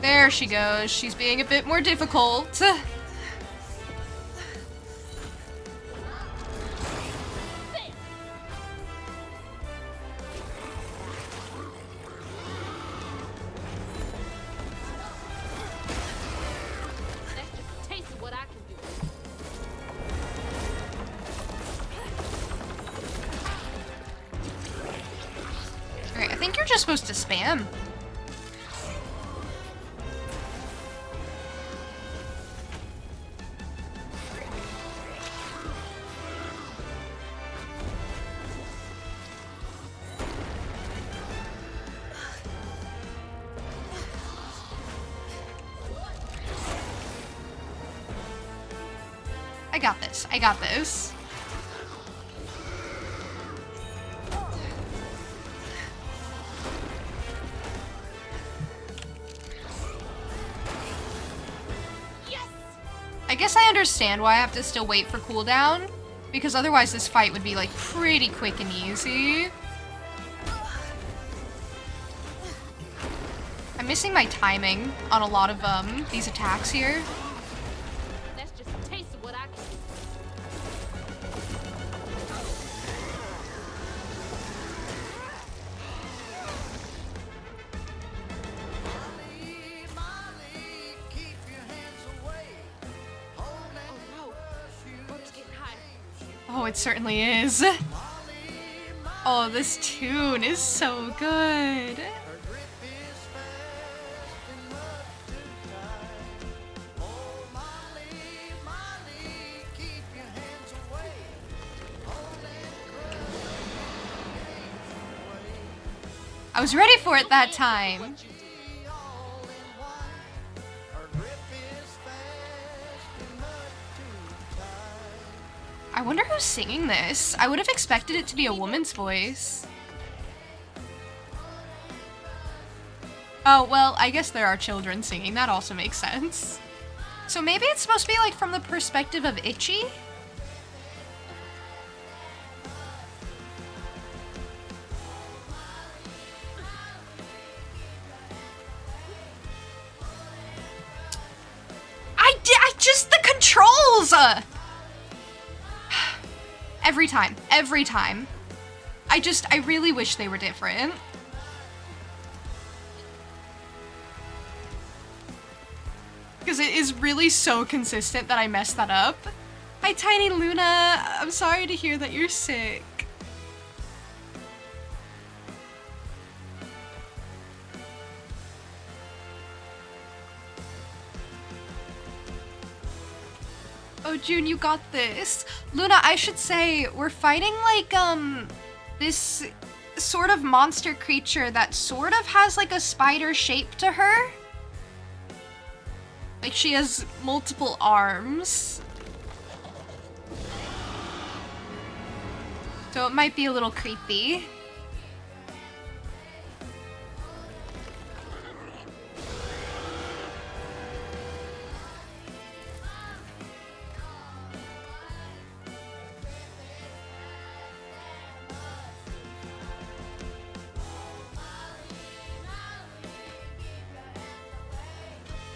There she goes. She's being a bit more difficult. just supposed to spam. I got this. I got this. I guess I understand why I have to still wait for cooldown, because otherwise this fight would be like pretty quick and easy. I'm missing my timing on a lot of these attacks here. That's just a taste of what I can do. Oh, it certainly is. Oh, this tune is so good. I was ready for it that time. I wonder who's singing this. I would have expected it to be a woman's voice. Oh, well, I guess there are children singing. That also makes sense. So maybe it's supposed to be like from the perspective of Itchy? The controls! Every time. I really wish they were different. Because it is really so consistent that I messed that up. Hi, Tiny Luna. I'm sorry to hear that you're sick. Oh, June, you got this. Luna, I should say, we're fighting like, this sort of monster creature that sort of has like a spider shape to her. Like she has multiple arms. So it might be a little creepy.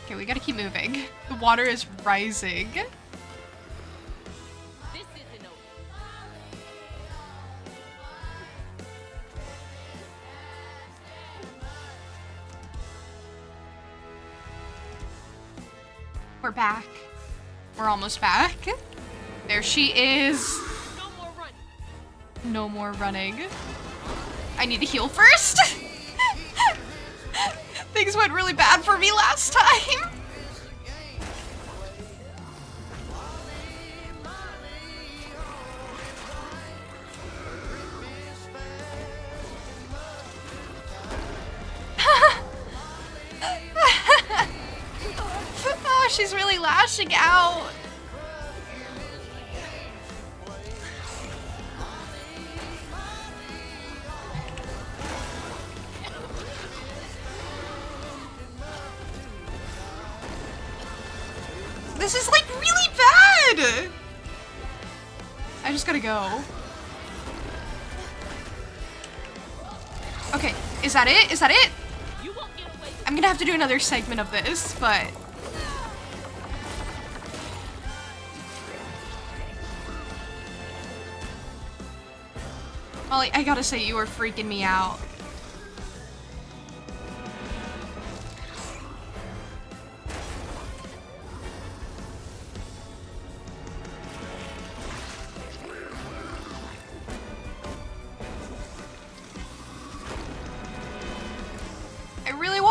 Okay, we gotta keep moving. The water is rising. This isn't over. We're back. We're almost back. There she is. No more running. No more running. I need to heal first. Things went really bad for me last time. Oh, she's really lashing out. This is like really bad! I just gotta go. Okay, is that it? Is that it? I'm gonna have to do another segment of this, but... Molly, I gotta say, you are freaking me out.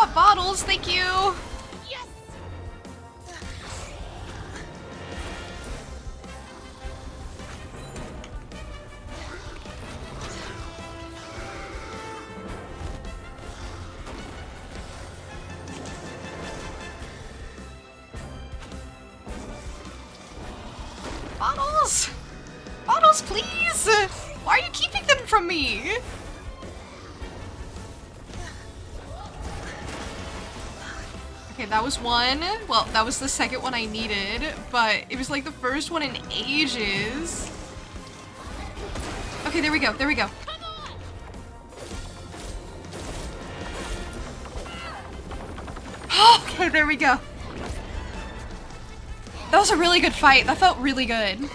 got bottles, thank you. Yes! Bottles! Bottles, please! Why are you keeping them from me? Okay, that was one. Well, that was the second one I needed, but it was like the first one in ages. Okay, there we go, there we go. Okay, there we go. That was a really good fight. That felt really good.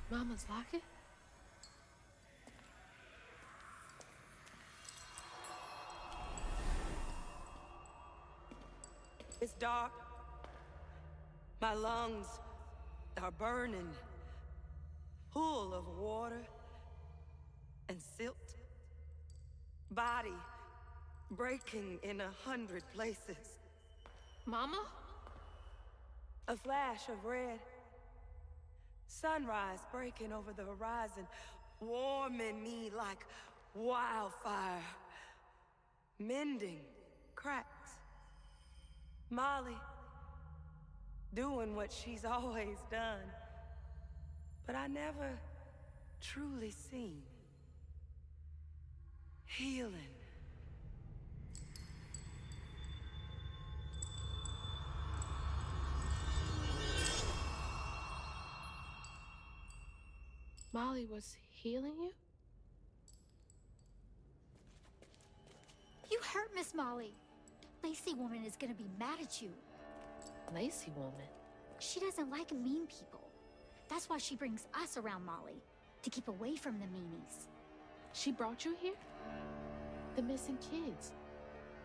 Mama's locket? It's dark. My lungs are burning, full of water and silt. Body breaking in 100 places. Mama? A flash of red. Sunrise breaking over the horizon, warming me like wildfire. Mending cracks. Molly doing what she's always done, but I never truly seen. Healing. Molly was healing you? You hurt Miss Molly. Lacey woman is gonna be mad at you. Lacey woman? She doesn't like mean people. That's why she brings us around Molly, to keep away from the meanies. She brought you here? The missing kids.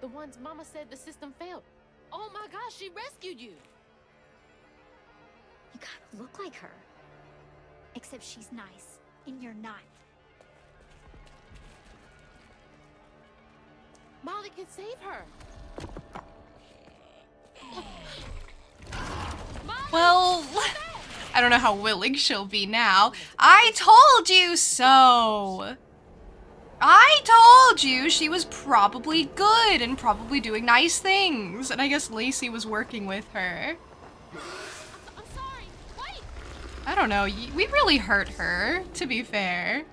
The ones Mama said the system failed. Oh my gosh, she rescued you! You kind of look like her. Except she's nice, and you're not. Molly can save her. Well, I don't know how willing she'll be now. I told you so! I told you she was probably good and probably doing nice things. And I guess Lacey was working with her. I'm sorry. Wait! I don't know, we really hurt her, to be fair.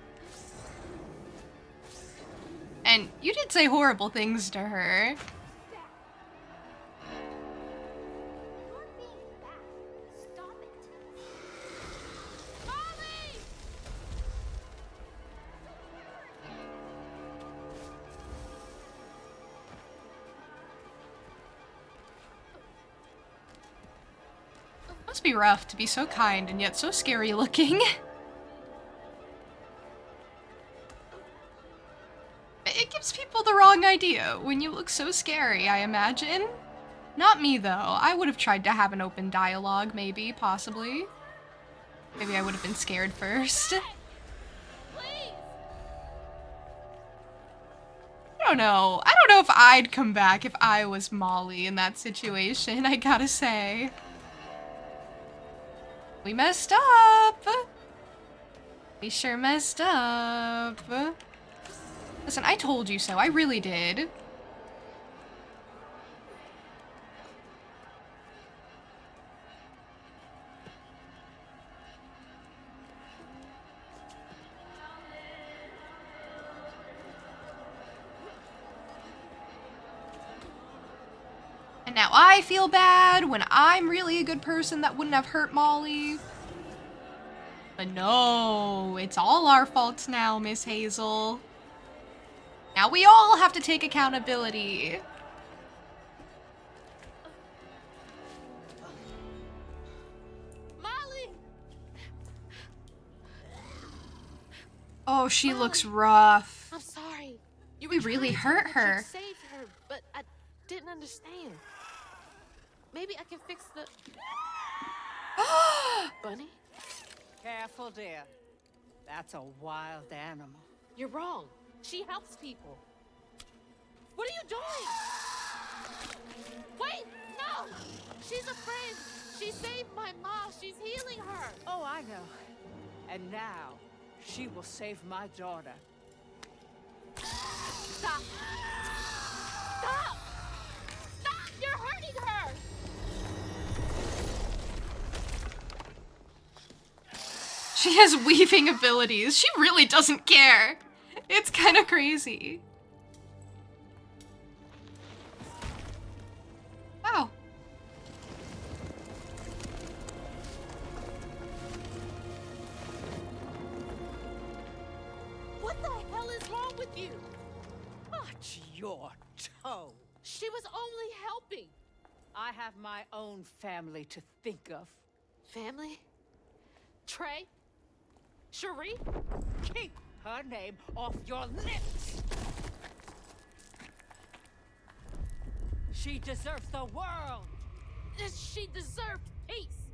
And you did say horrible things to her. You're being bad. Stop it. Molly! Must be rough to be so kind and yet so scary looking. It gives people the wrong idea when you look so scary, I imagine. Not me, though. I would have tried to have an open dialogue, maybe, possibly. Maybe I would have been scared first. Please! I don't know. I don't know if I'd come back if I was Molly in that situation, I gotta say. We messed up. We sure messed up. Listen, I told you so. I really did. And now I feel bad when I'm really a good person that wouldn't have hurt Molly. But no, it's all our faults now, Miss Hazel. Now we all have to take accountability. Molly! Oh, she looks rough. I'm sorry. You We were really trying to hurt tell me that her. you'd saved her, but I didn't understand. Maybe I can fix the... Bunny? Careful, dear. That's a wild animal. You're wrong. She helps people. What are you doing? Wait, no! She's a friend. She saved my mom. She's healing her. Oh, I know. And now, she will save my daughter. Stop! Stop! Stop! You're hurting her! She has weaving abilities. She really doesn't care. It's kind of crazy. Wow. What the hell is wrong with you? Watch your toe. She was only helping. I have my own family to think of. Family? Trey? Cherie? Keep her name off your lips! She deserves the world! She deserved peace!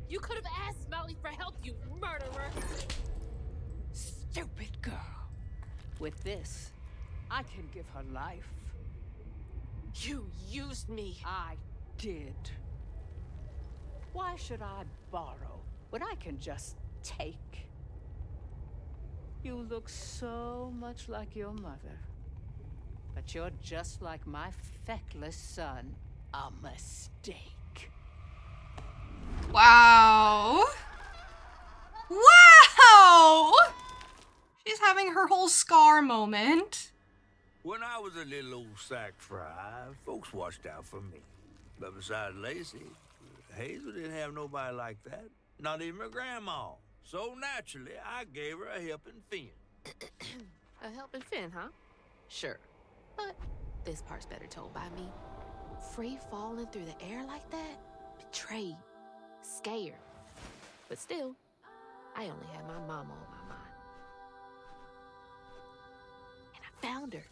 You could have asked Molly for help, you murderer! Stupid girl. With this, I can give her life. You used me! I did. Why should I borrow when I can just take? You look so much like your mother. But you're just like my feckless son. A mistake. Wow. Wow! She's having her whole scar moment. When I was a little old sack fry, folks watched out for me. But besides Lacey, Hazel didn't have nobody like that. Not even her grandma. So naturally, I gave her a helping fin. A helping fin, huh? Sure. But this part's better told by me. Free falling through the air like that? Betrayed. Scared. But still, I only had my mama on my mind. And I found her.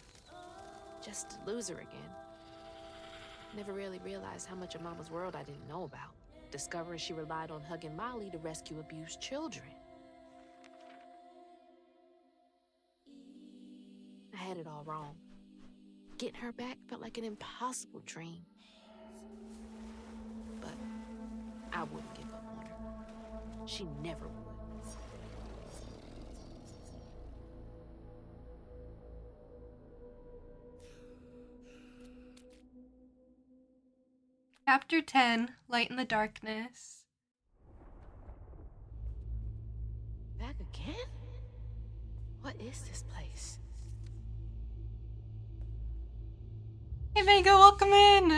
Just to lose her again. Never really realized how much of Mama's world I didn't know about. Discovering she relied on hugging Molly to rescue abused children. I had it all wrong. Getting her back felt like an impossible dream. But I wouldn't give up on her. She never would. Chapter 10, Light in the Darkness. Back again? What is this place? Hey Vega, welcome in.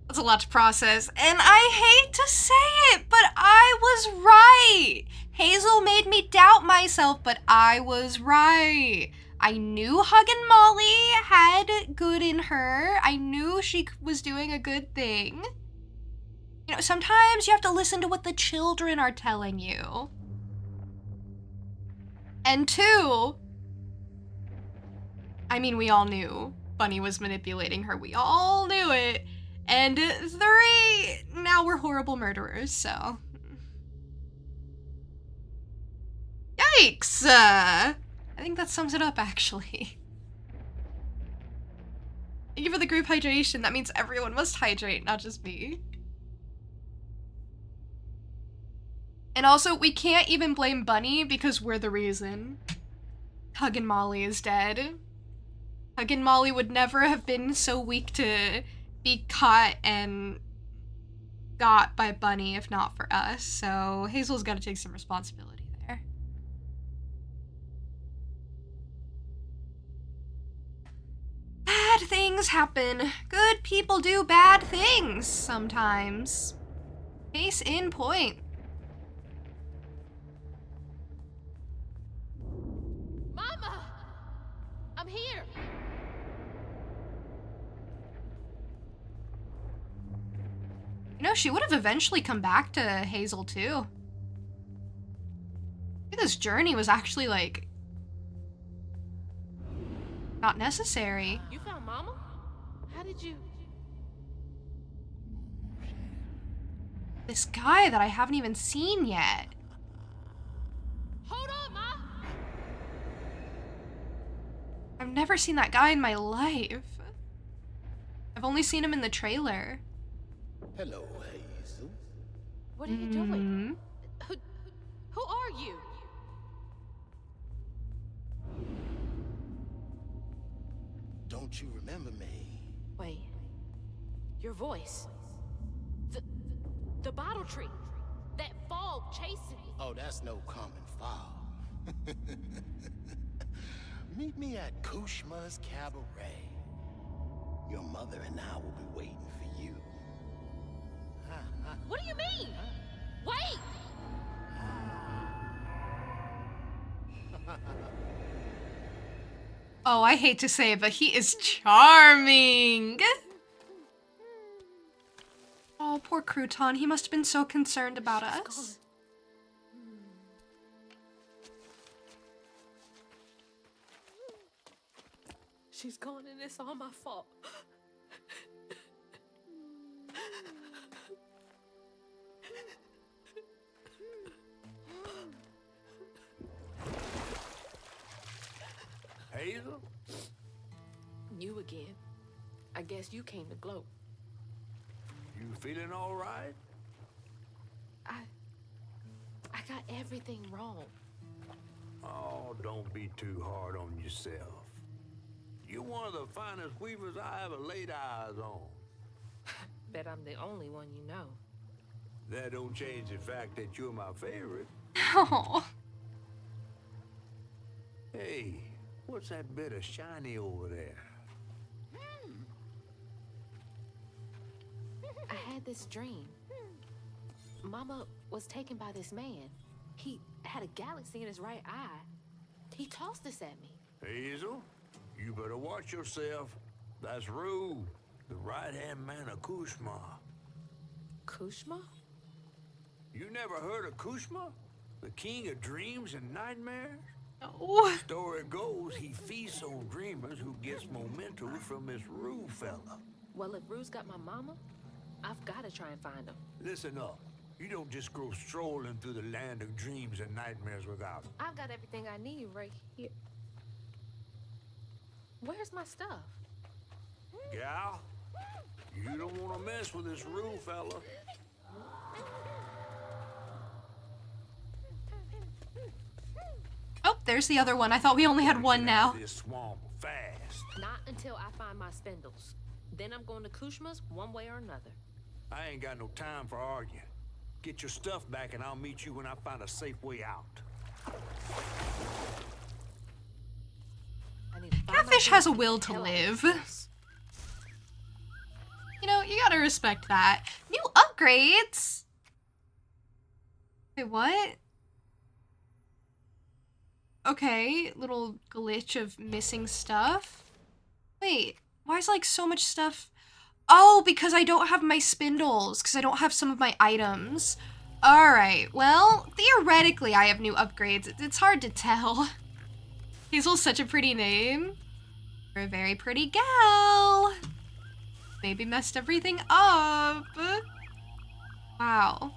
That's a lot to process, and I hate to say it, but I was right. Hazel made me doubt myself, but I was right. I knew Huggin' Molly had good in her. I knew she was doing a good thing. You know, sometimes you have to listen to what the children are telling you. And two, I mean, we all knew Bunny was manipulating her. We all knew it. And three, now we're horrible murderers, so. Yikes! I think that sums it up, actually. Thank you for the group hydration. That means everyone must hydrate, not just me. And also, we can't even blame Bunny because we're the reason. Huggin' Molly is dead. Huggin' Molly would never have been so weak to be caught and got by Bunny if not for us. So Hazel's got to take some responsibility there. Bad things happen. Good people do bad things sometimes. Case in point. Mama! I'm here! You know, she would have eventually come back to Hazel too. This journey was actually, like, not necessary. You found Mama? How did you... this guy that I haven't even seen yet. Hold on, Ma! I've never seen that guy in my life. I've only seen him in the trailer. Hello, Hazel. What are you doing? Who are you? Don't you remember me? Wait. Your voice. The bottle tree. That fog chasing me. Oh, that's no common fog. Meet me at Kushma's Cabaret. Your mother and I will be waiting for you. What do you mean? Wait! Oh, I hate to say it, but he is charming. Oh, poor Crouton. He must have been so concerned about us. She's gone and it's all my fault. Hazel? You again. I guess you came to gloat. You feeling all right? I got everything wrong. Oh, don't be too hard on yourself. You're one of the finest weavers I ever laid eyes on. Bet I'm the only one you know. That don't change the fact that you're my favorite. Oh. Hey, what's that bit of shiny over there? I had this dream. Mama was taken by this man. He had a galaxy in his right eye. He tossed this at me. Hazel, you better watch yourself. That's Rue, the right-hand man of Kushma. Kushma? You never heard of Kushma? The king of dreams and nightmares? No. Story goes he feasts on dreamers who gets memento from this Rue fella. Well, if Rue's got my mama, I've got to try and find him. Listen up. You don't just go strolling through the land of dreams and nightmares without him. I've got everything I need right here. Where's my stuff? Gal, you don't want to mess with this Rue fella. Oh, there's the other one. I thought we only had one now. This swamp fast. Not until I find my spindles. Then I'm going to Kushma's one way or another. I ain't got no time for arguing. Get your stuff back and I'll meet you when I find a safe way out. I need to find Catfish my has a boots. will to Hell, live. yes. You know, you gotta respect that. New upgrades? Wait, what? Okay, little glitch of missing stuff. Wait, why is like so much stuff? Oh, because I don't have my spindles, because I don't have some of my items. Alright, well, theoretically I have new upgrades. It's hard to tell. Hazel's such a pretty name. You're a very pretty gal. Maybe messed everything up. Wow.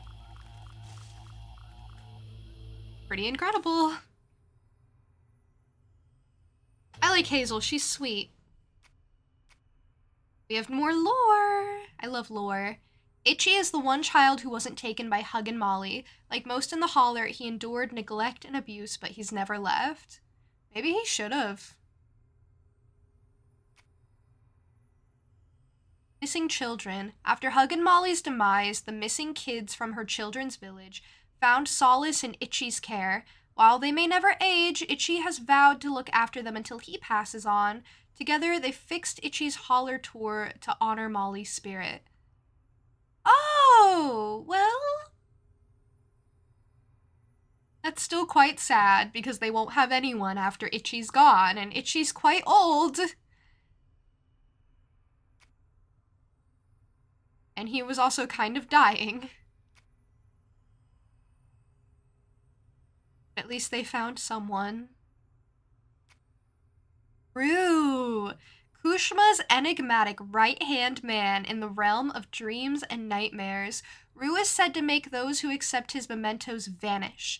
Pretty incredible. I like Hazel, she's sweet. We have more lore. I love lore. Itchy is the one child who wasn't taken by Hug and Molly. Like most in the holler, he endured neglect and abuse, but he's never left. Maybe he should have. Missing children. After Hug and Molly's demise, the missing kids from her children's village found solace in Itchy's care. While they may never age, Itchy has vowed to look after them until he passes on. Together, they fixed Itchy's holler tour to honor Molly's spirit. Oh, well... That's still quite sad, because they won't have anyone after Itchy's gone, and Itchy's quite old. And he was also kind of dying. At least they found someone. Rue! Kushma's enigmatic right-hand man in the realm of dreams and nightmares, Rue is said to make those who accept his mementos vanish.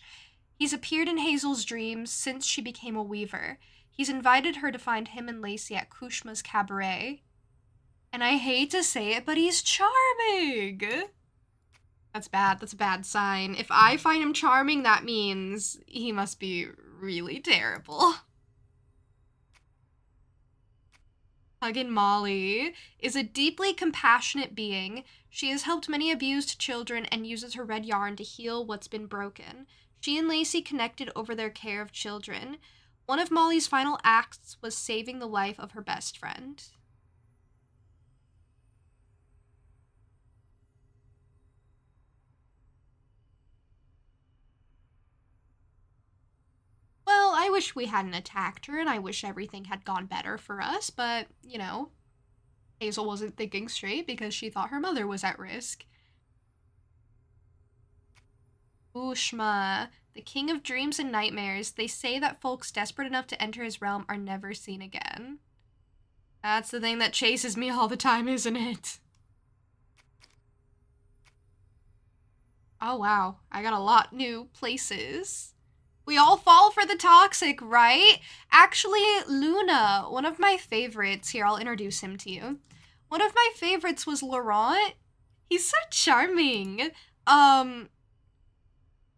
He's appeared in Hazel's dreams since she became a weaver. He's invited her to find him and Lacey at Kushma's cabaret. And I hate to say it, but he's charming! That's bad. That's a bad sign. If I find him charming, that means he must be really terrible. Huggin' Molly is a deeply compassionate being. She has helped many abused children and uses her red yarn to heal what's been broken. She and Lacey connected over their care of children. One of Molly's final acts was saving the life of her best friend. Well, I wish we hadn't attacked her, and I wish everything had gone better for us, but, you know, Hazel wasn't thinking straight because she thought her mother was at risk. Ushma, the king of dreams and nightmares, they say that folks desperate enough to enter his realm are never seen again. That's the thing that chases me all the time, isn't it? Oh wow, I got a lot new places. We all fall for the toxic, right? Actually, Luna, one of my favorites, here, I'll introduce him to you. One of my favorites was Laurent. He's so charming.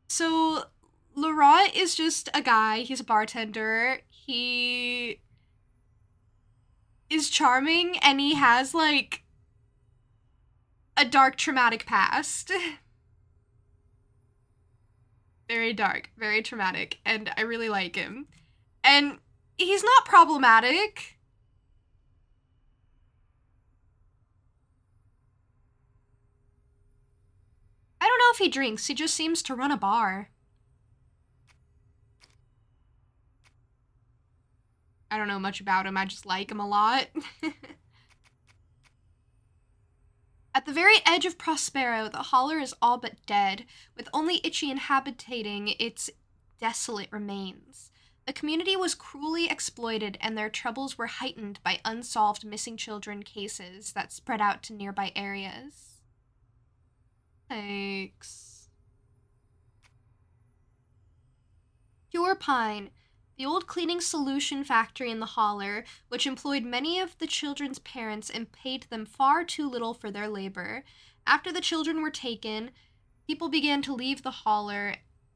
So Laurent is just a guy, he's a bartender. He is charming and he has like a dark traumatic past. Very dark, very traumatic, and I really like him. And he's not problematic. I don't know if he drinks, he just seems to run a bar. I don't know much about him, I just like him a lot. At the very edge of Prospero, the holler is all but dead, with only Itchy inhabiting its desolate remains. The community was cruelly exploited, and their troubles were heightened by unsolved missing children cases that spread out to nearby areas. Thanks. Pure Pine, the old cleaning solution factory in the holler, which employed many of the children's parents and paid them far too little for their labor. After the children were taken, people began to leave the holler,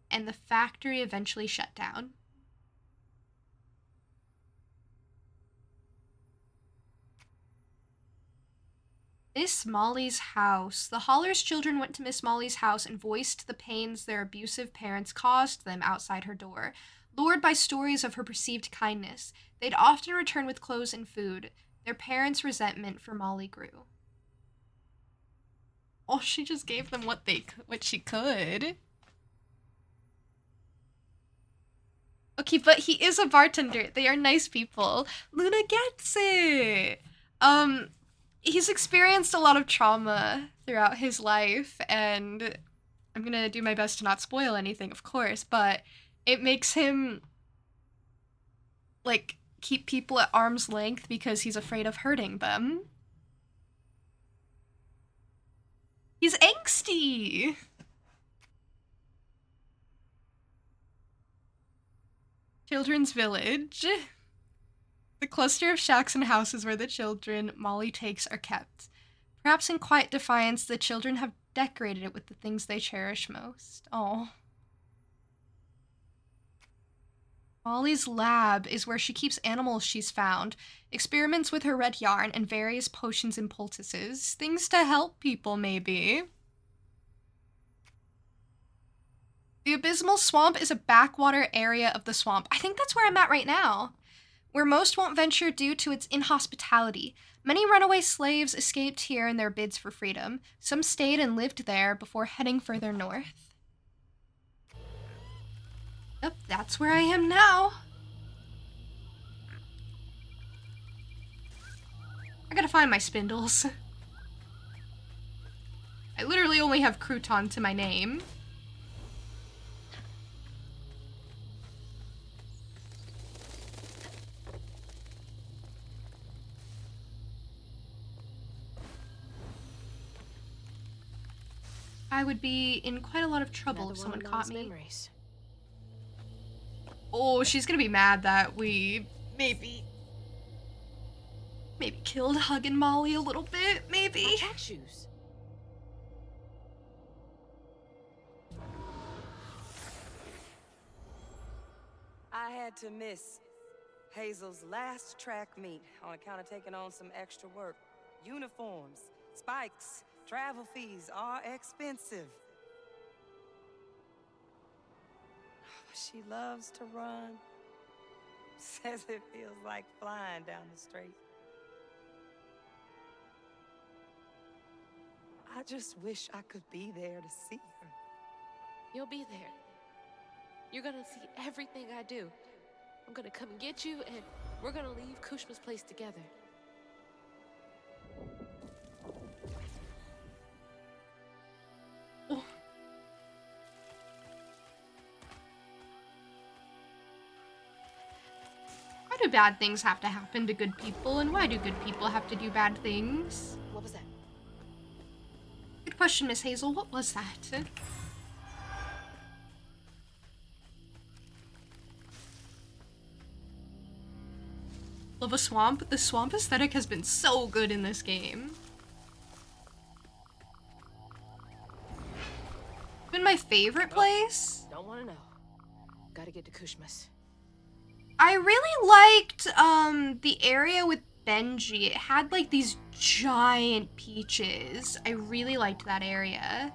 and the factory eventually shut down. Miss Molly's house. The Holler's children went to Miss Molly's house and voiced the pains their abusive parents caused them outside her door. Lured by stories of her perceived kindness, they'd often return with clothes and food. Their parents' resentment for Molly grew. Oh, she just gave them what she could. Okay, but he is a bartender. They are nice people. Luna gets it. He's experienced a lot of trauma throughout his life, and I'm gonna do my best to not spoil anything, of course, but it makes him, like, keep people at arm's length because he's afraid of hurting them. He's angsty! Children's Village. The cluster of shacks and houses where the children Molly takes are kept. Perhaps in quiet defiance, the children have decorated it with the things they cherish most. Oh. Molly's lab is where she keeps animals she's found, experiments with her red yarn, and various potions and poultices. Things to help people, maybe. The Abysmal Swamp is a backwater area of the swamp. I think that's where I'm at right now, where most won't venture due to its inhospitality. Many runaway slaves escaped here in their bids for freedom. Some stayed and lived there before heading further north. Yep, that's where I am now. I gotta find my spindles. I literally only have crouton to my name. I would be in quite a lot of trouble Another if one someone of caught Mom's me. memories. Oh, she's gonna be mad that we maybe killed Hug and Molly a little bit, maybe. My track shoes. I had to miss Hazel's last track meet on account of taking on some extra work. Uniforms, spikes, travel fees are expensive. She loves to run. Says it feels like flying down the straight. I just wish I could be there to see her. You'll be there. You're gonna see everything I do. I'm gonna come and get you, and we're gonna leave Kushma's place together. Oh. Why do bad things have to happen to good people, and why do good people have to do bad things? What was that? Good question, Miss Hazel. What was that? Love a swamp? The swamp aesthetic has been so good in this game. Been my favorite place. Don't wanna know. Gotta get to Kushma's. I really liked the area with Benji. It had like these giant peaches. I really liked that area.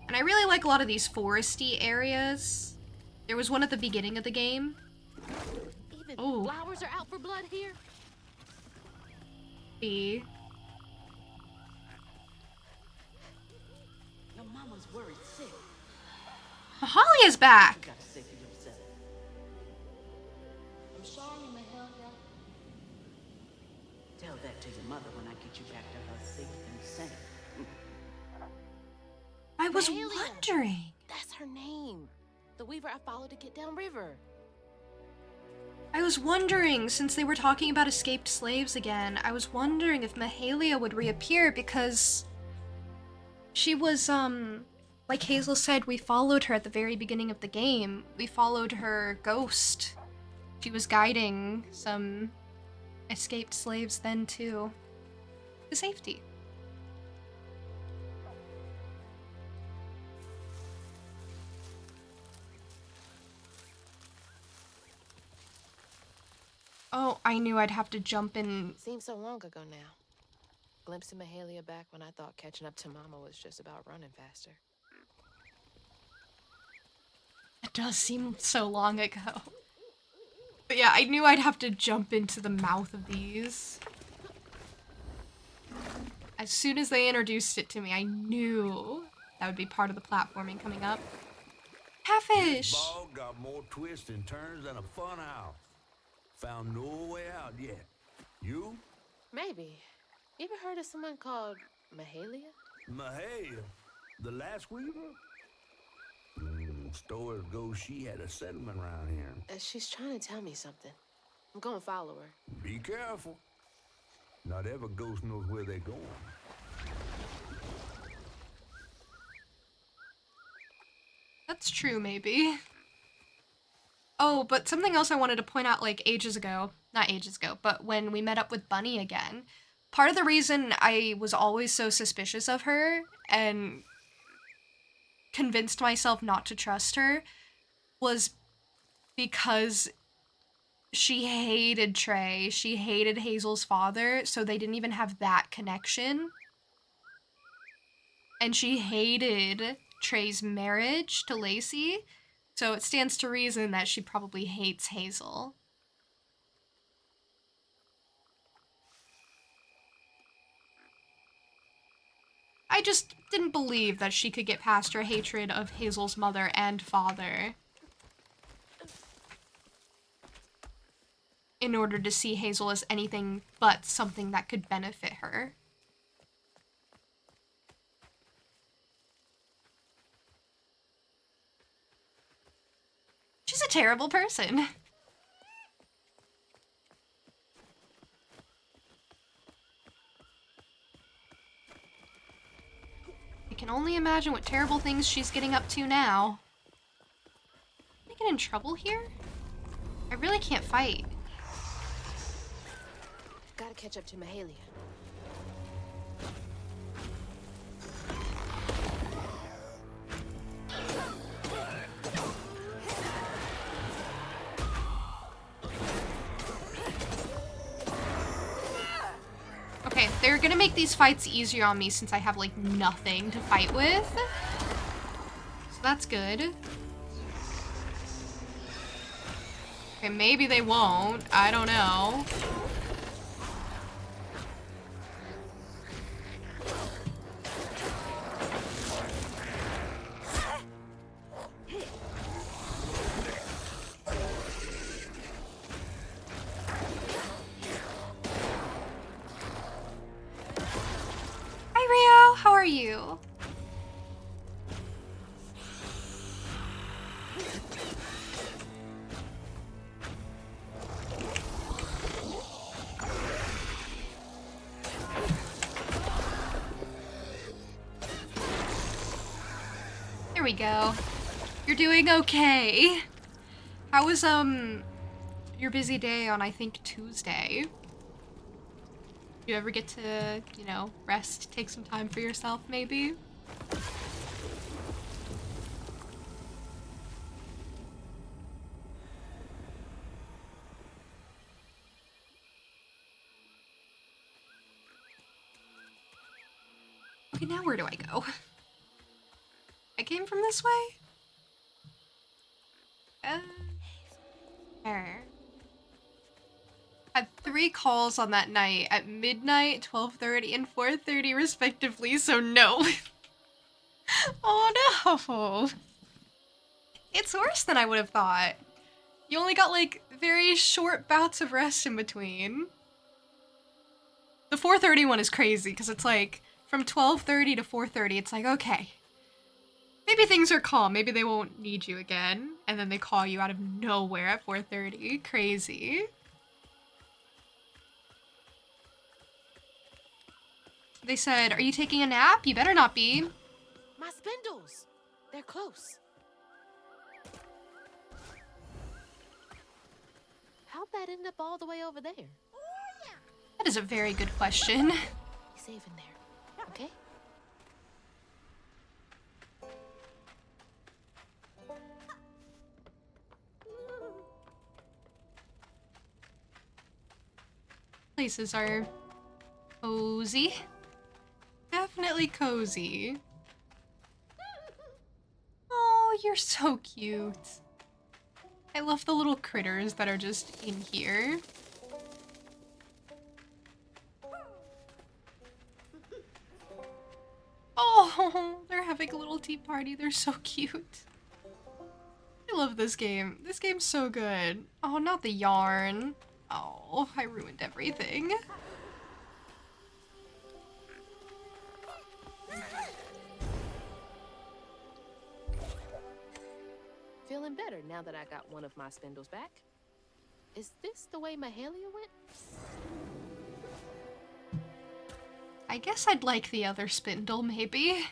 And I really like a lot of these foresty areas. There was one at the beginning of the game. Even Oh. flowers are out for blood here. See? Your mama's worried sick. Mahalia's back. You gotta say for yourself. I'm sorry, Mahalia. Tell that to your mother when I get you back to her safe and sane. I was Mahalia. wondering. That's her name. The weaver I followed to get downriver. I was wondering, since they were talking about escaped slaves again, I was wondering if Mahalia would reappear because she was, like Hazel said, we followed her at the very beginning of the game. We followed her ghost. She was guiding some escaped slaves then too, to safety. Oh, I knew I'd have to jump in. Seems so long ago now. Glimpsing Mahalia back when I thought catching up to Mama was just about running faster. It does seem so long ago. But yeah, I knew I'd have to jump into the mouth of these. As soon as they introduced it to me, I knew that would be part of the platforming coming up. Catfish! Ball got more twists and turns than a fun house. Found no way out yet. You? Maybe. You ever heard of someone called Mahalia? Mahalia, the last weaver? Stories go she had a settlement around here. She's trying to tell me something. I'm gonna follow her. Be careful. Not every ghost knows where they're going. That's true, maybe. Oh, but something else I wanted to point out, like, ages ago. Not ages ago, but when we met up with Bunny again. Part of the reason I was always so suspicious of her and convinced myself not to trust her was because she hated Trey. She hated Hazel's father, so they didn't even have that connection. And she hated Trey's marriage to Lacey, so it stands to reason that she probably hates Hazel. I just didn't believe that she could get past her hatred of Hazel's mother and father in order to see Hazel as anything but something that could benefit her. She's a terrible person. can only imagine what terrible things she's getting up to now. Did I get in trouble here? I really can't fight. Gotta catch up to Mahalia. Okay, they're gonna make these fights easier on me since I have, like, nothing to fight with. So that's good. Okay, maybe they won't. I don't know. Hi, Rio. How are you? There we go. You're doing okay. How was, your busy day on, I think, Tuesday? You ever get to, you know, rest, take some time for yourself, maybe? Okay, now where do I go? I came from this way? There. Had 3 calls on that night at midnight, 12:30, and 4:30 respectively, so no. Oh no! It's worse than I would have thought. You only got, like, very short bouts of rest in between. The 4:30 one is crazy, because it's like, from 12:30 to 4:30, it's like, okay. Maybe things are calm, maybe they won't need you again, and then they call you out of nowhere at 4:30. Crazy. They said, are you taking a nap? You better not be. My spindles! They're close. How'd that end up all the way over there? That is a very good question. Be safe in there, okay? Places are cozy. Definitely cozy. Oh, you're so cute. I love the little critters that are just in here. Oh, they're having a little tea party. They're so cute. I love this game. This game's so good. Oh, not the yarn. Oh, I ruined everything. Feeling better now that I got one of my spindles back. Is this the way Mahalia went? I guess I'd like the other spindle, maybe.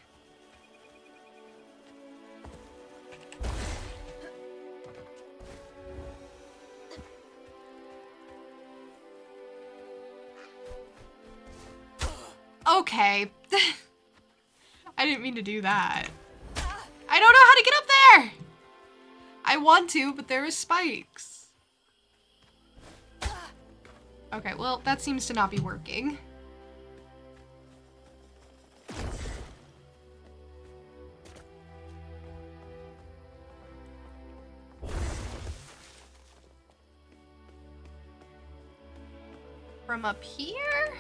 Okay. I didn't mean to do that. I don't know how to get up there! I want to, but there are spikes. Okay, well, that seems to not be working. From up here?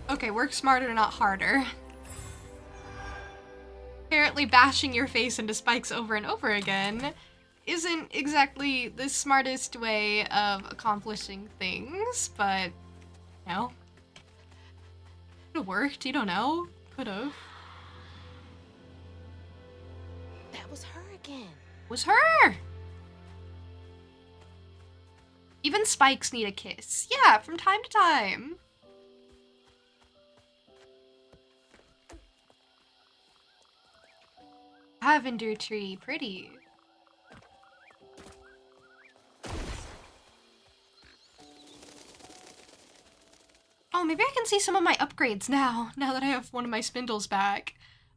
Okay, work smarter, not harder. Apparently bashing your face into spikes over and over again isn't exactly the smartest way of accomplishing things, but, you know. Could've worked, you don't know. Could've. That was her again. Was her! Even spikes need a kiss. Yeah, from time to time. Lavender tree, pretty. Oh, maybe I can see some of my upgrades now that I have one of my spindles back.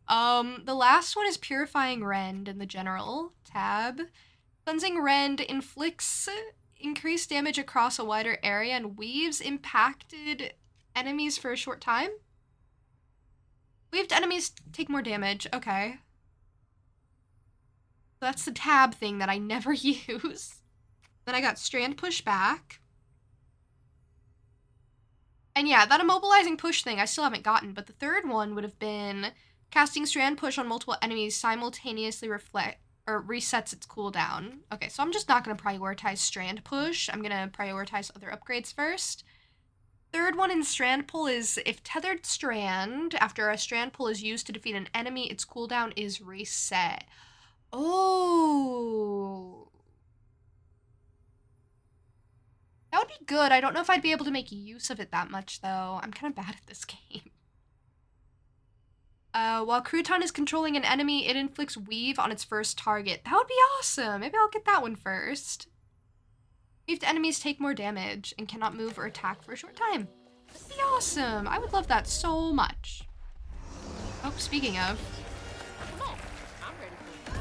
The last one is Purifying Rend in the General tab. Cleansing Rend inflicts increased damage across a wider area and weaves impacted enemies for a short time. Weaved enemies take more damage, okay. That's the tab thing that I never use. Then I got Strand Push back. And yeah, that immobilizing push thing I still haven't gotten, but the third one would have been casting Strand Push on multiple enemies simultaneously resets its cooldown. Okay, so I'm just not going to prioritize Strand Push. I'm going to prioritize other upgrades first. Third one in Strand Pull is if tethered strand, after a strand pull is used to defeat an enemy, its cooldown is reset. Oh. That would be good. I don't know if I'd be able to make use of it that much, though. I'm kind of bad at this game. While Crouton is controlling an enemy, it inflicts Weave on its first target. That would be awesome. Maybe I'll get that one first. Weaved enemies take more damage and cannot move or attack for a short time. That'd be awesome. I would love that so much. Oh, speaking of. Come on, I'm ready for you.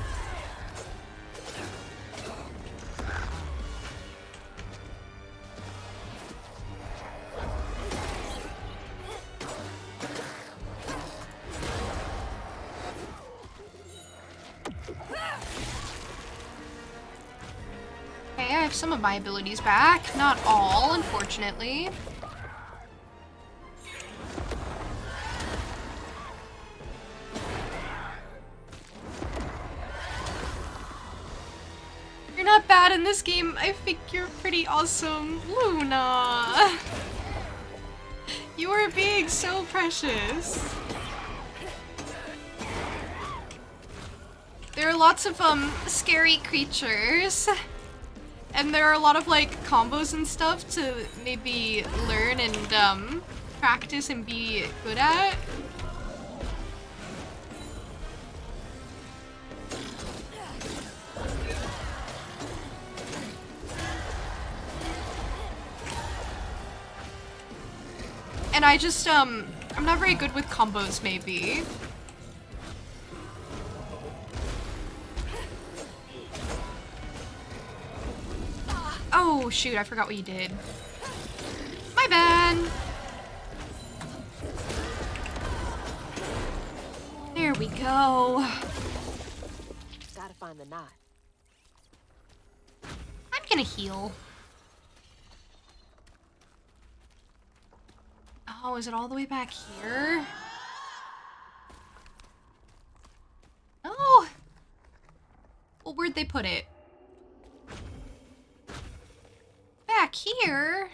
Okay, I have some of my abilities back. Not all, unfortunately. You're not bad in this game. I think you're pretty awesome. Luna! You are being so precious. There are lots of, scary creatures. And there are a lot of, like, combos and stuff to maybe learn and, practice and be good at. And I just, I'm not very good with combos, maybe. Oh, shoot, I forgot what you did. My bad. There we go. Gotta find the knot. I'm gonna heal. Oh, is it all the way back here? Oh! Well, where'd they put it? Back here?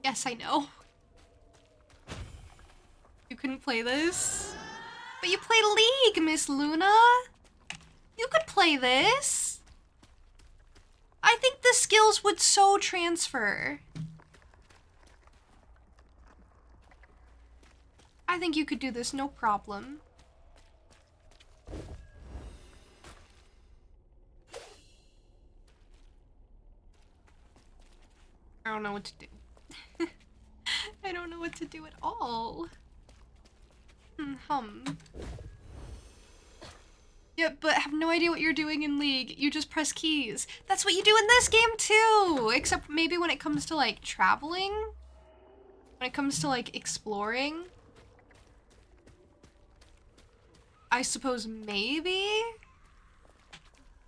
Yes, I know. You couldn't play this? But you play League, Miss Luna! You could play this! I think the skills would so transfer. I think you could do this, no problem. I don't know what to do. I don't know what to do at all. Yeah, but I have no idea what you're doing in League. You just press keys. That's what you do in this game too! Except maybe when it comes to, like, traveling? When it comes to, like, exploring? I suppose maybe?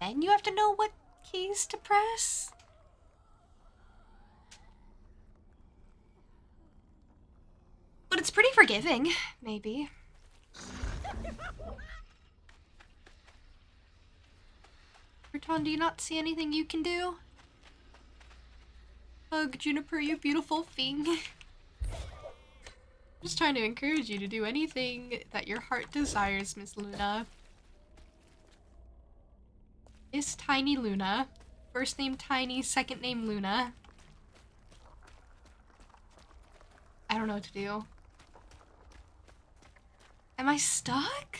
Then you have to know what keys to press? But it's pretty forgiving, maybe. Berton, do you not see anything you can do? Hug, Juniper, you beautiful thing. Just trying to encourage you to do anything that your heart desires, Miss Luna. Miss Tiny Luna. First name Tiny, second name Luna. I don't know what to do. Am I stuck?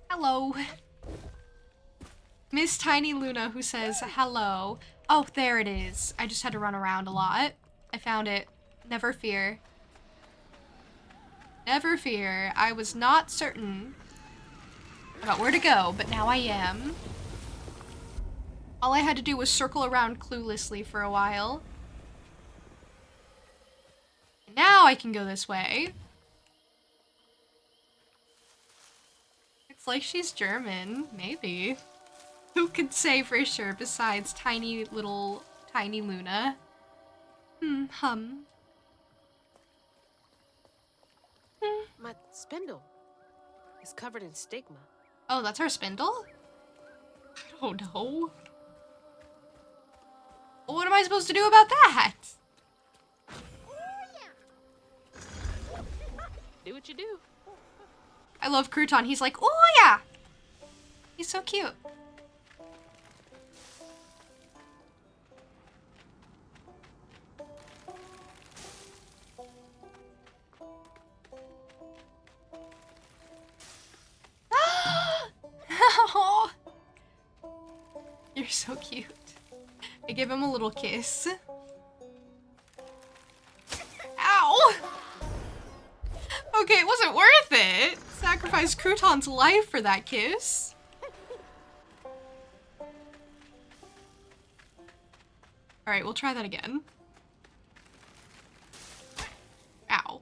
Hello. Miss Tiny Luna who says hello. Oh, there it is. I just had to run around a lot. I found it. Never fear. Never fear. I was not certain about where to go, but now I am. All I had to do was circle around cluelessly for a while. And now I can go this way. It's like she's German. Maybe. Who could say for sure besides tiny little Tiny Luna? Hum. My spindle is covered in stigma. Oh, that's our spindle? I don't know. What am I supposed to do about that? Do what you do. I love Crouton. He's like, oh yeah! He's so cute. Oh, you're so cute. I give him a little kiss. Ow! Okay, it wasn't worth it. Sacrificed Crouton's life for that kiss. Alright, we'll try that again. Ow.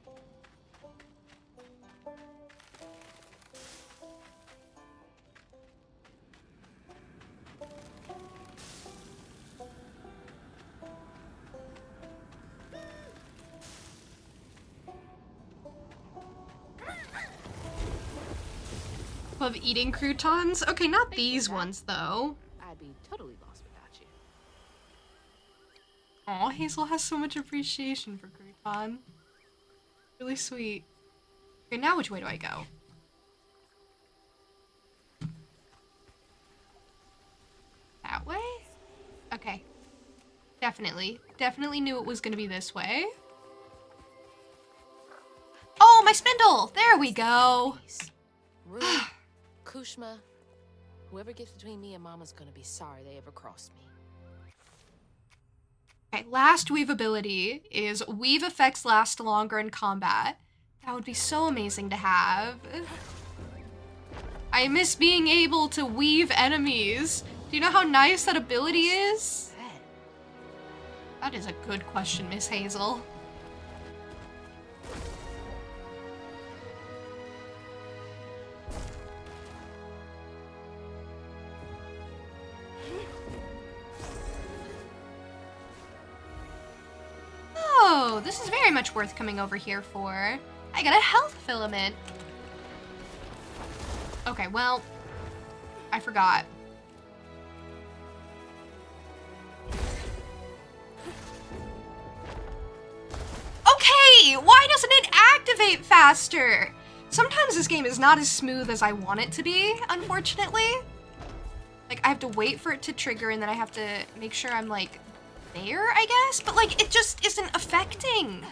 Love eating croutons? Okay, not these ones, though. I'd be totally lost without you. Aw, Hazel has so much appreciation for crouton. Really sweet. Okay, now which way do I go? That way? Okay. Definitely knew it was gonna be this way. Oh, my spindle! There we go! Rue, Kushma, whoever gets between me and Mama's gonna be sorry they ever crossed me. Okay, last weave ability is weave effects last longer in combat. That would be so amazing to have. I miss being able to weave enemies. Do you know how nice that ability is? That is a good question, Miss Hazel. Oh, this is very much worth coming over here for. I got a health filament. Okay, well, I forgot. Okay, why doesn't it activate faster? Sometimes this game is not as smooth as I want it to be, unfortunately. Like, I have to wait for it to trigger and then I have to make sure I'm, like, there, I guess? But, like, it just isn't affecting.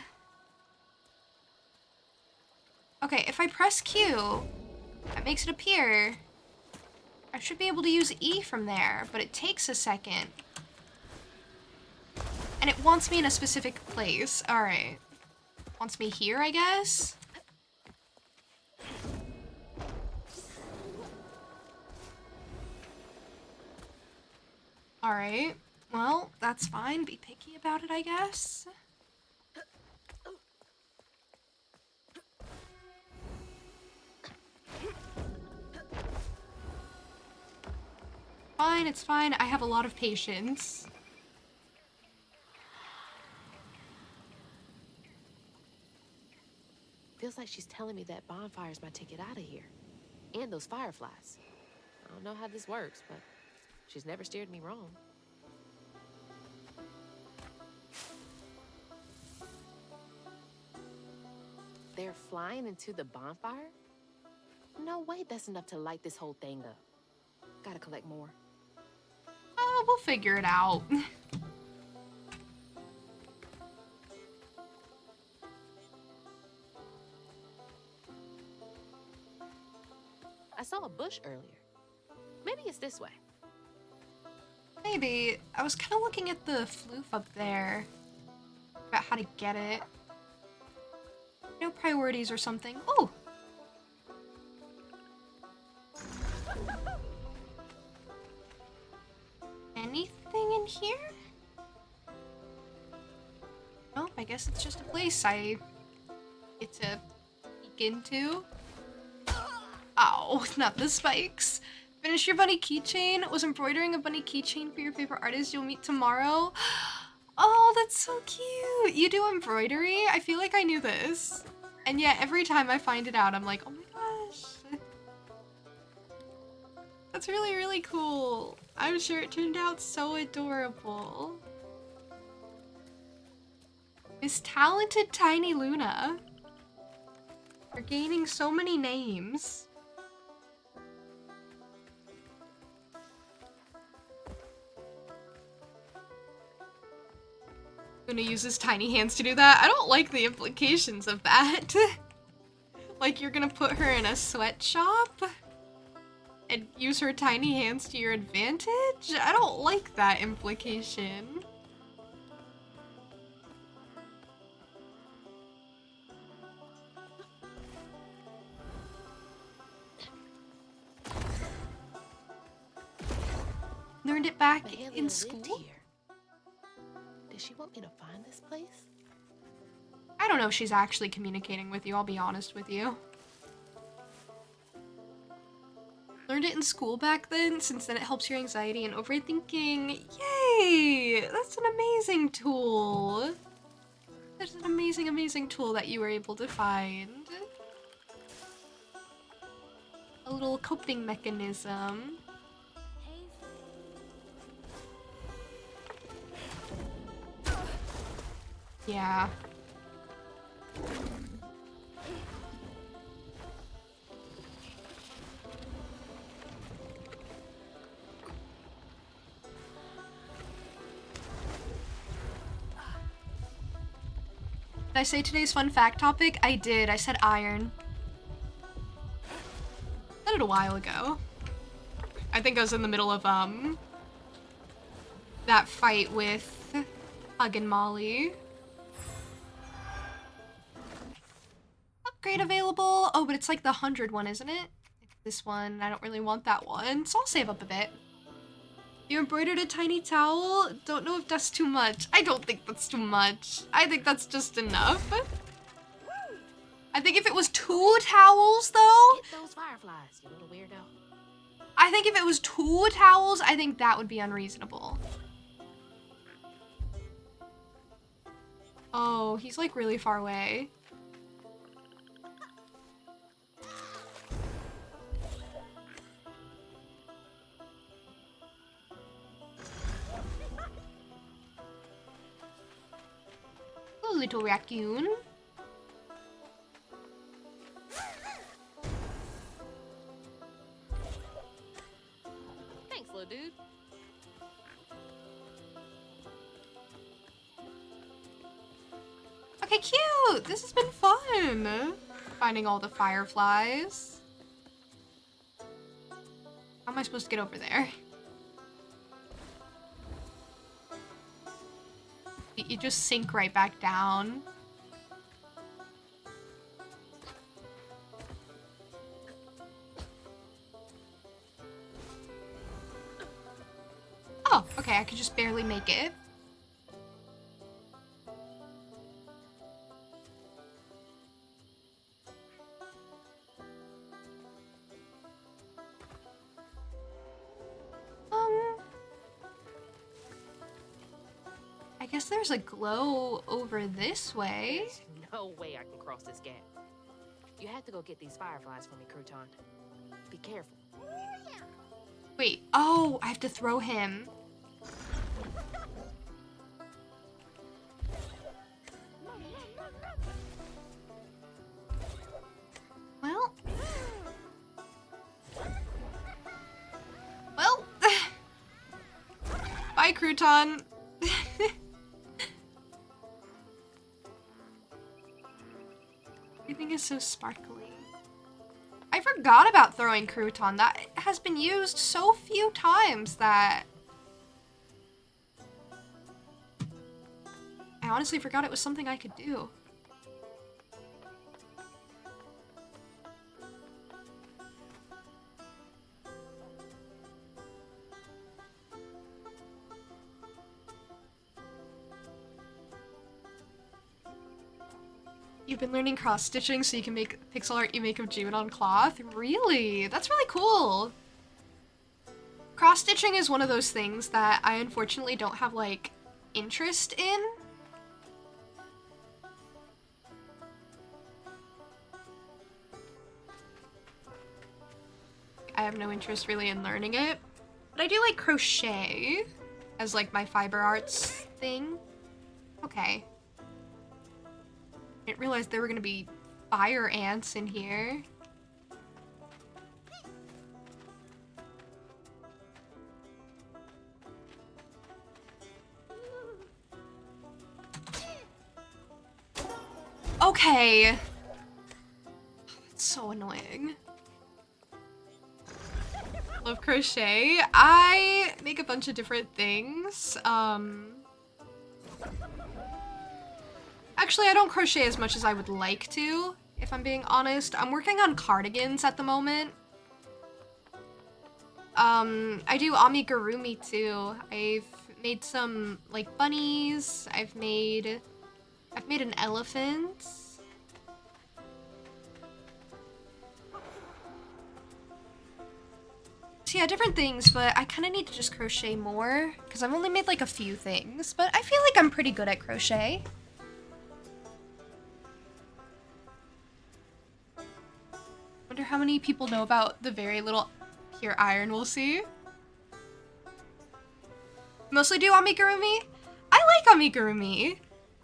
Okay, if I press Q, that makes it appear. I should be able to use E from there, but it takes a second. And it wants me in a specific place. Alright. Wants me here, I guess? Alright. Well, that's fine. Be picky about it, I guess. Fine, it's fine. I have a lot of patience. Feels like she's telling me that bonfire's my ticket out of here. And those fireflies. I don't know how this works, but she's never steered me wrong. They're flying into the bonfire? No way that's enough to light this whole thing up. Gotta collect more. we'll figure it out. I saw a bush earlier. Maybe it's this way. Maybe. I was kind of looking at the floof up there. About how to get it. No priorities or something. Oh! Anything in here? Nope, I guess it's just a place I get to peek into. Ow, not the spikes. Finish your bunny keychain. Was embroidering a bunny keychain for your favorite artist you'll meet tomorrow. Oh, that's so cute. You do embroidery? I feel like I knew this. And yet every time I find it out, I'm like, oh my gosh. That's really, really cool. I'm sure it turned out so adorable. Miss Talented Tiny Luna. You're gaining so many names. Gonna use his tiny hands to do that. I don't like the implications of that. Like you're gonna put her in a sweatshop and use her tiny hands to your advantage? I don't like that implication. Learned it back in school? Here. Does she want me to find this place? I don't know if she's actually communicating with you, I'll be honest with you. Learned it in school back then, since then it helps your anxiety and overthinking. Yay! That's an amazing tool. That's an amazing, amazing tool that you were able to find. A little coping mechanism. Yeah. Did I say today's fun fact topic? I did. I said iron. I said it a while ago. I think I was in the middle of that fight with Hug and Molly. Upgrade available. Oh, but it's like the 100 one, isn't it? This one, I don't really want that one, so I'll save up a bit. You embroidered a tiny towel? Don't know if that's too much. I don't think that's too much. I think that's just enough. I think if it was 2 towels, though... Get those fireflies, you little weirdo. I think if it was 2 towels, I think that would be unreasonable. Oh, he's like really far away. Oh, little raccoon. Thanks, little dude. Okay, cute! This has been fun! Finding all the fireflies. How am I supposed to get over there? You just sink right back down. Oh, okay, I could just barely make it. I guess there's a glow over this way. There's no way I can cross this gap. You have to go get these fireflies for me, Crouton. Be careful. Wait, oh, I have to throw him. Well. Well. crouton. Everything is so sparkly. I forgot about throwing crouton. That has been used so few times that I honestly forgot it was something I could do. You've been learning cross-stitching so you can make pixel art you make of June on cloth? Really? That's really cool. Cross-stitching is one of those things that I unfortunately don't have, like, interest in. I have no interest really in learning it. But I do like crochet as, like, my fiber arts thing. Okay. I didn't realize there were gonna be fire ants in here. Okay. That's so annoying. Love crochet. I make a bunch of different things. Actually, I don't crochet as much as I would like to, if I'm being honest. I'm working on cardigans at the moment. I do amigurumi too. I've made some, like, bunnies. I've made an elephant. So yeah, different things, but I kind of need to just crochet more because I've only made like a few things, but I feel like I'm pretty good at crochet. Wonder how many people know about the very little pure iron we'll see. Mostly do amigurumi. I like amigurumi.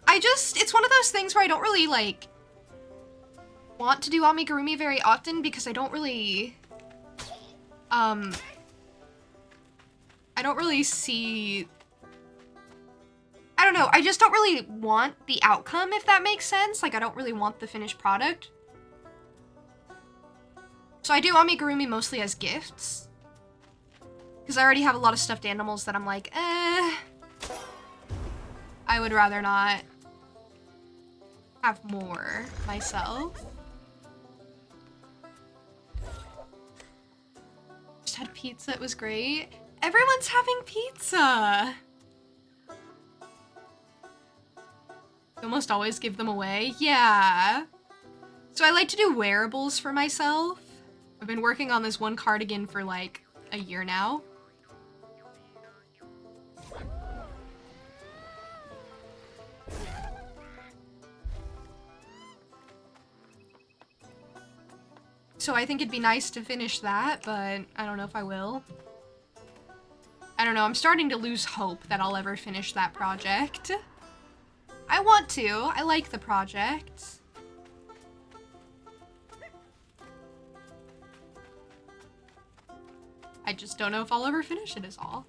It's one of those things where I don't really, like, want to do amigurumi very often because I don't really, I don't really see, I don't know, I just don't really want the outcome, if that makes sense. Like, I don't really want the finished product. So I do amigurumi mostly as gifts. Because I already have a lot of stuffed animals that I'm like, I would rather not have more myself. Just had pizza, it was great. Everyone's having pizza! You almost always give them away. Yeah. So I like to do wearables for myself. I've been working on this one cardigan for like a year now. So I think it'd be nice to finish that, but I don't know if I will. I don't know, I'm starting to lose hope that I'll ever finish that project. I want to, I like the project. I just don't know if I'll ever finish it is all.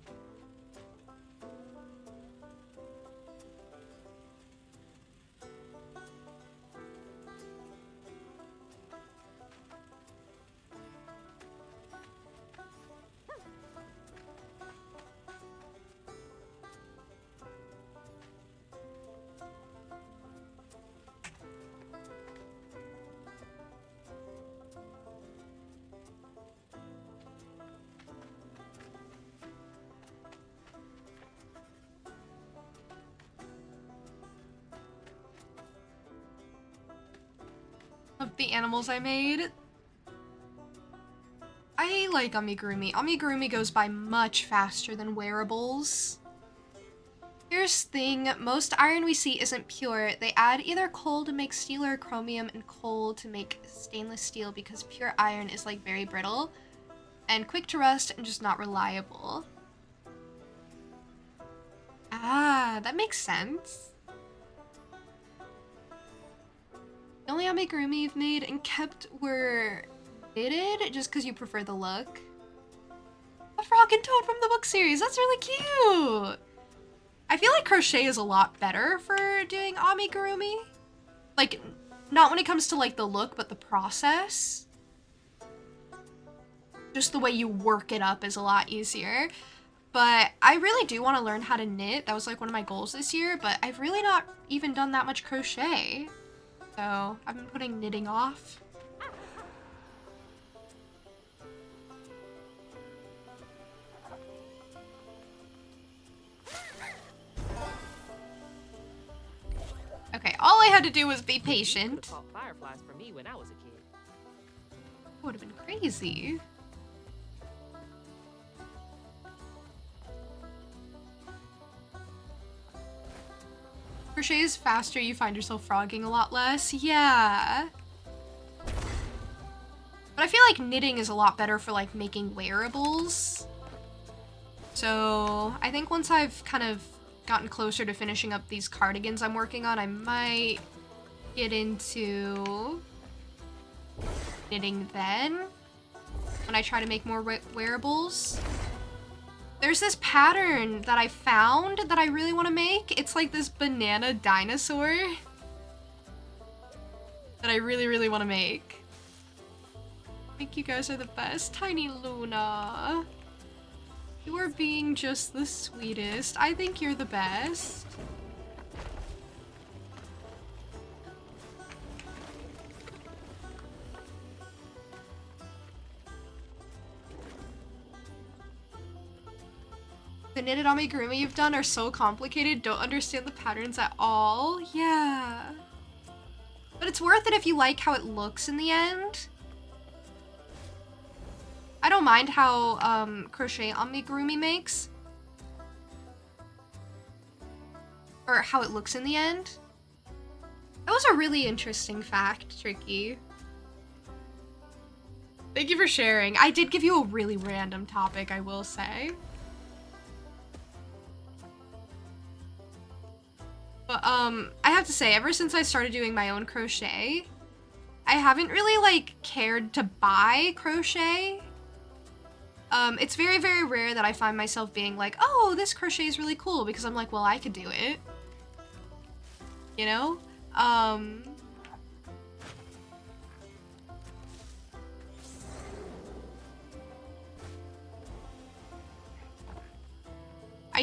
Of the animals I made. I like amigurumi. Amigurumi goes by much faster than wearables. Here's the thing, most iron we see isn't pure. They add either coal to make steel or chromium and coal to make stainless steel because pure iron is like very brittle and quick to rust and just not reliable. Ah, that makes sense. The only amigurumi you've made and kept were knitted just because you prefer the look. A frog and toad from the book series, that's really cute! I feel like crochet is a lot better for doing amigurumi. Like, not when it comes to like the look, but the process. Just the way you work it up is a lot easier. But I really do want to learn how to knit. That was like one of my goals this year, but I've really not even done that much crochet. So I've been putting knitting off. Okay, all I had to do was be patient. Caught fireflies for me when I was a kid. Would have been crazy. Crochet is faster, you find yourself frogging a lot less. Yeah. But I feel like knitting is a lot better for like making wearables. So I think once I've kind of gotten closer to finishing up these cardigans I'm working on, I might get into knitting then when I try to make more wearables. There's this pattern that I found that I really want to make. It's like this banana dinosaur that I really, really want to make. I think you guys are the best. Tiny Luna. You are being just the sweetest. I think you're the best. The knitted amigurumi you've done are so complicated, don't understand the patterns at all. Yeah. But it's worth it if you like how it looks in the end. I don't mind how crochet amigurumi makes. Or how it looks in the end. That was a really interesting fact, Tricky. Thank you for sharing. I did give you a really random topic, I will say. But, I have to say, ever since I started doing my own crochet, I haven't really, like, cared to buy crochet. It's very, very rare that I find myself being like, oh, this crochet is really cool, because I'm like, well, I could do it. You know? I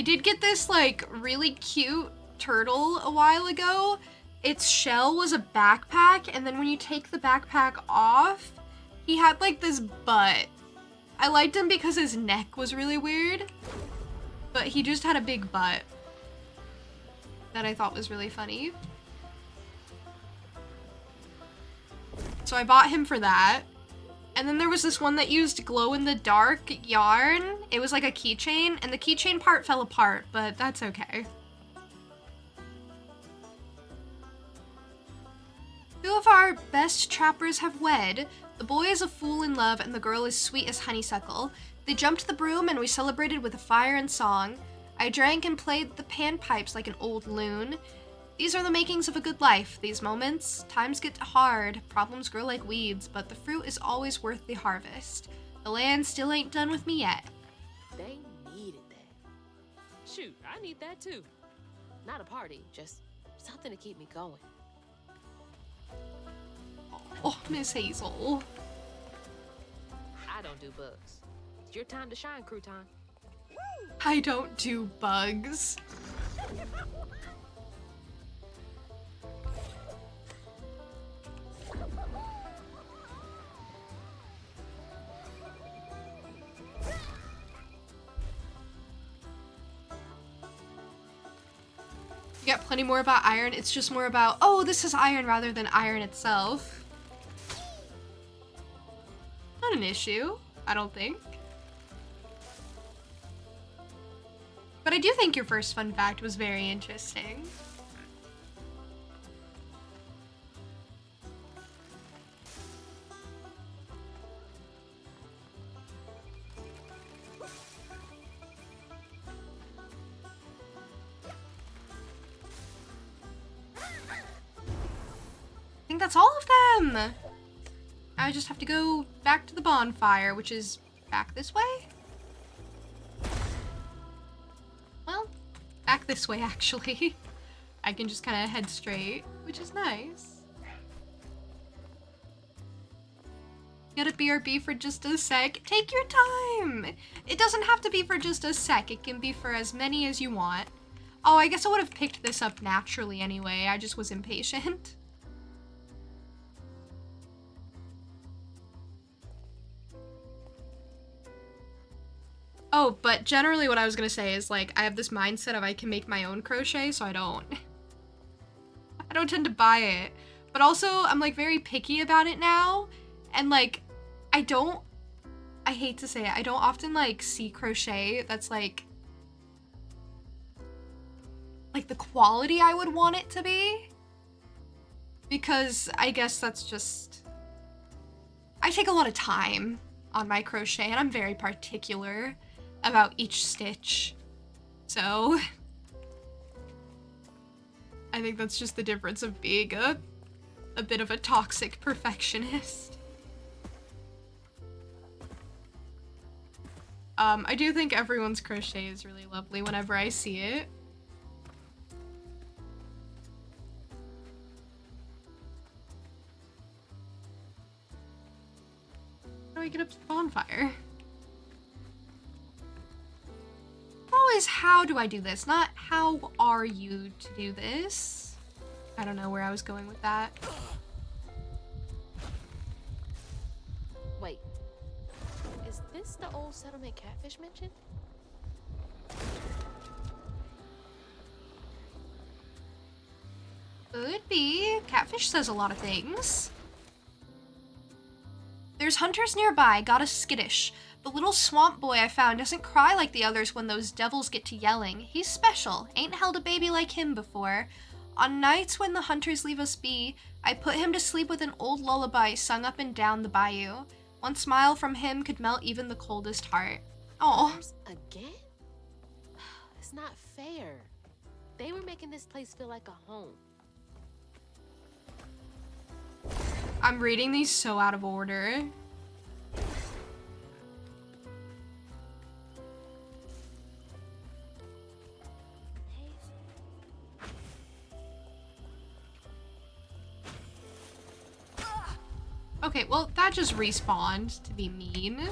did get this, like, really cute turtle a while ago. Its shell was a backpack, and then when you take the backpack off, he had like this butt. I liked him because his neck was really weird, but he just had a big butt that I thought was really funny. So I bought him for that. And then there was this one that used glow-in-the-dark yarn. It was like a keychain, and the keychain part fell apart, but that's okay. Two of our best trappers have wed. The boy is a fool in love, and the girl is sweet as honeysuckle. They jumped the broom, and we celebrated with a fire and song. I drank and played the panpipes like an old loon. These are the makings of a good life, these moments. Times get hard, problems grow like weeds, but the fruit is always worth the harvest. The land still ain't done with me yet. They needed that. Shoot, I need that too. Not a party, just something to keep me going. Oh, Miss Hazel. I don't do bugs. It's your time to shine, Crouton. I don't do bugs. You got plenty more about iron. It's just more about, oh, this is iron rather than iron itself. Not an issue, I don't think. But I do think your first fun fact was very interesting. I think that's all of them. I just have to go back to the bonfire, which is back this way. Well, back this way, actually. I can just kind of head straight, which is nice. Get a BRB for just a sec. Take your time. It doesn't have to be for just a sec. It can be for as many as you want. Oh, I guess I would have picked this up naturally anyway. I just was impatient. Oh, but generally what I was gonna say is, like, I have this mindset of I can make my own crochet, so I don't tend to buy it. But also, I'm, like, very picky about it now. And, like, I hate to say it, I don't often, like, see crochet that's, like the quality I would want it to be. Because I guess that's just... I take a lot of time on my crochet, and I'm very particular about each stitch. So... I think that's just the difference of being a bit of a toxic perfectionist. I do think everyone's crochet is really lovely whenever I see it. How do I get up to the bonfire? Always, how do I do this? Not how are you to do this? I don't know where I was going with that. Wait, is this the old settlement catfish mentioned? Could be. Catfish says a lot of things. There's hunters nearby, got us skittish. The little swamp boy I found doesn't cry like the others when those devils get to yelling. He's special, ain't held a baby like him before. On nights when the hunters leave us be, I put him to sleep with an old lullaby sung up and down the bayou. One smile from him could melt even the coldest heart. Oh. Again? It's not fair. They were making this place feel like a home. I'm reading these so out of order. Okay, well, that just respawned to be mean.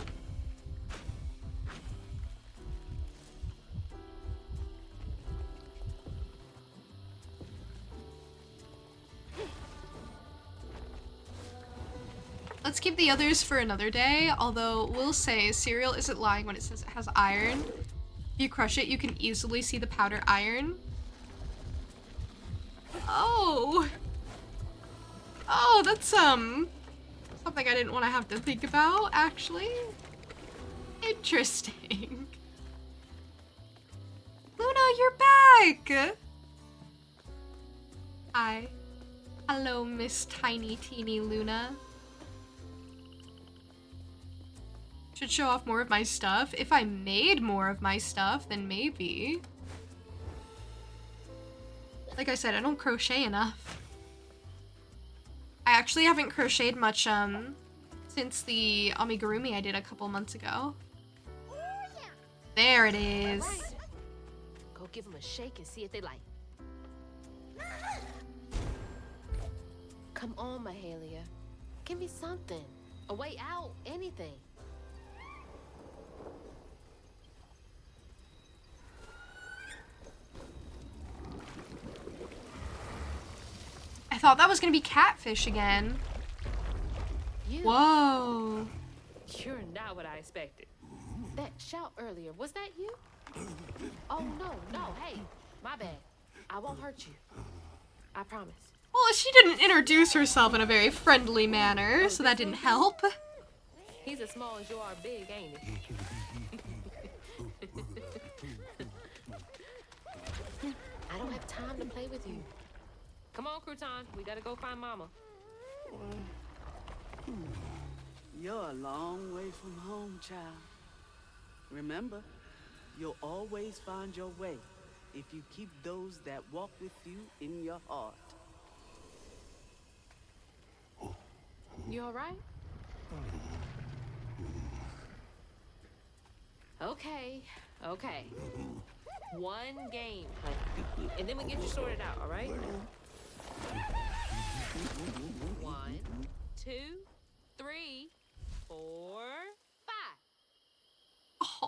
Let's keep the others for another day, although we'll say cereal isn't lying when it says it has iron. If you crush it, you can easily see the powder iron. Oh! Oh, that's, something I didn't want to have to think about, actually. Interesting. Luna, you're back! Hi. Hello, Miss Tiny Teeny Luna. Should show off more of my stuff. If I made more of my stuff, then maybe. Like I said, I don't crochet enough. I actually haven't crocheted much, since the amigurumi I did a couple months ago. There it is. Right. Go give them a shake and see if they like. Come on, Mahalia. Give me something. A way out. Anything. I thought that was gonna be catfish again. You. Whoa. You're not what I expected. That shout earlier, was that you? Oh, no, hey, my bad. I won't hurt you. I promise. Well, she didn't introduce herself in a very friendly manner, so that didn't help. He's as small as you are big, ain't he? I don't have time to play with you. Come on, Crouton. We gotta go find Mama. You're a long way from home, child. Remember, you'll always find your way if you keep those that walk with you in your heart. You all right? Okay. One game, honey. And then we get you sorted out, all right? 1, 2, 3, 4, 5.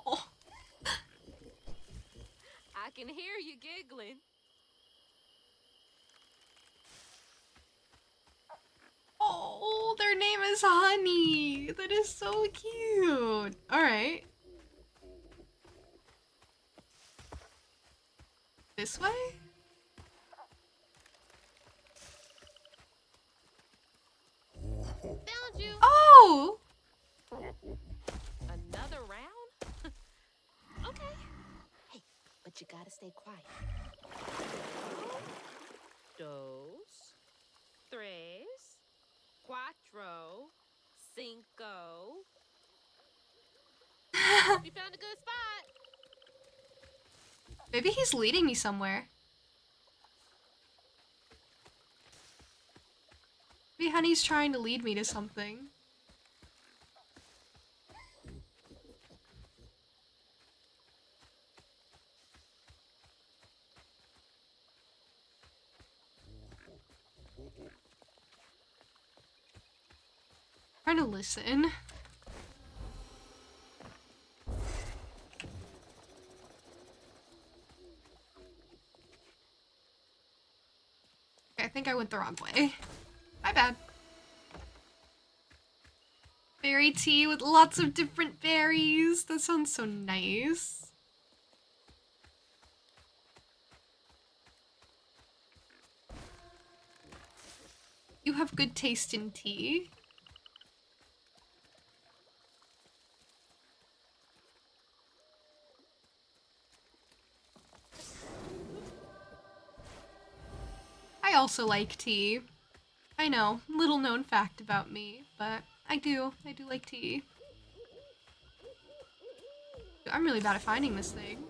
Oh. I can hear you giggling. Oh, their name is Honey. That is so cute. All right. This way? Found you. Oh! Another round? Okay. Hey, but you gotta stay quiet. Dos, tres, cuatro, cinco. Hope you found a good spot. Maybe he's leading me somewhere. Maybe Honey's trying to lead me to something. Trying to listen. Okay, I think I went the wrong way. My bad. Berry tea with lots of different berries. That sounds so nice. You have good taste in tea. I also like tea. I know, little known fact about me, but I do like tea. I'm really bad at finding this thing.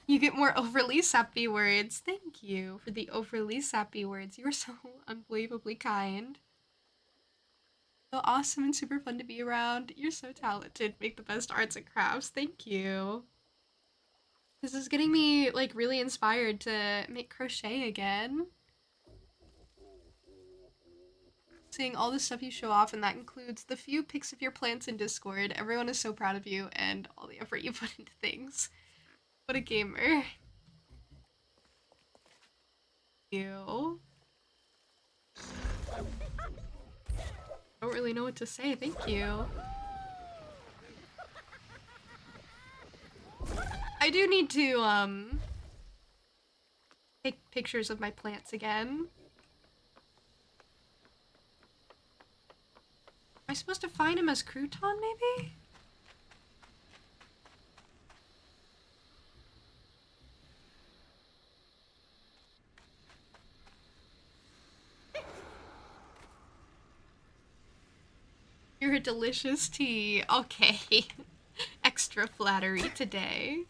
You get more overly sappy words. Thank you for the overly sappy words. You are so unbelievably kind. So awesome and super fun to be around. You're so talented. Make the best arts and crafts. Thank you. This is getting me like really inspired to make crochet again. Seeing all the stuff you show off, and that includes the few pics of your plants in Discord. Everyone is so proud of you and all the effort you put into things. What a gamer. You. I don't really know what to say. Thank you. I do need to take pictures of my plants again. Am I supposed to find him as Crouton, maybe? You're a delicious tea. Okay. Extra flattery today.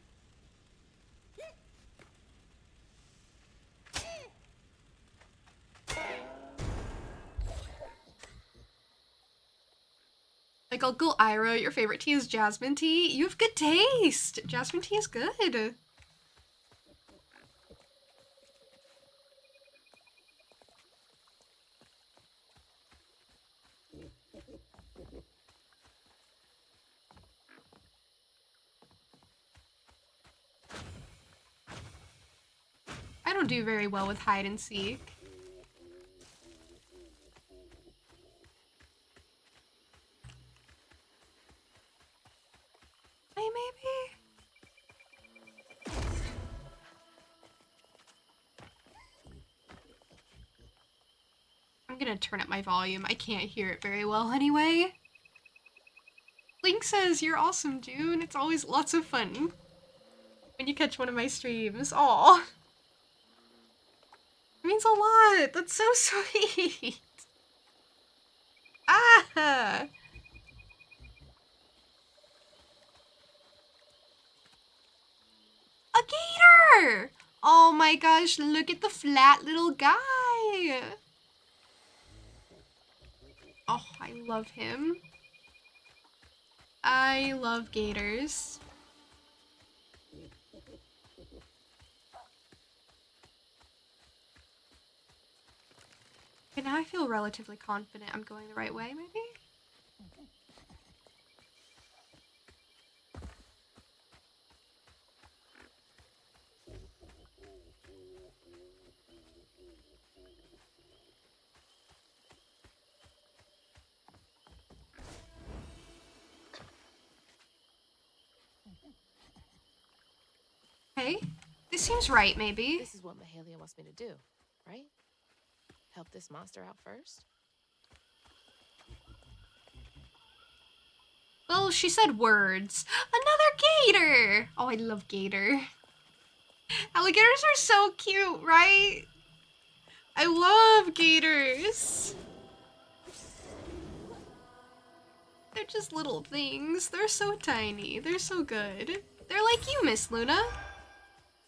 Like Uncle Ira, your favorite tea is jasmine tea? You have good taste! Jasmine tea is good. I don't do very well with hide and seek. Hey, maybe? I'm gonna turn up my volume. I can't hear it very well anyway. Link says, you're awesome, June. It's always lots of fun when you catch one of my streams. Aw. It means a lot. That's so sweet. Ah! my gosh, look at the flat little guy. Oh, I love him. I love gators. Okay, now I feel relatively confident I'm going the right way, maybe? Okay, this seems right, maybe. This is what Mahalia wants me to do, right? Help this monster out first? Well, she said words. Another gator! Oh, I love gator. Alligators are so cute, right? I love gators. They're just little things. They're so tiny. They're so good. They're like you, Miss Luna.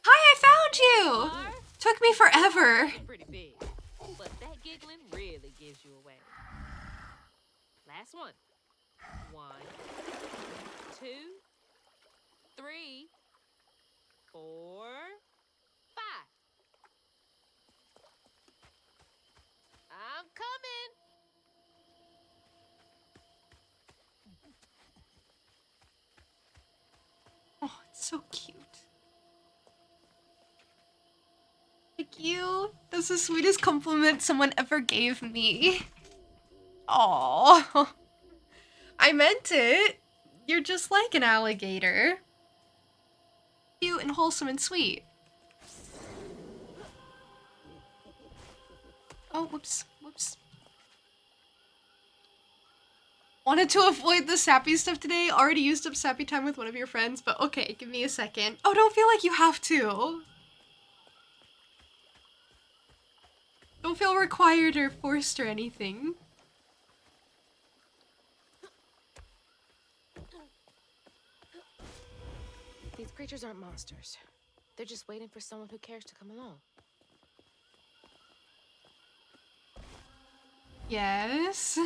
Hi, I found you! Took me forever. Pretty big, but that giggling really gives you away. Last one. 1, 2, 3, 4, 5. I'm coming. Oh, it's so cute. Thank you. That's the sweetest compliment someone ever gave me. Aww. I meant it. You're just like an alligator. Cute and wholesome and sweet. Oh, whoops. Whoops. Wanted to avoid the sappy stuff today. Already used up sappy time with one of your friends, but okay, give me a second. Oh, don't feel like you have to. Don't feel required or forced or anything. These creatures aren't monsters. They're just waiting for someone who cares to come along. Yes.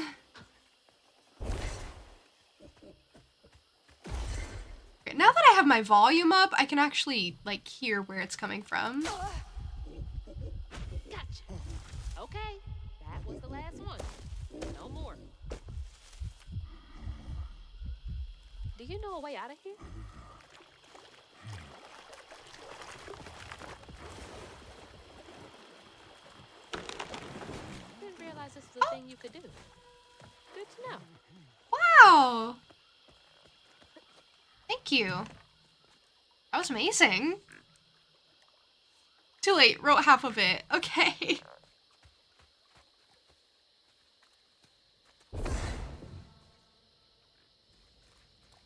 Okay, now that I have my volume up, I can actually, like, hear where it's coming from. Gotcha. Okay, that was the last one. No more. Do you know a way out of here? Didn't realize this was a thing you could do. Good to know. Wow. Thank you. That was amazing. Too late, wrote half of it. Okay.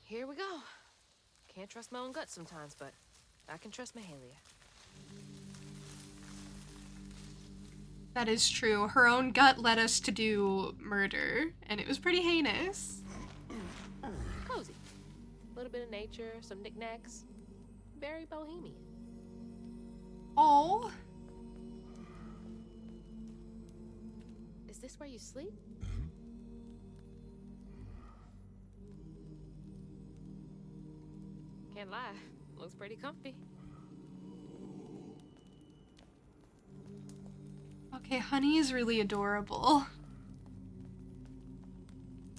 Here we go. Can't trust my own gut sometimes, but I can trust Mahalia. That is true. Her own gut led us to do murder, and it was pretty heinous. Cozy. A little bit of nature, some knickknacks. Very bohemian. Oh. Is this where you sleep? Can't lie. Looks pretty comfy. Okay, Honey is really adorable.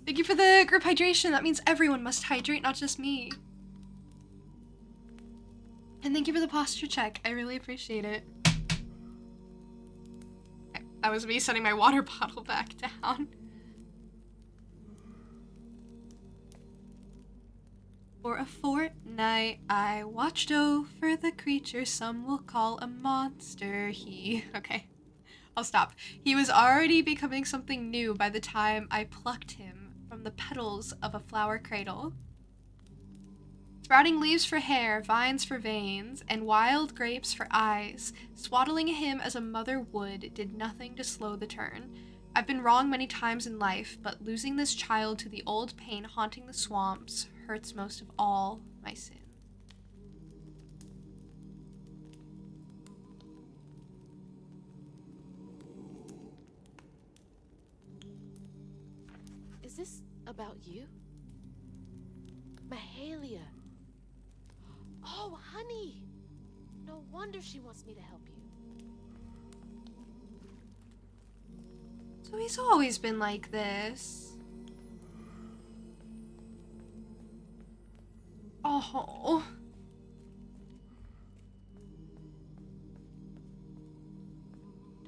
Thank you for the group hydration. That means everyone must hydrate, not just me. And thank you for the posture check. I really appreciate it. Okay, that was me setting my water bottle back down. For a fortnight, I watched over the creature some will call a monster. Okay, I'll stop. He was already becoming something new by the time I plucked him from the petals of a flower cradle. Sprouting leaves for hair, vines for veins, and wild grapes for eyes, swaddling him as a mother would did nothing to slow the turn. I've been wrong many times in life, but losing this child to the old pain haunting the swamps hurts most of all my sin. this about you? Mahalia. Oh, honey. No wonder she wants me to help you. So he's always been like this. Oh.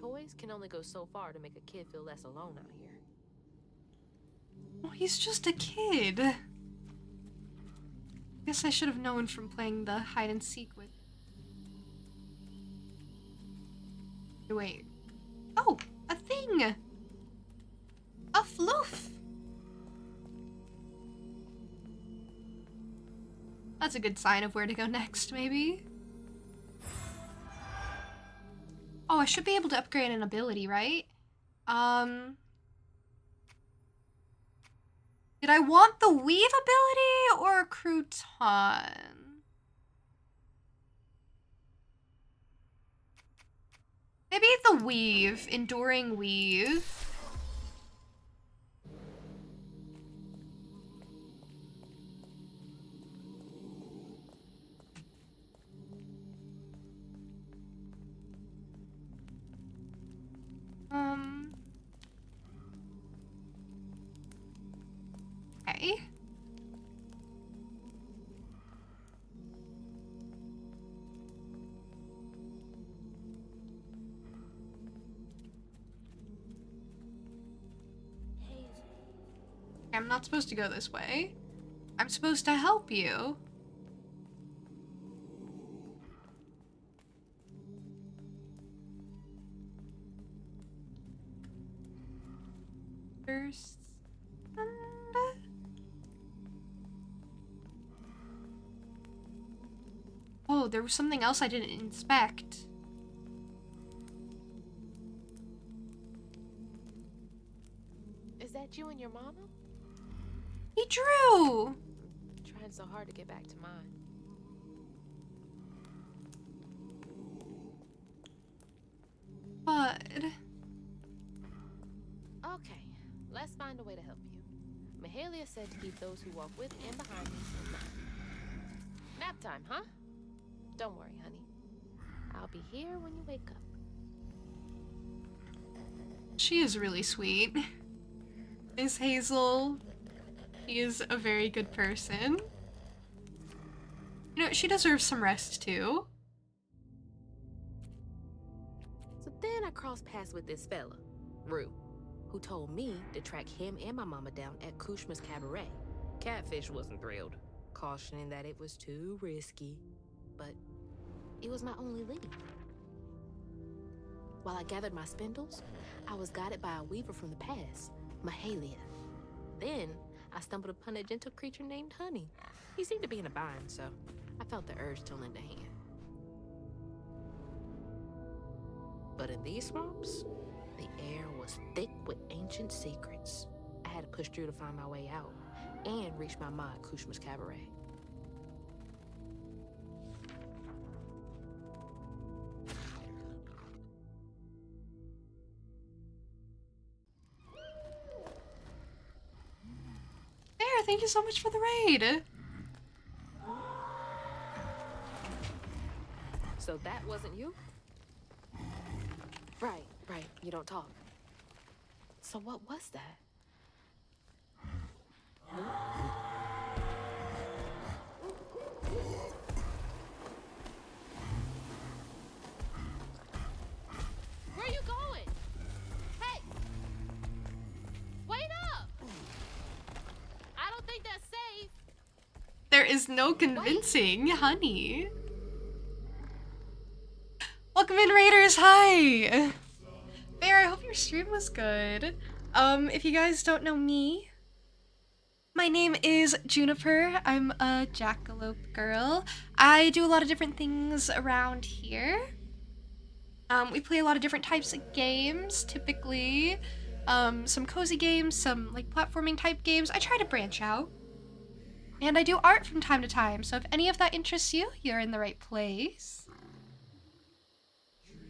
Toys can only go so far to make a kid feel less alone out here. Oh, he's just a kid. Guess I should have known from playing the hide and seek with. Wait. Oh, a thing! A floof! That's a good sign of where to go next, maybe. Oh, I should be able to upgrade an ability, right? Did I want the weave ability or a crouton? Maybe the weave, enduring weave. Okay. I'm not supposed to go this way. I'm supposed to help you. First. Oh, there was something else I didn't inspect. Is that you and your mama? He drew! Trying so hard to get back to mine. But... Okay, let's find a way to help you. Mahalia said to keep those who walk with and behind me in mind. Nap time, huh? Don't worry, honey. I'll be here when you wake up. She is really sweet. Miss Hazel. She is a very good person. You know, she deserves some rest too. So then I crossed paths with this fella, Rue, who told me to track him and my mama down at Kushma's Cabaret. Catfish wasn't thrilled, cautioning that it was too risky. But it was my only lead. While I gathered my spindles, I was guided by a weaver from the past, Mahalia. Then I stumbled upon a gentle creature named Honey. He seemed to be in a bind, so I felt the urge to lend a hand. But in these swamps, the air was thick with ancient secrets. I had to push through to find my way out and reach my ma at Kushma's Cabaret. There, thank you so much for the raid. So that wasn't you? Right, you don't talk. So what was that? Where are you going? Hey! Wait up! I don't think that's safe. There is no convincing Honey. Welcome in, Raiders. Hi. Bear, I hope your stream was good. If you guys don't know me, my name is Juniper. I'm a jackalope girl. I do a lot of different things around here. We play a lot of different types of games, typically. Some cozy games, some like platforming type games. I try to branch out. And I do art from time to time, so if any of that interests you, you're in the right place.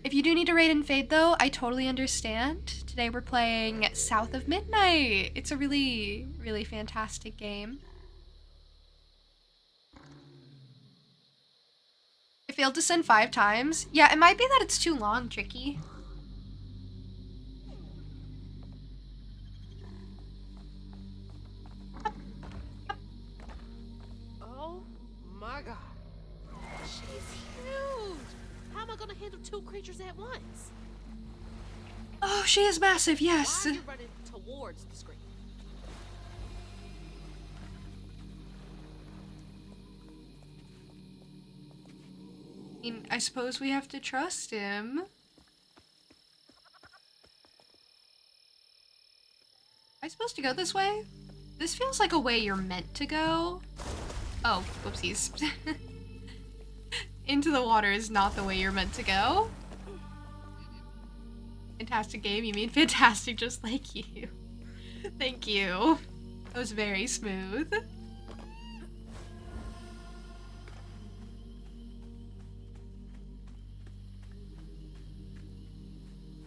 If you do need to raid and fade though, I totally understand. Today we're playing South of Midnight. It's a really, really fantastic game. I failed to send 5 times. Yeah, it might be that it's too long, Tricky. Oh my god. She's huge. How am I gonna handle 2 creatures at once? Oh, she is massive, yes. Why are you running towards the screen? I mean, I suppose we have to trust him. Am I supposed to go this way? This feels like a way you're meant to go. Oh, whoopsies. Into the water is not the way you're meant to go. Fantastic game, you mean fantastic just like you. Thank you. That was very smooth.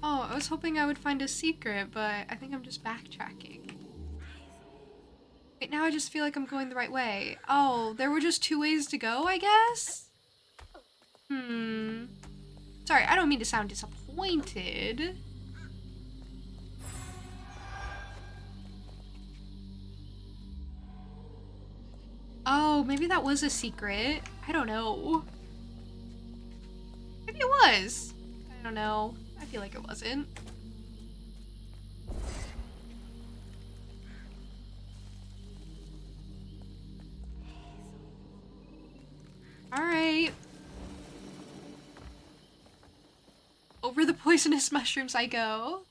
Oh, I was hoping I would find a secret, but I think I'm just backtracking. Wait, now I just feel like I'm going the right way. Oh, there were just 2 ways to go, I guess? Sorry, I don't mean to sound disappointed. Oh, maybe that was a secret. I don't know. Maybe it was. I don't know. I feel like it wasn't. Alright. Over the poisonous mushrooms I go.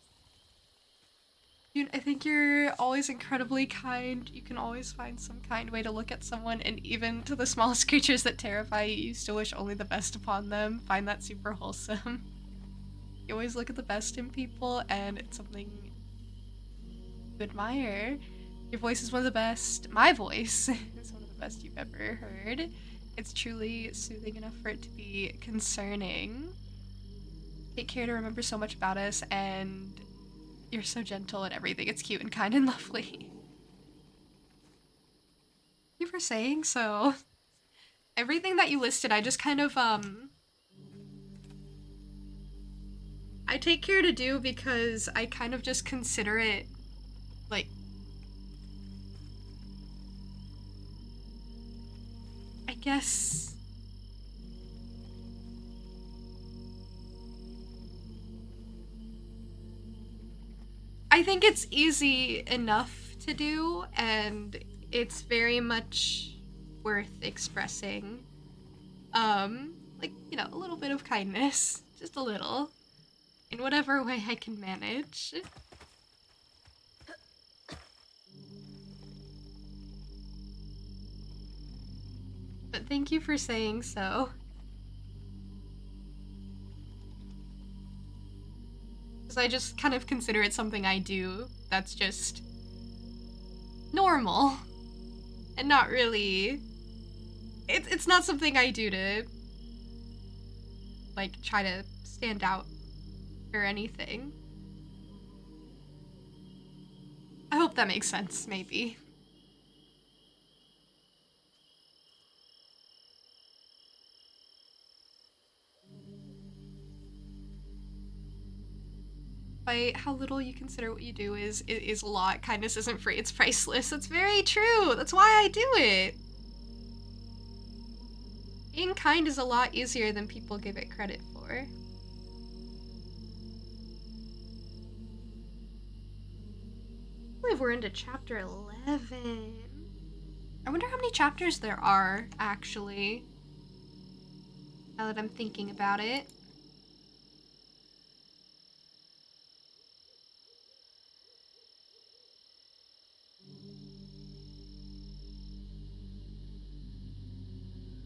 Dude, I think you're always incredibly kind. You can always find some kind way to look at someone, and even to the smallest creatures that terrify you, you still wish only the best upon them. Find that super wholesome. You always look at the best in people, and it's something to admire. Your voice is one of the best. My voice is one of the best you've ever heard. It's truly soothing enough for it to be concerning. Take care to remember so much about us, and you're so gentle and everything. It's cute and kind and lovely. Thank you for saying so. Everything that you listed, I just kind of, I take care to do because I kind of just consider it, like, I guess, I think it's easy enough to do, and it's very much worth expressing. Like, you know, a little bit of kindness, just a little, in whatever way I can manage. But thank you for saying so. Because I just kind of consider it something I do that's just normal. And not really... It's not something I do to, like, try to stand out or anything. I hope that makes sense, maybe. By how little you consider what you do is a lot. Kindness isn't free, it's priceless. That's very true. That's why I do it. Being kind is a lot easier than people give it credit for. I believe we're into chapter 11. I wonder how many chapters there are, actually. Now that I'm thinking about it.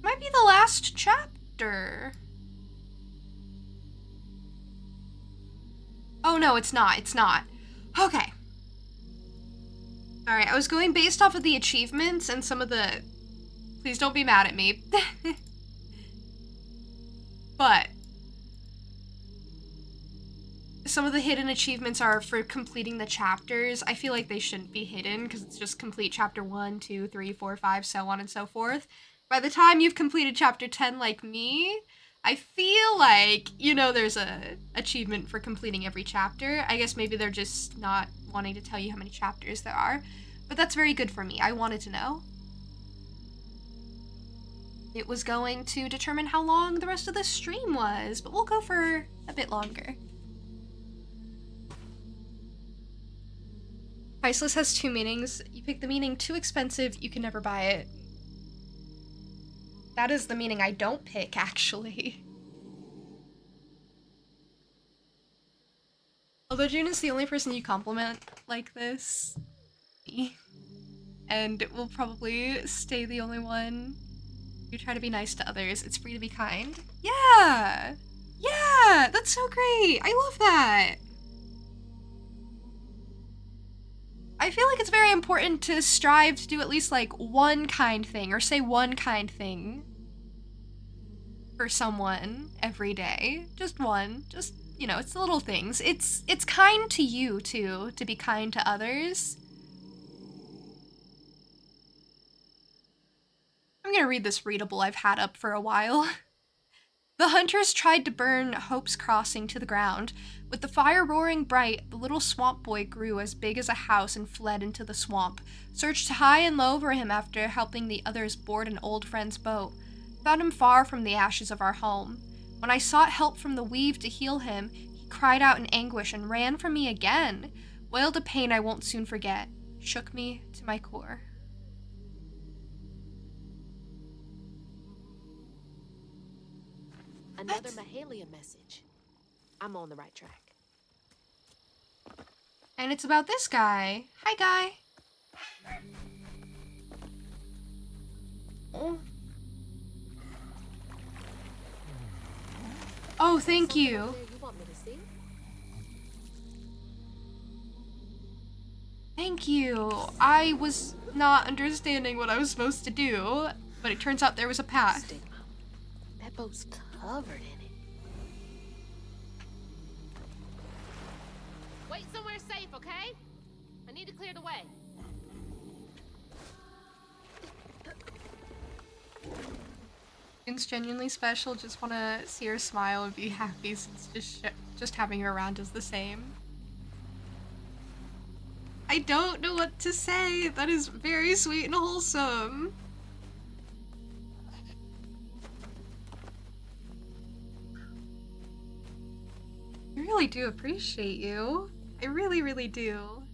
Might be the last chapter. Oh no, it's not. It's not. Okay. Alright, I was going based off of the achievements and some of the... Please don't be mad at me. But some of the hidden achievements are for completing the chapters. I feel like they shouldn't be hidden because it's just complete chapter 1, 2, 3, 4, 5, so on and so forth. By the time you've completed chapter 10 like me, I feel like, you know, there's a achievement for completing every chapter. I guess maybe they're just not wanting to tell you how many chapters there are. But that's very good for me. I wanted to know. It was going to determine how long the rest of the stream was, but we'll go for a bit longer. Priceless has two meanings. You pick the meaning too expensive, you can never buy it. That is the meaning I don't pick, actually. Although June is the only person you compliment like this, me. And it will probably stay the only one. You try to be nice to others. It's free to be kind. Yeah! Yeah! That's so great! I love that! I feel like it's very important to strive to do at least like one kind thing or say one kind thing for someone every day. Just one. Just, you know, it's the little things. It's kind to you too, to be kind to others. I'm gonna read this readable I've had up for a while. The hunters tried to burn Hope's Crossing to the ground. With the fire roaring bright, the little swamp boy grew as big as a house and fled into the swamp. Searched high and low for him after helping the others board an old friend's boat. Found him far from the ashes of our home. When I sought help from the weave to heal him, he cried out in anguish and ran from me again. Wailed a pain I won't soon forget. Shook me to my core. Another Mahalia message. I'm on the right track. And it's about this guy. Hi, guy. Oh. Oh, thank you. You want me to see? Thank you. I was not understanding what I was supposed to do, but it turns out there was a path. Stigma. That boat's covered in it. Wait somewhere safe, okay? I need to clear the way. It's genuinely special. Just want to see her smile and be happy since just having her around is the same. I don't know what to say. That is very sweet and wholesome. I really do appreciate you. I really, really do.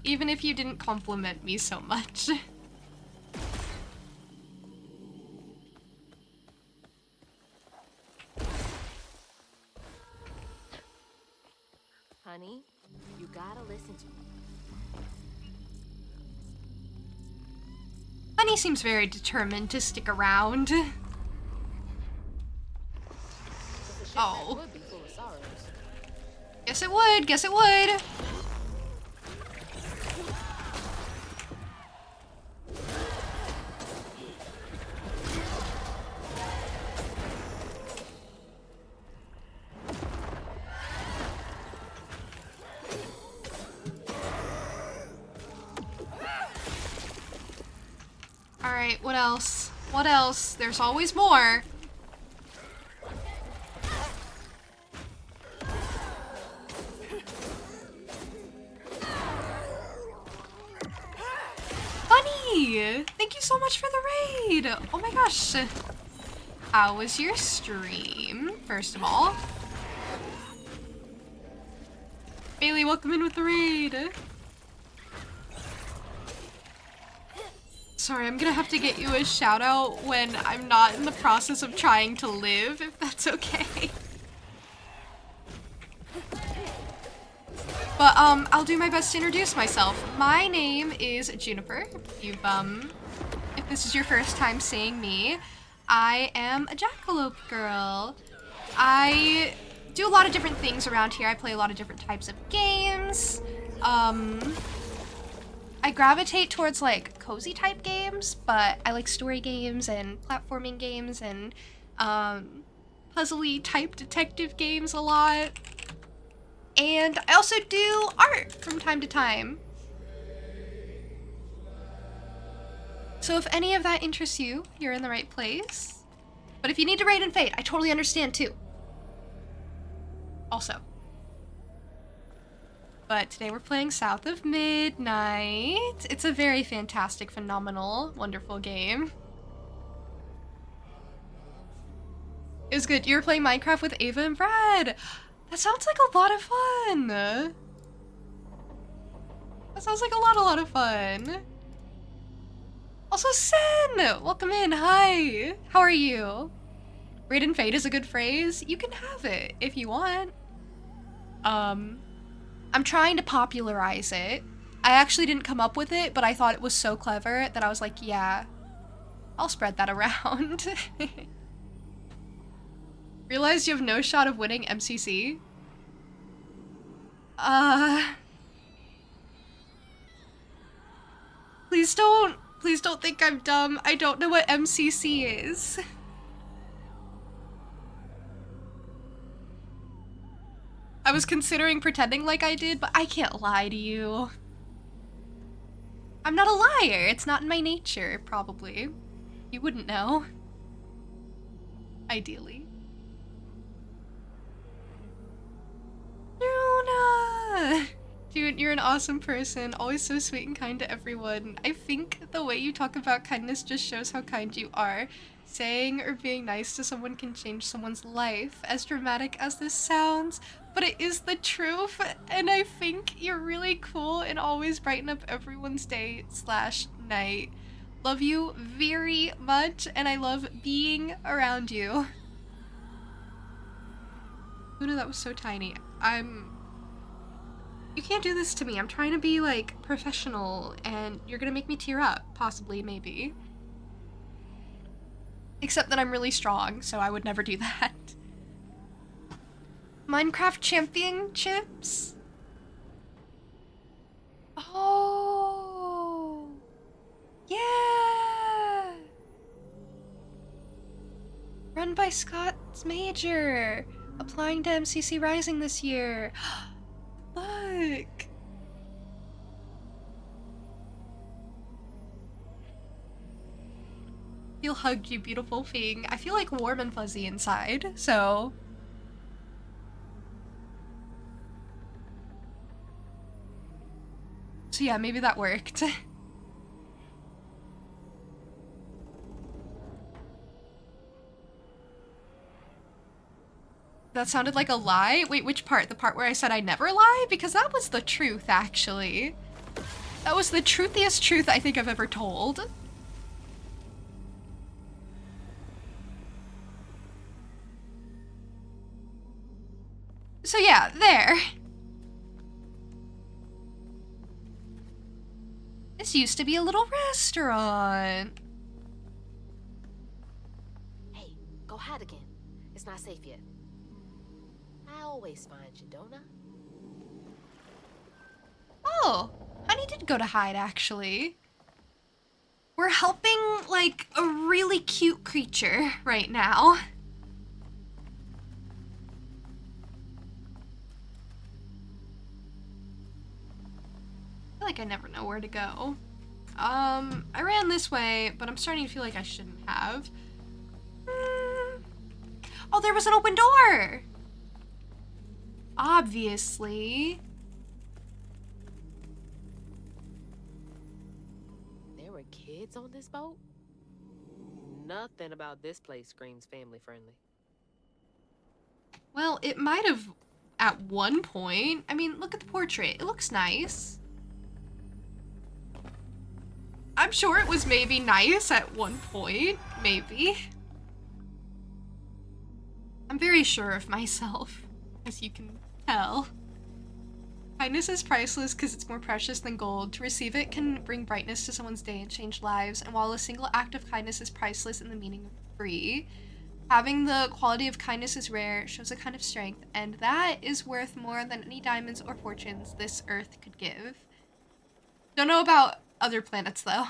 Even if you didn't compliment me so much. Honey, you gotta listen to me. Honey seems very determined to stick around. Oh. Would be full of sorrows. Guess it would, guess it would. Alright, what else? What else? There's always more. Bunny! Thank you so much for the raid! Oh my gosh. How was your stream, first of all? Bailey, welcome in with the raid. Sorry, I'm gonna have to get you a shout out when I'm not in the process of trying to live, if that's okay. But, I'll do my best to introduce myself. My name is Juniper. If this is your first time seeing me, I am a jackalope girl. I do a lot of different things around here. I play a lot of different types of games. I gravitate towards, like, cozy type games, but I like story games and platforming games and, puzzly type detective games a lot. And I also do art from time to time. So if any of that interests you, you're in the right place. But if you need to raid and fade, I totally understand too. Also. But today we're playing South of Midnight. It's a very fantastic, phenomenal, wonderful game. It was good. You were playing Minecraft with Ava and Brad. That sounds like a lot of fun. That sounds like a lot of fun. Also, Sen! Welcome in. Hi. How are you? Raid and fade is a good phrase. You can have it if you want. I'm trying to popularize it. I actually didn't come up with it, but I thought it was so clever that I was like, yeah, I'll spread that around. Realize you have no shot of winning MCC? Please don't think I'm dumb. I don't know what MCC is. I was considering pretending like I did, but I can't lie to you. I'm not a liar. It's not in my nature, probably. You wouldn't know. Ideally. Luna! Dude, you're an awesome person. Always so sweet and kind to everyone. I think the way you talk about kindness just shows how kind you are. Saying or being nice to someone can change someone's life, as dramatic as this sounds, but it is the truth, and I think you're really cool and always brighten up everyone's day/night. Love you very much, and I love being around you. Luna, that was so tiny. You can't do this to me. I'm trying to be, like, professional, and you're gonna make me tear up. Possibly, maybe. Except that I'm really strong, so I would never do that. Minecraft Championships? Oh! Yeah! Run by Scott's Major. Applying to MCC Rising this year. Look! Feel hugged, you beautiful thing. I feel like warm and fuzzy inside, so... So yeah, maybe that worked. That sounded like a lie? Wait, which part? The part where I said I never lie? Because that was the truth, actually. That was the truthiest truth I think I've ever told. So yeah, there. This used to be a little restaurant. Hey, go hide again. It's not safe yet. I always find you, don't I? Oh, Honey did go to hide, actually. We're helping, like, a really cute creature right now. I feel like I never know where to go. I ran this way, but I'm starting to feel like I shouldn't have. Oh, there was an open door! Obviously. There were kids on this boat? Nothing about this place screams family friendly. Well, it might have at one point. I mean, look at the portrait. It looks nice. I'm sure it was maybe nice at one point. Maybe. I'm very sure of myself, as you can tell. Kindness is priceless because it's more precious than gold. To receive it can bring brightness to someone's day and change lives. And while a single act of kindness is priceless in the meaning of free, having the quality of kindness is rare, shows a kind of strength, and that is worth more than any diamonds or fortunes this earth could give. Don't know about other planets, though.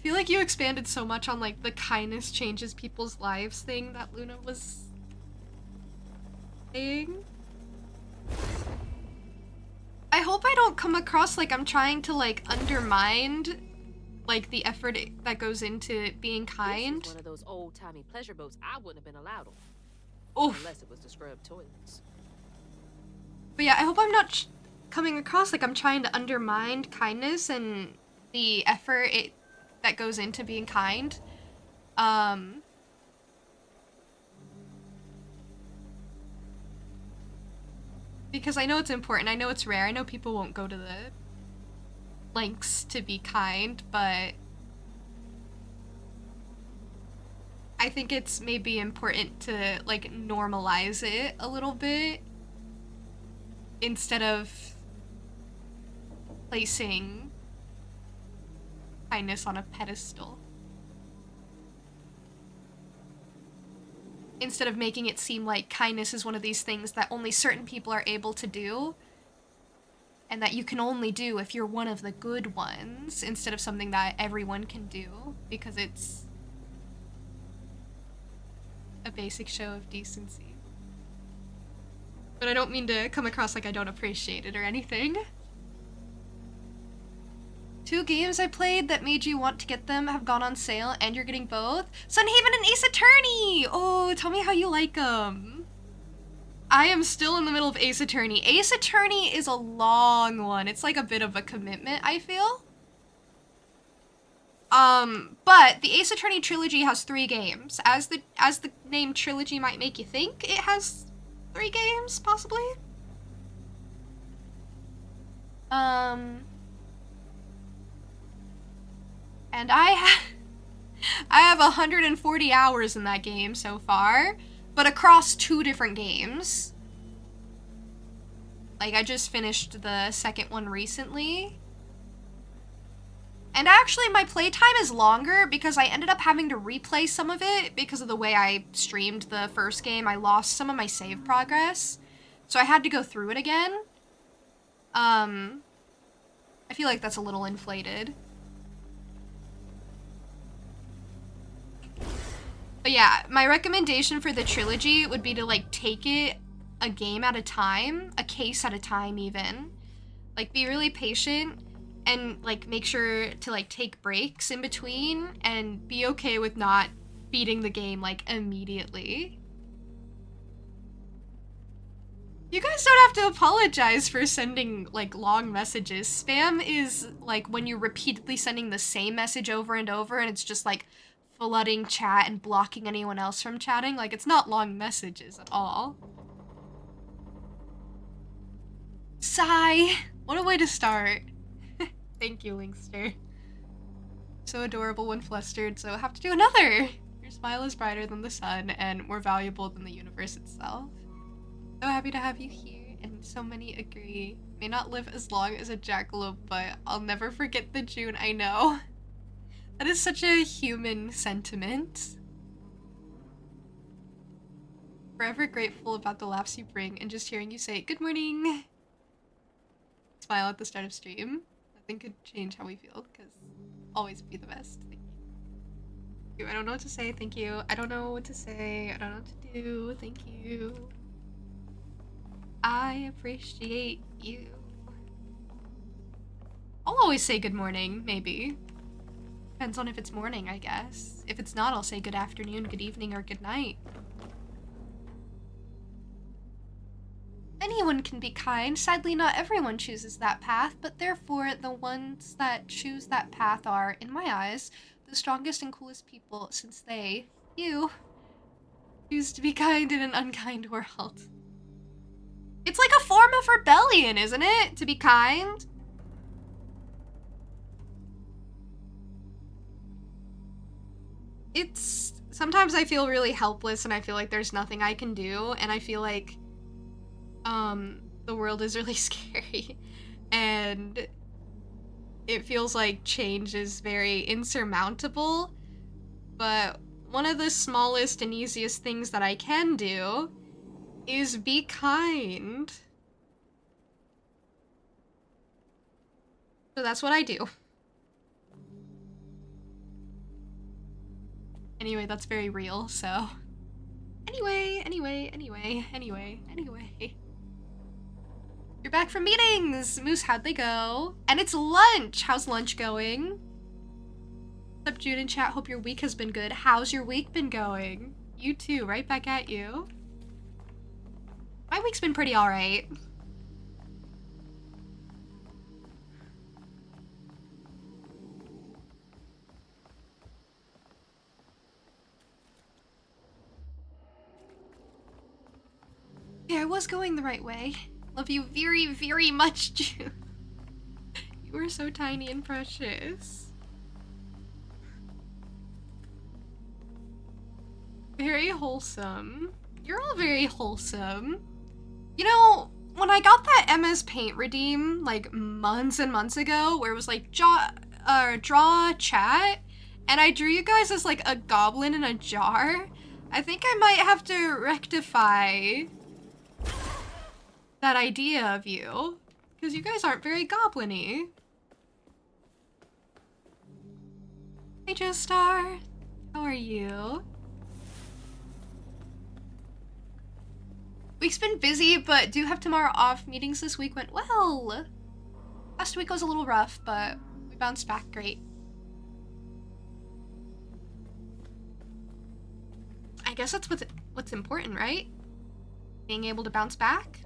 feel like you expanded so much on like the kindness changes people's lives thing that Luna was saying. I hope I don't come across like I'm trying to like undermine like the effort that goes into being kind. This was one of those old-timey pleasure boats I wouldn't have been allowed on. Oof. Unless it was to scrub toilets. But yeah, I hope I'm not coming across like I'm trying to undermine kindness and the effort that goes into being kind. Because I know it's important, I know it's rare, I know people won't go to the lengths to be kind, but I think it's maybe important to like normalize it a little bit instead of placing kindness on a pedestal. Instead of making it seem like kindness is one of these things that only certain people are able to do, and that you can only do if you're one of the good ones, instead of something that everyone can do, because it's a basic show of decency. But I don't mean to come across like I don't appreciate it or anything. 2 games I played that made you want to get them have gone on sale, and you're getting both. Sunhaven and Ace Attorney! Oh, tell me how you like them. I am still in the middle of Ace Attorney. Ace Attorney is a long one. It's like a bit of a commitment, I feel. But the Ace Attorney trilogy has 3 games. As the name trilogy might make you think, it has 3 games, possibly. And I have 140 hours in that game so far, but across 2 different games. Like, I just finished the second one recently. And actually, my playtime is longer because I ended up having to replay some of it because of the way I streamed the first game. I lost some of my save progress, so I had to go through it again. I feel like that's a little inflated. But yeah, my recommendation for the trilogy would be to like take it a game at a time, a case at a time even. Like, be really patient and like make sure to like take breaks in between and be okay with not beating the game like immediately. You guys don't have to apologize for sending like long messages. Spam is like when you're repeatedly sending the same message over and over and it's just like flooding chat and blocking anyone else from chatting. Like, it's not long messages at all. Sigh. What a way to start. Thank you, Linkster. So adorable when flustered, so have to do another. Your smile is brighter than the sun and more valuable than the universe itself. So happy to have you here, and so many agree. May not live as long as a jackalope, but I'll never forget the June I know. That is such a human sentiment. Forever grateful about the laughs you bring and just hearing you say, good morning. Smile at the start of stream. Nothing could change how we feel, because always be the best. Thank you. I don't know what to say, thank you. I don't know what to say, I don't know what to do, thank you. I appreciate you. I'll always say good morning, maybe. Depends on if it's morning, I guess. If it's not, I'll say good afternoon, good evening, or good night. Anyone can be kind. Sadly, not everyone chooses that path, but therefore the ones that choose that path are, in my eyes, the strongest and coolest people, since they, you, choose to be kind in an unkind world. It's like a form of rebellion, isn't it? To be kind? It's... Sometimes I feel really helpless and I feel like there's nothing I can do, and I feel like the world is really scary, and it feels like change is very insurmountable, but one of the smallest and easiest things that I can do is be kind. So that's what I do. Anyway, that's very real, so. Anyway. You're back from meetings! Moose, how'd they go? And it's lunch! How's lunch going? What's up, Jude in chat? Hope your week has been good. How's your week been going? You too, right back at you. My week's been pretty alright. Yeah, I was going the right way. Love you very, very much, Jude. You were so tiny and precious. Very wholesome. You're all very wholesome. You know, when I got that MS Paint redeem, like, months and months ago, where it was like, draw chat, and I drew you guys as, like, a goblin in a jar, I think I might have to rectify that idea of you, because you guys aren't very goblin-y. Hey, Joestar. How are you? Week's been busy, but do have tomorrow off. Meetings this week went well. Last week was a little rough, but we bounced back great. I guess that's what's important, right? Being able to bounce back.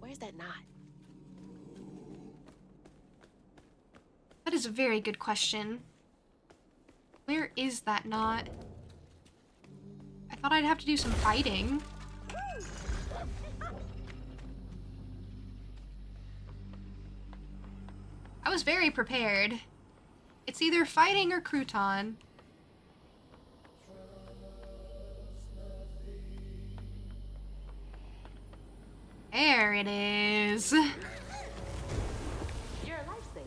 Where's that knot? That is a very good question. Where is that knot? I thought I'd have to do some fighting. I was very prepared. It's either fighting or crouton. There it is. You're a lifesaver.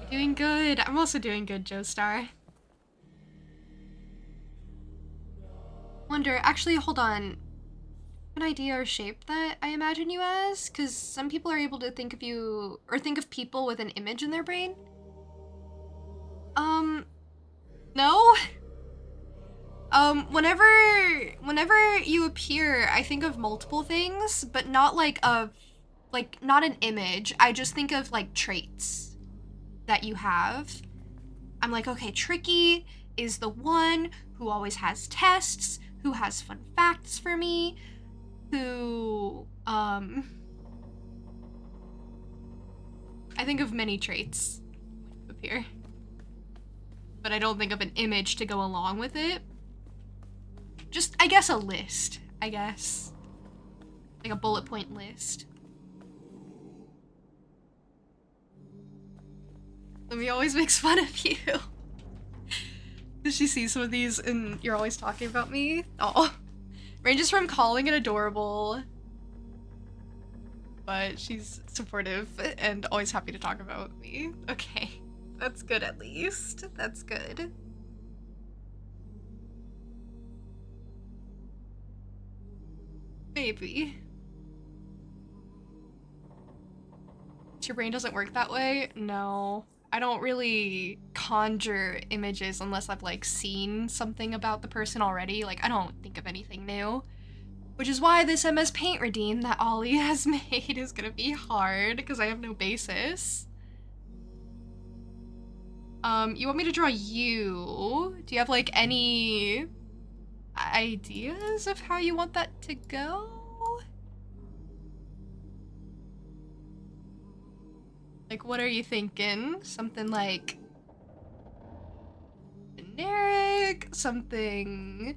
You're doing good. I'm also doing good, Joestar. Wonder, actually, hold on. An idea or shape that I imagine you as? Because some people are able to think of you, or think of people with an image in their brain. No? Whenever you appear, I think of multiple things, but not like not an image. I just think of like traits that you have. I'm like, okay, Tricky is the one who always has tests, who has fun facts for me, who, I think of many traits when you appear. But I don't think of an image to go along with it. Just, I guess, a list, I guess. Like a bullet point list. Lemmy always makes fun of you. Does she see some of these and you're always talking about me? Oh. Ranges from calling it adorable, but she's supportive and always happy to talk about me. Okay. That's good at least. That's good. Maybe. Your brain doesn't work that way? No. I don't really conjure images unless I've like seen something about the person already. Like I don't think of anything new. Which is why this MS Paint redeem that Ollie has made is gonna be hard because I have no basis. You want me to draw you? Do you have like any ideas of how you want that to go? Like, what are you thinking? Something like generic? Something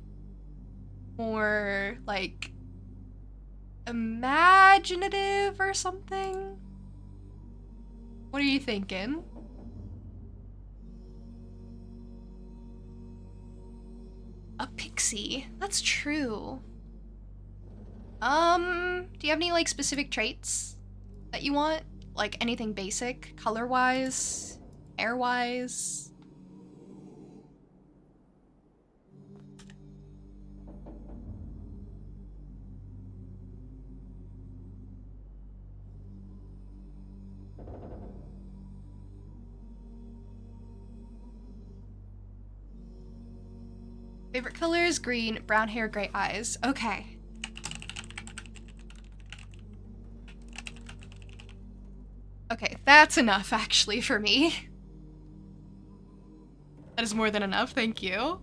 more like imaginative or something? What are you thinking? A pixie. That's true. Do you have any like specific traits that you want? Like anything basic, color-wise, hair-wise? Favorite color is green, brown hair, gray eyes. Okay. Okay, that's enough actually for me. That is more than enough, thank you.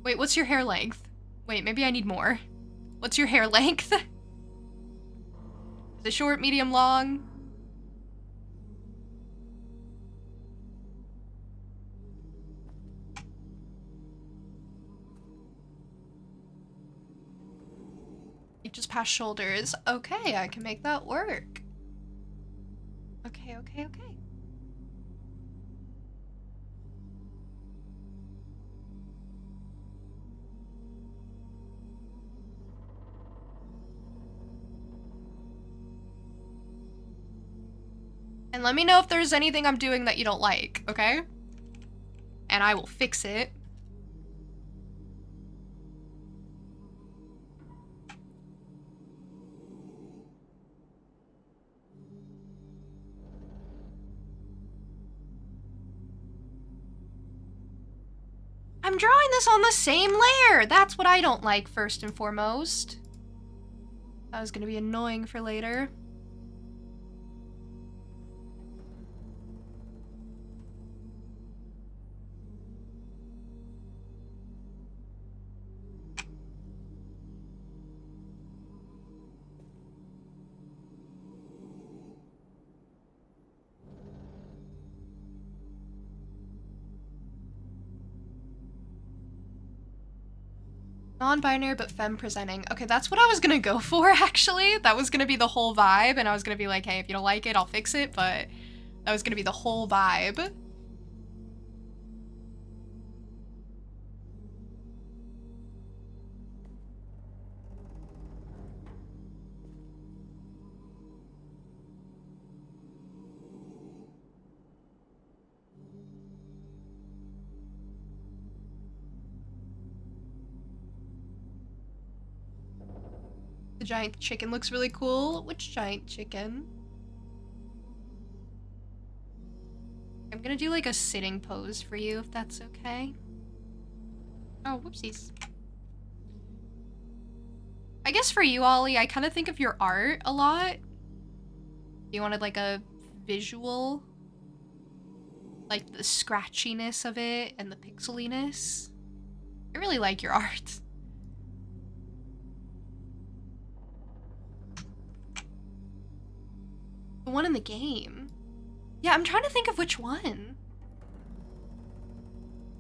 Wait, what's your hair length? Wait, maybe I need more. What's your hair length? Is it short, medium, long? Just past shoulders. Okay, I can make that work. Okay, okay, okay. And let me know if there's anything I'm doing that you don't like, okay? And I will fix it. I'm drawing this on the same layer! That's what I don't like, first and foremost. That was gonna be annoying for later. Non-binary but femme presenting. Okay, that's what I was gonna go for, actually. That was gonna be the whole vibe, and I was gonna be like, hey, if you don't like it, I'll fix it, but that was gonna be the whole vibe. The giant chicken looks really cool. Which giant chicken? I'm gonna do like a sitting pose for you, if that's okay. Oh, whoopsies. I guess for you, Ollie, I kind of think of your art a lot. You wanted like a visual, like the scratchiness of it and the pixeliness. I really like your art. The one in the game. Yeah, I'm trying to think of which one.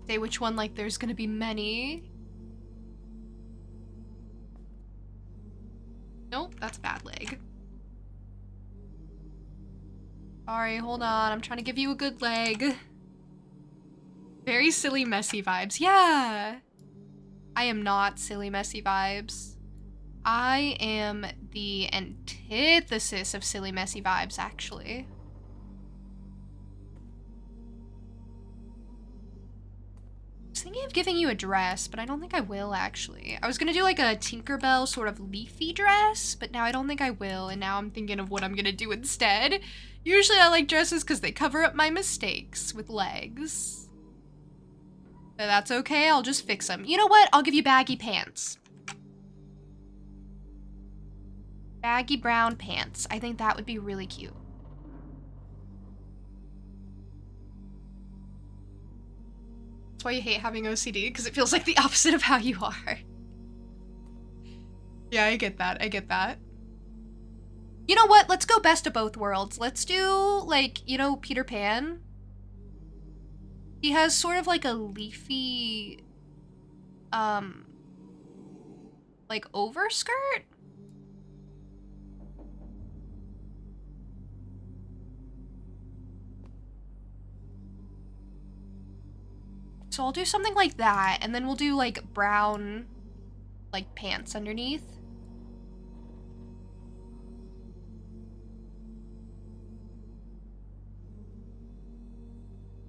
Say which one, like there's gonna be many. Nope, that's a bad leg. Sorry, hold on. I'm trying to give you a good leg. Very silly, messy vibes. Yeah. I am not silly, messy vibes. I am the antithesis of silly, messy vibes, actually. I was thinking of giving you a dress, but I don't think I will, actually. I was gonna do like a Tinkerbell sort of leafy dress, but now I don't think I will, and now I'm thinking of what I'm gonna do instead. Usually I like dresses because they cover up my mistakes with legs. But that's okay, I'll just fix them. You know what? I'll give you baggy pants. Baggy brown pants. I think that would be really cute. That's why you hate having OCD, because it feels like the opposite of how you are. Yeah, I get that. I get that. You know what? Let's go best of both worlds. Let's do, like, you know, Peter Pan? He has sort of like a leafy, like overskirt? So I'll do something like that, and then we'll do like brown, like pants underneath.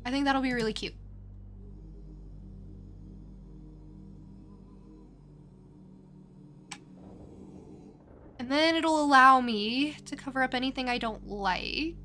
I think that'll be really cute. And then it'll allow me to cover up anything I don't like.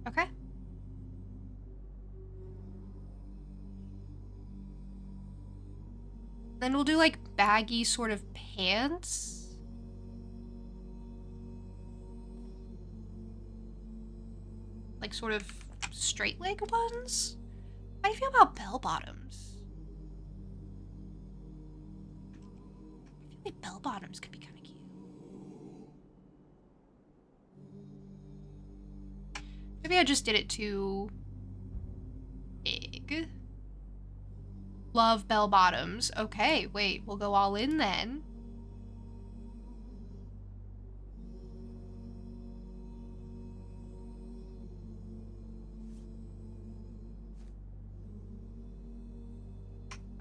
Okay. Then we'll do like baggy sort of pants. Like sort of straight leg ones. How do you feel about bell bottoms? I feel like bell bottoms could be kind of cute. Maybe I just did it too big. Love bell bottoms. Okay, wait, we'll go all in then.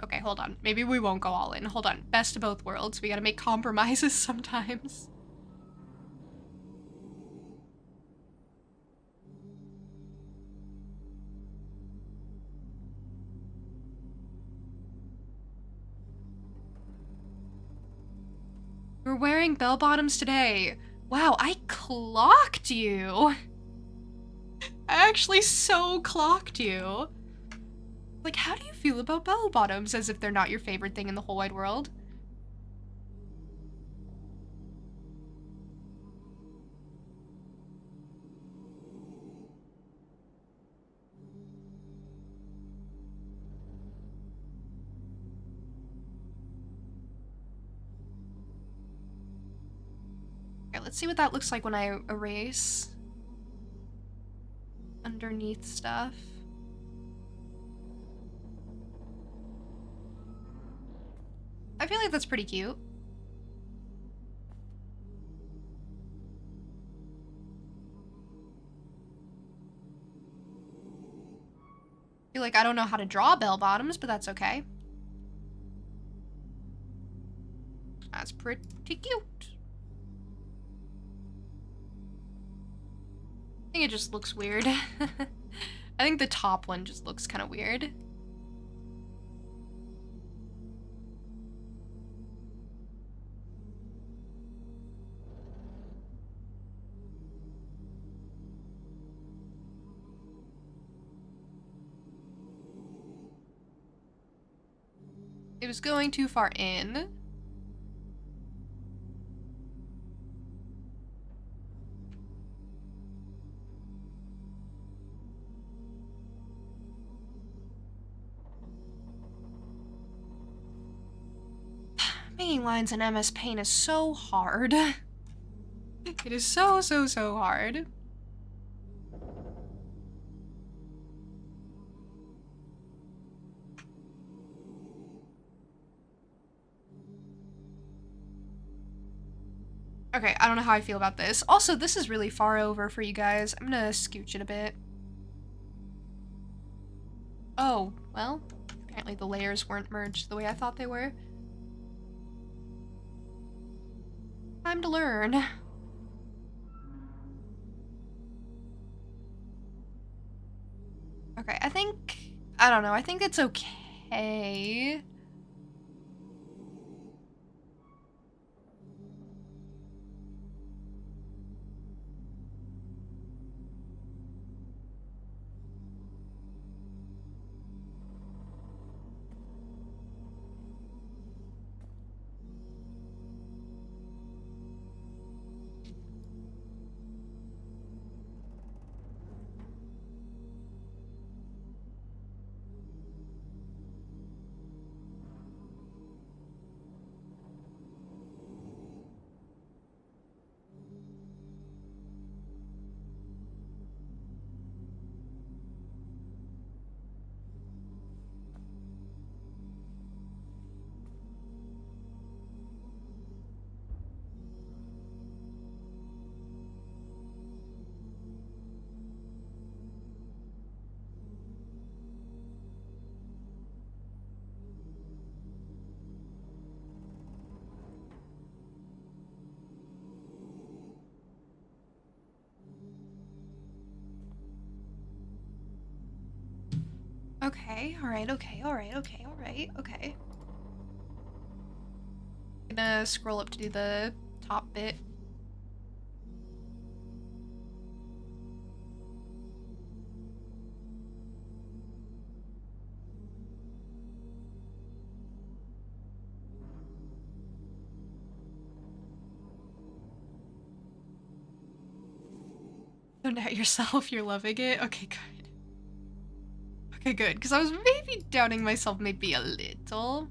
Okay, hold on. Maybe we won't go all in. Hold on. Best of both worlds. We gotta make compromises sometimes. You're wearing bell bottoms today. Wow, I clocked you. I actually so clocked you. Like, how do you feel about bell bottoms as if they're not your favorite thing in the whole wide world? Okay, let's see what that looks like when I erase underneath stuff. I feel like that's pretty cute. I feel like I don't know how to draw bell bottoms, but that's okay. That's pretty cute. I think it just looks weird. I think the top one just looks kind of weird. It was going too far in. Making lines in MS Paint is so hard. It is so hard. Okay, I don't know how I feel about this. Also, this is really far over for you guys. I'm gonna scooch it a bit. Oh, well, apparently the layers weren't merged the way I thought they were. Time to learn. Okay, I don't know, I think it's okay. Okay, alright, okay, alright, okay, alright, okay. Gonna scroll up to do the top bit. Don't doubt yourself, you're loving it. Okay, good. Okay, good, because I was maybe doubting myself maybe a little.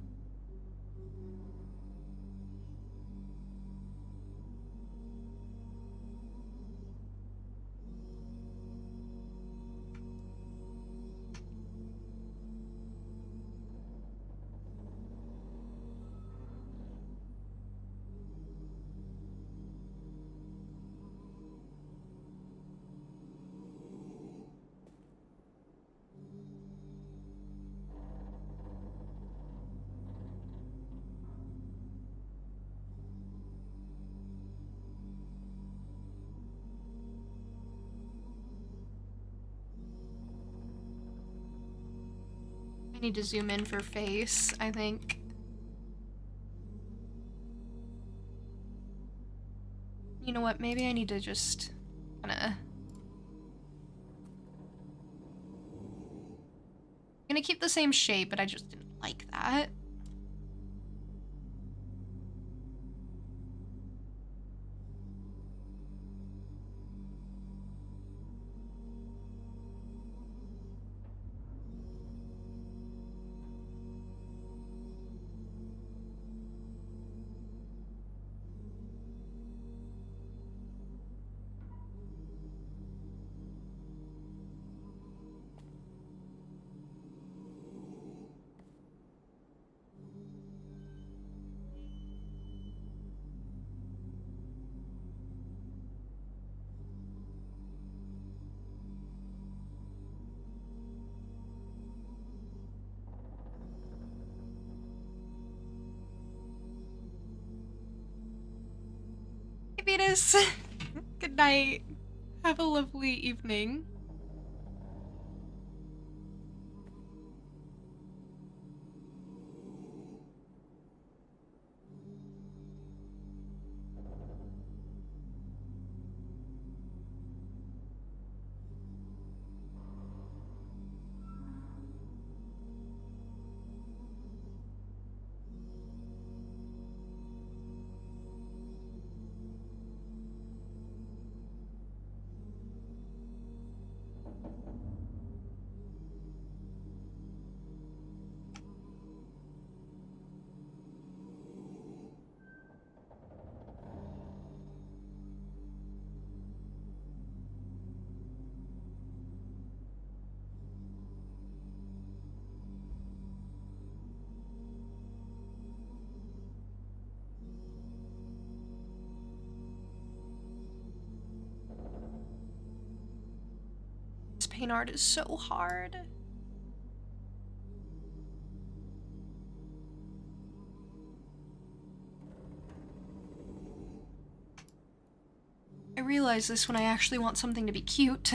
I need to zoom in for face, I think. You know what, maybe I need to just kinda... I'm gonna keep the same shape, but I just didn't like that. Hey, Venus! Good night. Have a lovely evening. This paint art is so hard. I realize this when I actually want something to be cute.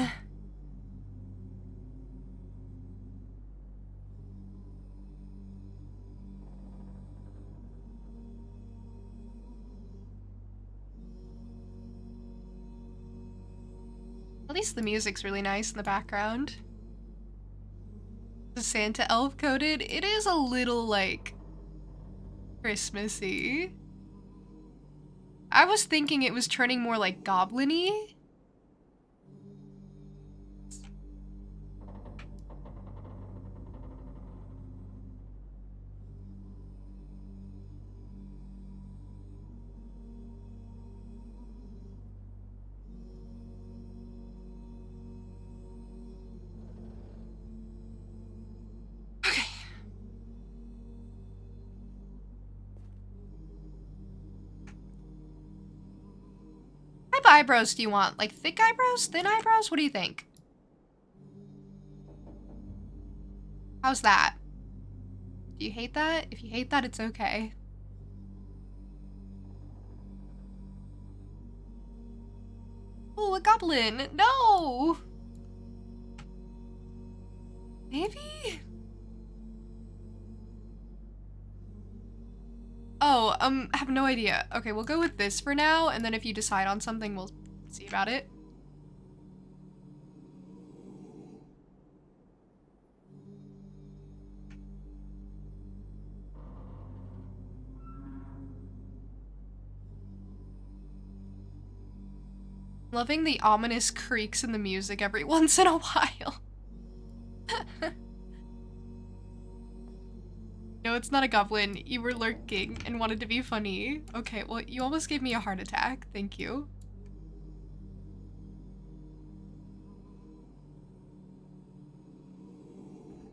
At least the music's really nice in the background. The Santa elf coated, it is a little, like, Christmassy. I was thinking it was turning more like goblin-y. Okay. What type of eyebrows do you want? Like thick eyebrows? Thin eyebrows? What do you think? How's that? Do you hate that? If you hate that, it's okay. Oh, a goblin! No! Maybe? Oh, I have no idea. Okay, we'll go with this for now, and then if you decide on something, we'll see about it. Loving the ominous creaks in the music every once in a while. No, it's not a goblin. You were lurking and wanted to be funny. Okay, well, you almost gave me a heart attack. Thank you.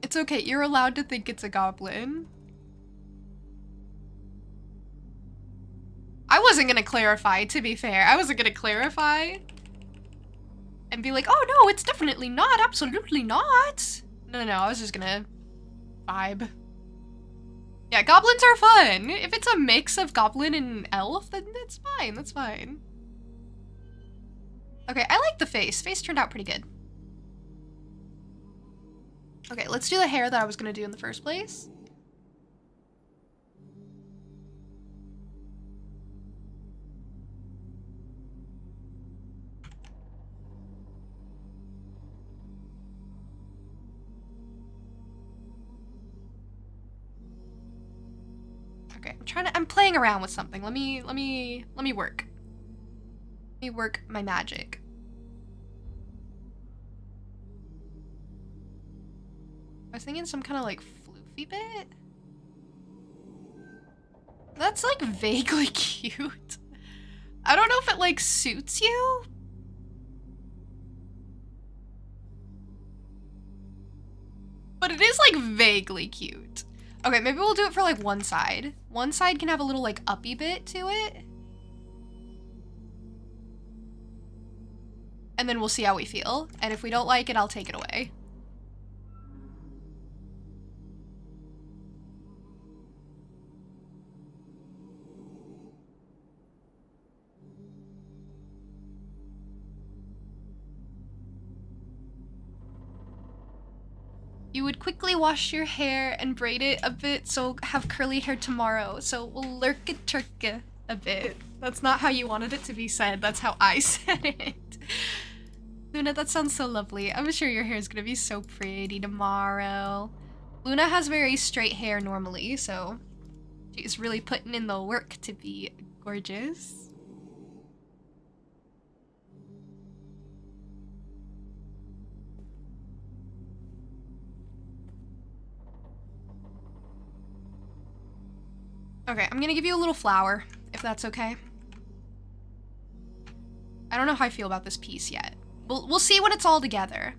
It's okay. You're allowed to think it's a goblin. I wasn't gonna clarify, to be fair. I wasn't gonna clarify and be like, oh no, it's definitely not. Absolutely not. No, I was just gonna vibe. Yeah, goblins are fun. If it's a mix of goblin and elf, then that's fine. That's fine. Okay, I like the face. Face turned out pretty good. Okay, let's do the hair that I was gonna do in the first place. Okay, I'm playing around with something. Let me work. Let me work my magic. I was thinking some kind of like floofy bit. That's like vaguely cute. I don't know if it like suits you. But it is like vaguely cute. Okay, maybe we'll do it for like one side. One side can have a little like uppy bit to it. And then we'll see how we feel. And if we don't like it, I'll take it away. You would quickly wash your hair and braid it a bit so have curly hair tomorrow. So we'll lurk it turka a bit. That's not how you wanted it to be said. That's how I said it. Luna, that sounds so lovely. I'm sure your hair is gonna be so pretty tomorrow. Luna has very straight hair normally, so she's really putting in the work to be gorgeous. Okay, I'm gonna give you a little flower, if that's okay. I don't know how I feel about this piece yet. We'll see when it's all together.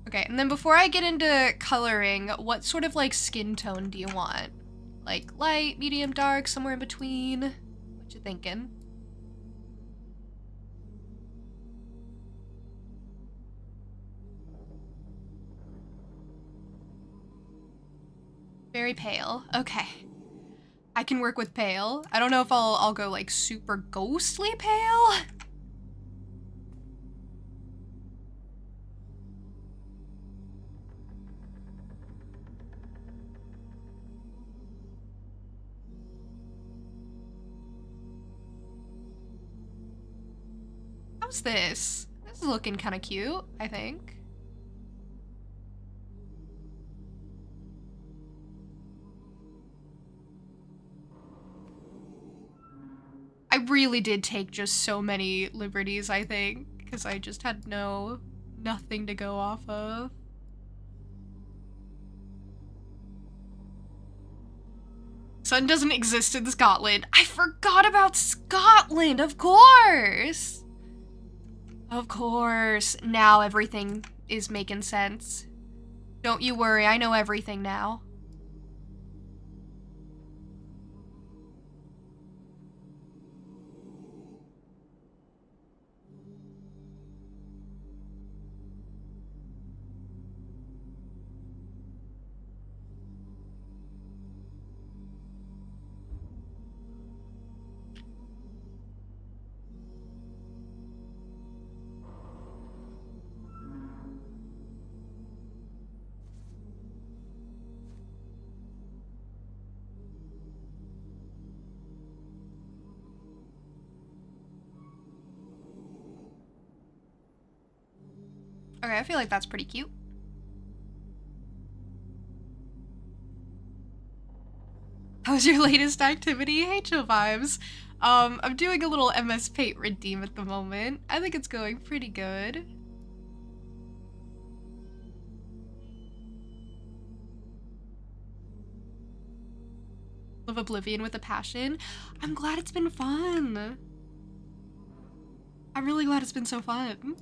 Okay, and then before I get into coloring, what sort of like skin tone do you want? Like light, medium, dark, somewhere in between? What you thinking? Very pale. Okay. I can work with pale. I don't know if I'll go like super ghostly pale. How's this? This is looking kind of cute, I think. I really did take just so many liberties, I think, because I just had nothing to go off of. Sun doesn't exist in Scotland. I forgot about Scotland, of course! Of course. Now everything is making sense. Don't you worry, I know everything now. Okay, I feel like that's pretty cute. How's your latest activity? Hey, chill vibes. I'm doing a little MS Paint redeem at the moment. I think it's going pretty good. Live Oblivion with a passion. I'm glad it's been fun. I'm really glad it's been so fun.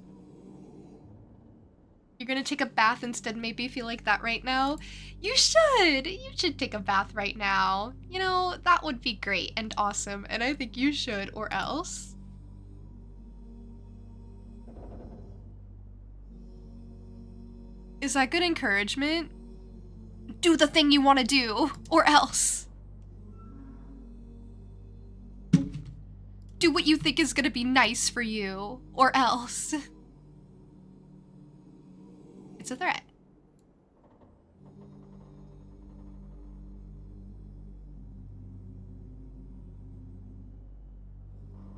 You're gonna take a bath instead, maybe feel like that right now? You should! You should take a bath right now. You know, that would be great and awesome, and I think you should, or else. Is that good encouragement? Do the thing you want to do, or else. Do what you think is gonna be nice for you, or else. It's a threat.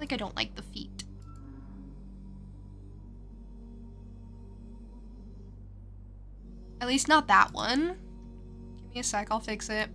Like I don't like the feet. At least not that one. Give me a sec, I'll fix it.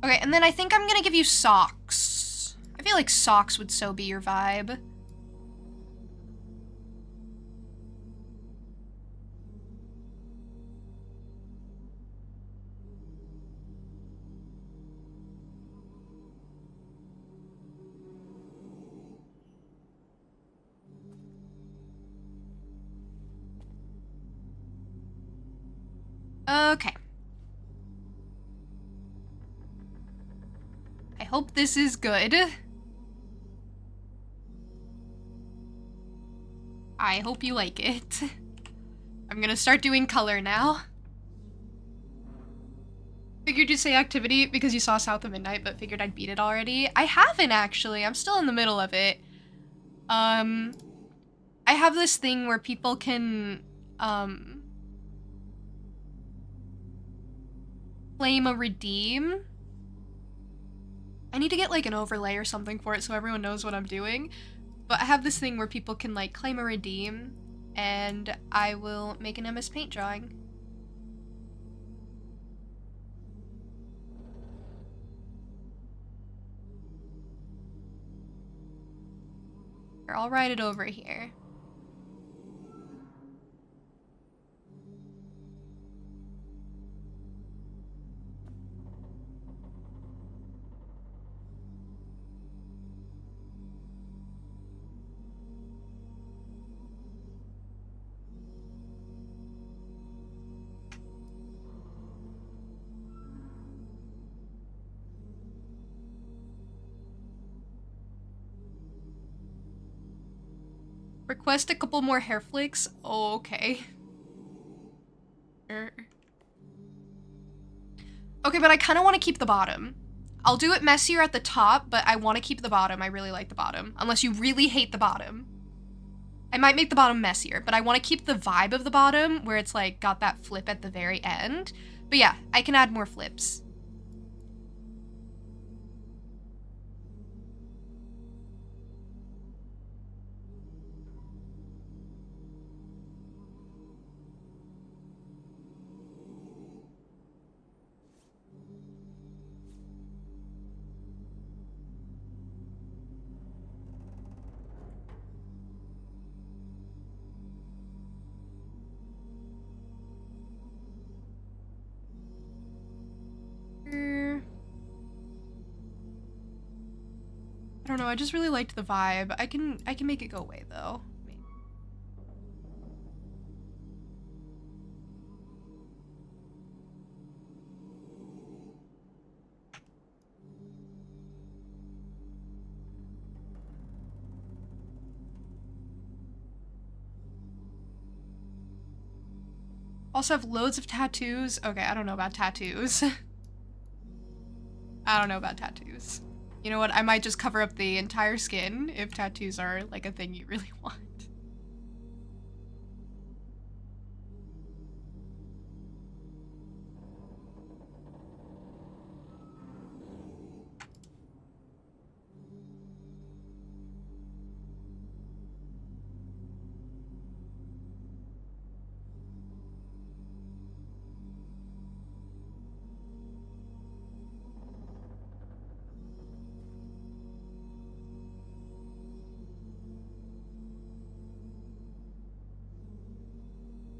Okay, and then I think I'm gonna give you socks. I feel like socks would so be your vibe. Okay. I hope this is good. I hope you like it. I'm gonna start doing color now. Figured you'd say activity because you saw South of Midnight, but figured I'd beat it already. I haven't actually, I'm still in the middle of it. I have this thing where people can, claim a redeem. I need to get like an overlay or something for it so everyone knows what I'm doing. But I have this thing where people can like claim a redeem and I will make an MS Paint drawing. Here, I'll write it over here. Request a couple more hair flicks. Oh, okay. Okay, but I kind of want to keep the bottom. I'll do it messier at the top, but I want to keep the bottom. I really like the bottom. Unless you really hate the bottom. I might make the bottom messier, but I want to keep the vibe of the bottom where it's like got that flip at the very end. But yeah, I can add more flips. I don't know, I just really liked the vibe. I can make it go away though. Also have loads of tattoos. Okay, I don't know about tattoos. I don't know about tattoos. You know what? I might just cover up the entire skin if tattoos are like a thing you really want.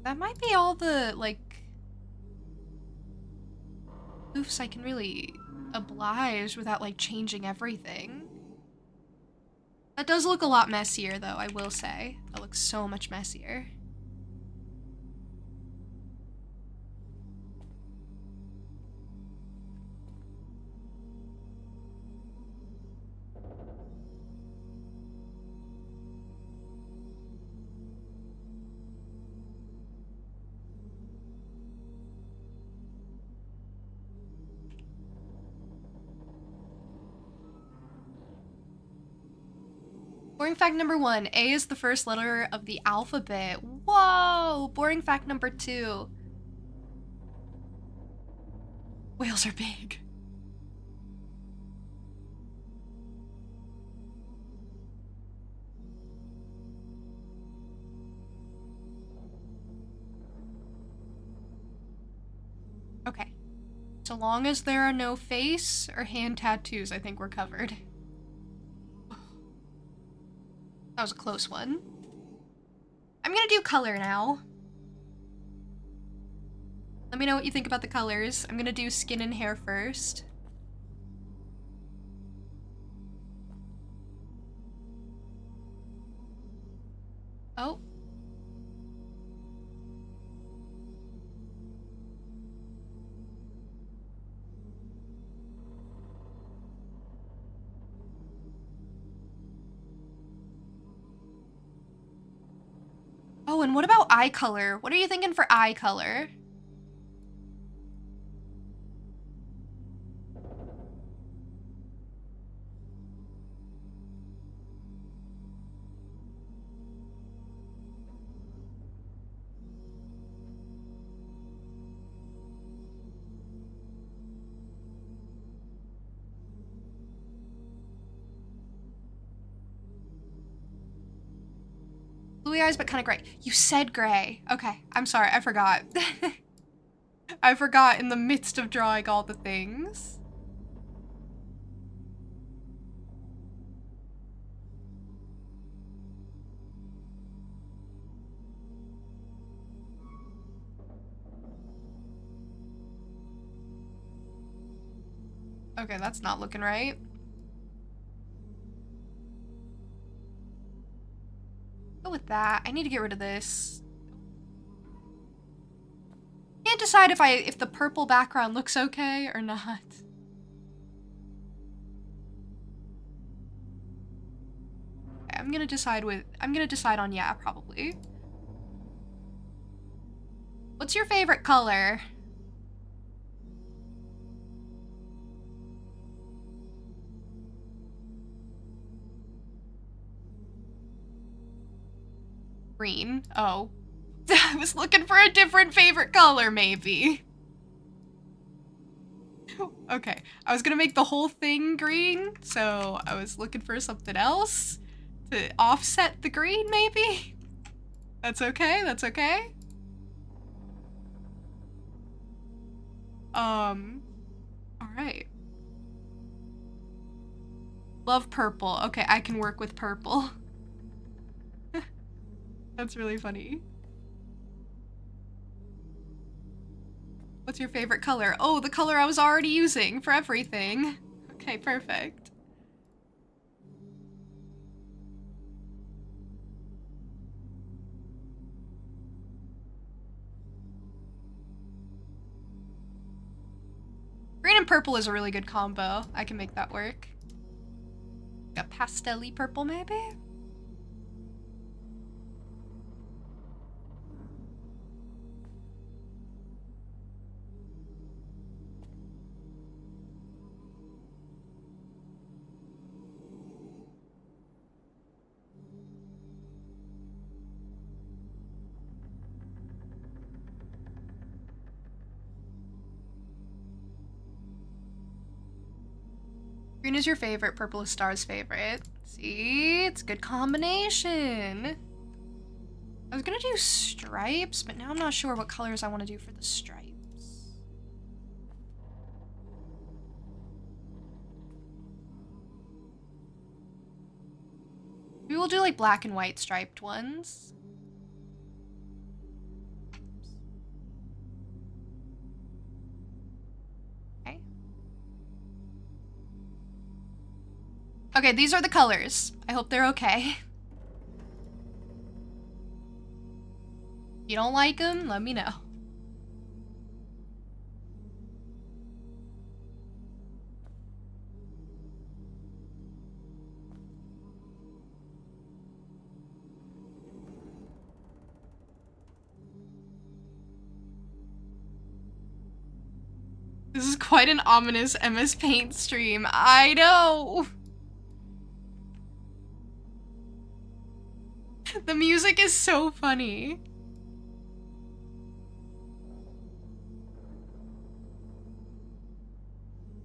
That might be all the, like, oofs I can really oblige without, like, changing everything. That does look a lot messier, though, I will say. That looks so much messier. Boring fact number 1, A is the first letter of the alphabet. Whoa! Boring fact number 2. Whales are big. Okay. So long as there are no face or hand tattoos, I think we're covered. That was a close one. I'm gonna do color now. Let me know what you think about the colors. I'm gonna do skin and hair first. Oh. Oh, and what about eye color? What are you thinking for eye color? Bluey eyes, but kind of gray. You said gray. Okay, I'm sorry, I forgot. I forgot in the midst of drawing all the things. Okay, that's not looking right. Go with that. I need to get rid of this. Can't decide if the purple background looks okay or not. Okay, I'm gonna decide on yeah, probably. What's your favorite color? Green. Oh. I was looking for a different favorite color, maybe. Okay, I was gonna make the whole thing green, so I was looking for something else to offset the green, maybe? That's okay, that's okay. Alright. Love purple. Okay, I can work with purple. That's really funny. What's your favorite color? Oh, the color I was already using for everything. Okay, perfect. Green and purple is a really good combo. I can make that work. A pastel-y purple, maybe? Green is your favorite, purple is Star's favorite. See, it's a good combination. I was gonna do stripes, but now I'm not sure what colors I want to do for the stripes. Maybe we'll do like black and white striped ones. Okay. Okay, these are the colors. I hope they're okay. If you don't like them, let me know. This is quite an ominous MS Paint stream. I know! The music is so funny.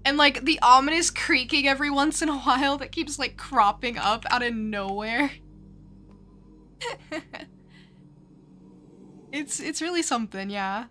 And like the ominous creaking every once in a while that keeps like cropping up out of nowhere. It's really something, yeah.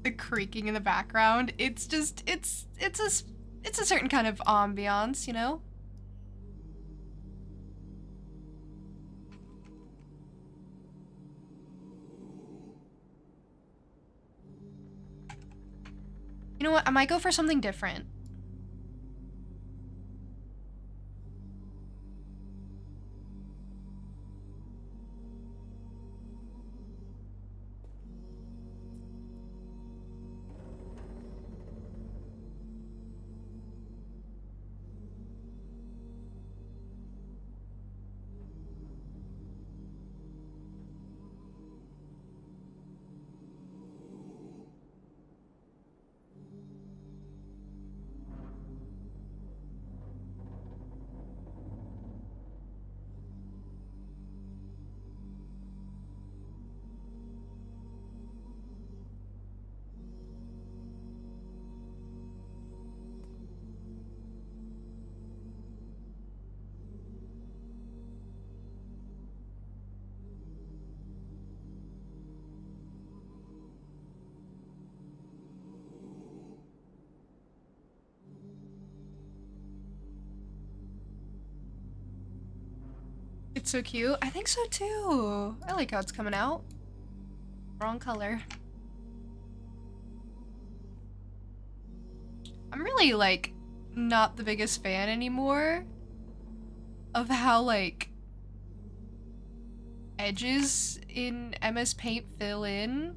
The creaking in the background. It's just it's a certain kind of ambiance, you know? You know what? I might go for something different. It's so cute. I think so too. I like how it's coming out. Wrong color. I'm really like not the biggest fan anymore of how like edges in MS Paint fill in.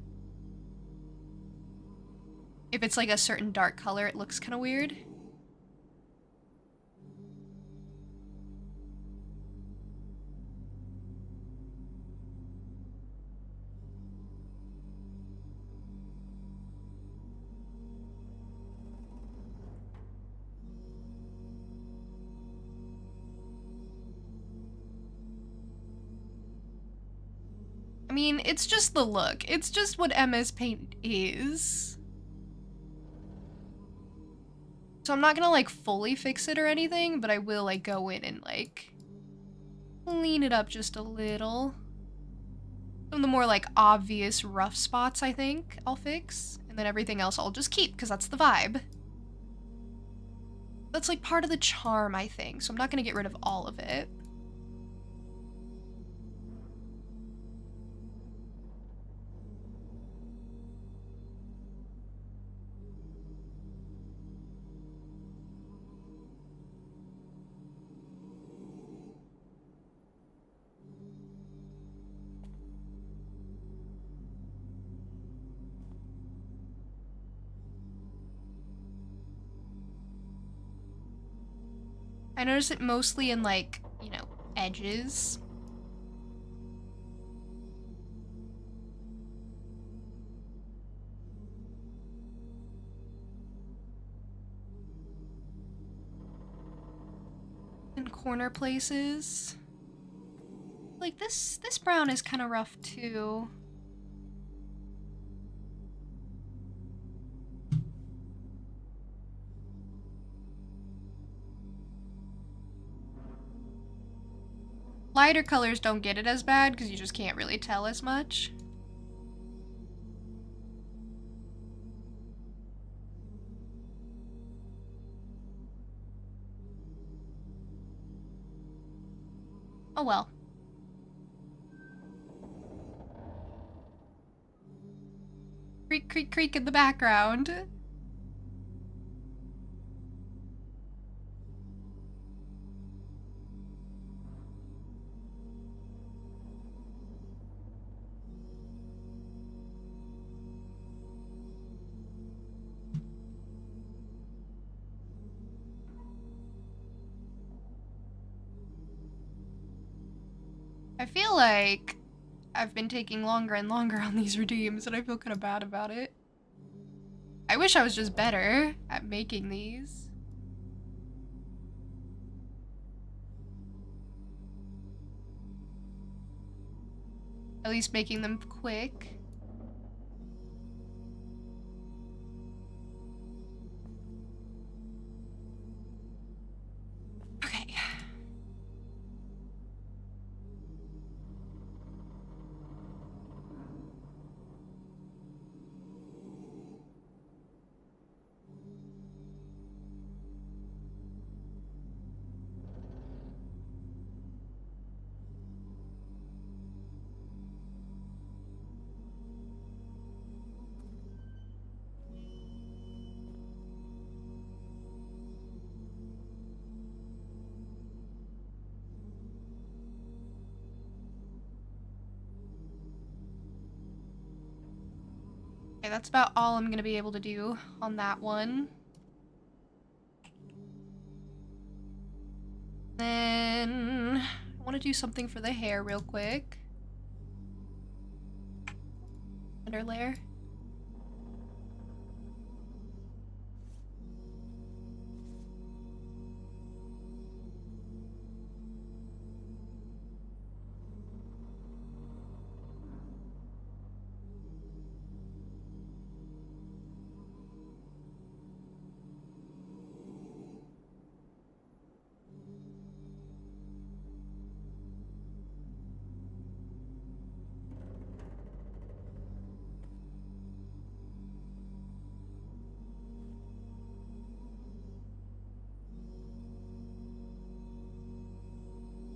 If it's like a certain dark color, it looks kind of weird. I mean, it's just the look. It's just what MS Paint is. So I'm not gonna like fully fix it or anything, but I will like go in and like clean it up just a little. Some of the more like obvious rough spots I think I'll fix. And then everything else I'll just keep because that's the vibe. That's like part of the charm, I think. So I'm not gonna get rid of all of it. I notice it mostly in, like, you know, edges. In corner places. Like, this brown is kind of rough, too. Lighter colors don't get it as bad because you just can't really tell as much. Oh well. Creak, creak, creak in the background. I feel like I've been taking longer and longer on these redeems, and I feel kind of bad about it. I wish I was just better at making these. At least making them quick. Okay. Okay, that's about all I'm gonna be able to do on that one. Then I want to do something for the hair real quick. Under layer.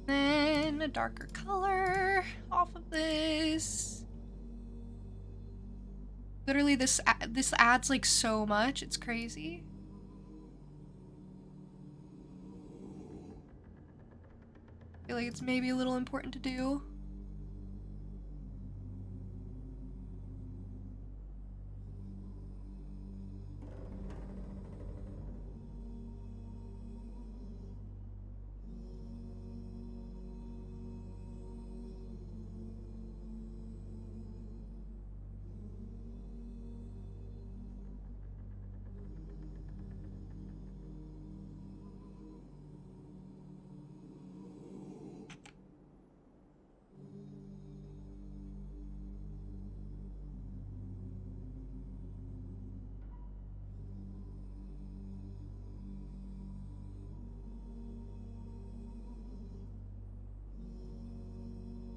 Then a darker color off of this. Literally, this adds like so much. It's crazy. I feel like it's maybe a little important to do.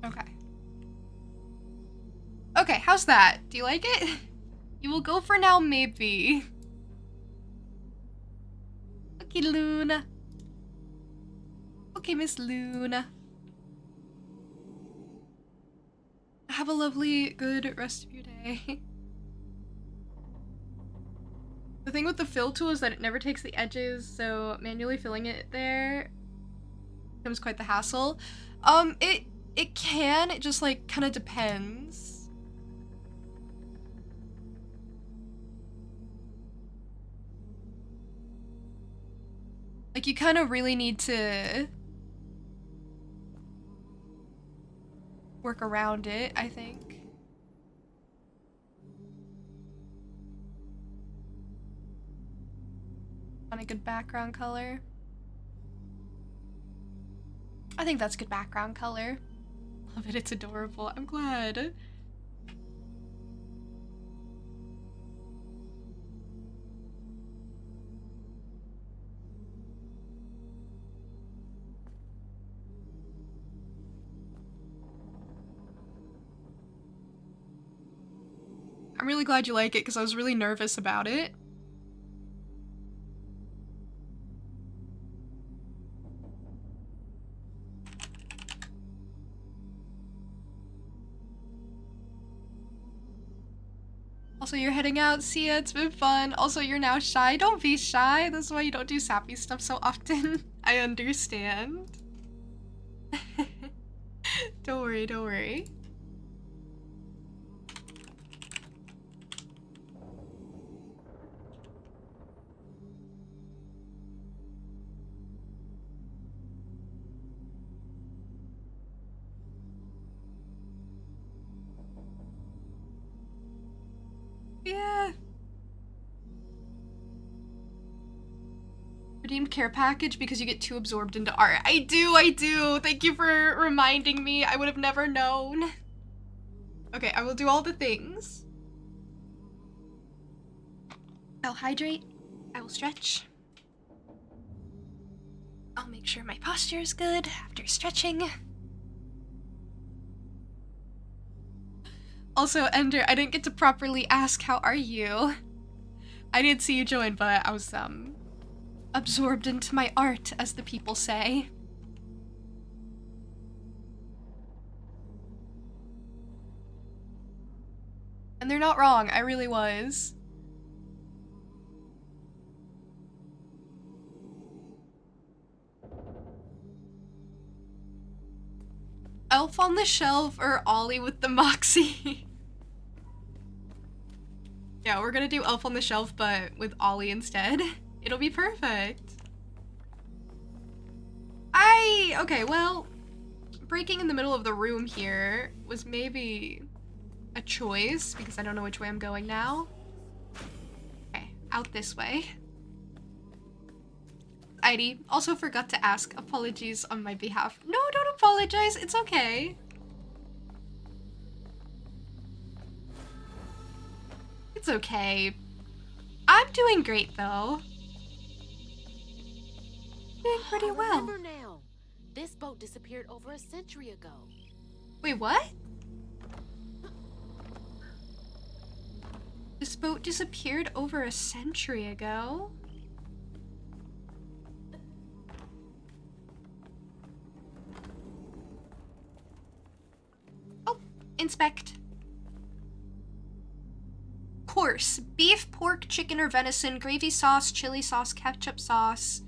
Okay. Okay, how's that? Do you like it? You will go for now, maybe. Okay, Luna. Okay, Miss Luna. Have a lovely, good rest of your day. The thing with the fill tool is that it never takes the edges, so manually filling it there becomes quite the hassle. It can, it just like kind of depends. Like, you kind of really need to work around it, I think. On a good background color. I think that's good background color. Love it, it's adorable. I'm glad. I'm really glad you like it because I was really nervous about it. Also, you're heading out. See ya, it's been fun. Also, you're now shy. Don't be shy. That's why you don't do sappy stuff so often. I understand. Don't worry, don't worry. Yeah. Redeemed care package because you get too absorbed into art. I do. Thank you for reminding me. I would have never known. Okay, I will do all the things. I'll hydrate. I will stretch. I'll make sure my posture is good after stretching. Also, Ender, I didn't get to properly ask how are you. I did see you join, but I was, absorbed into my art, as the people say. And they're not wrong, I really was. Elf on the Shelf or Ollie with the Moxie? Yeah, we're gonna do Elf on the Shelf, but with Ollie instead. It'll be perfect. Okay, well, breaking in the middle of the room here was maybe a choice, because I don't know which way I'm going now. Okay, out this way. Heidi, also forgot to ask. Apologies on my behalf. No, don't apologize. It's okay. It's okay. I'm doing great, though. Doing pretty well. Remember now, this boat disappeared over a century ago. Wait, what? This boat disappeared over a century ago? Oh, inspect. Course: beef, pork, chicken or venison, gravy sauce, chili sauce, ketchup sauce,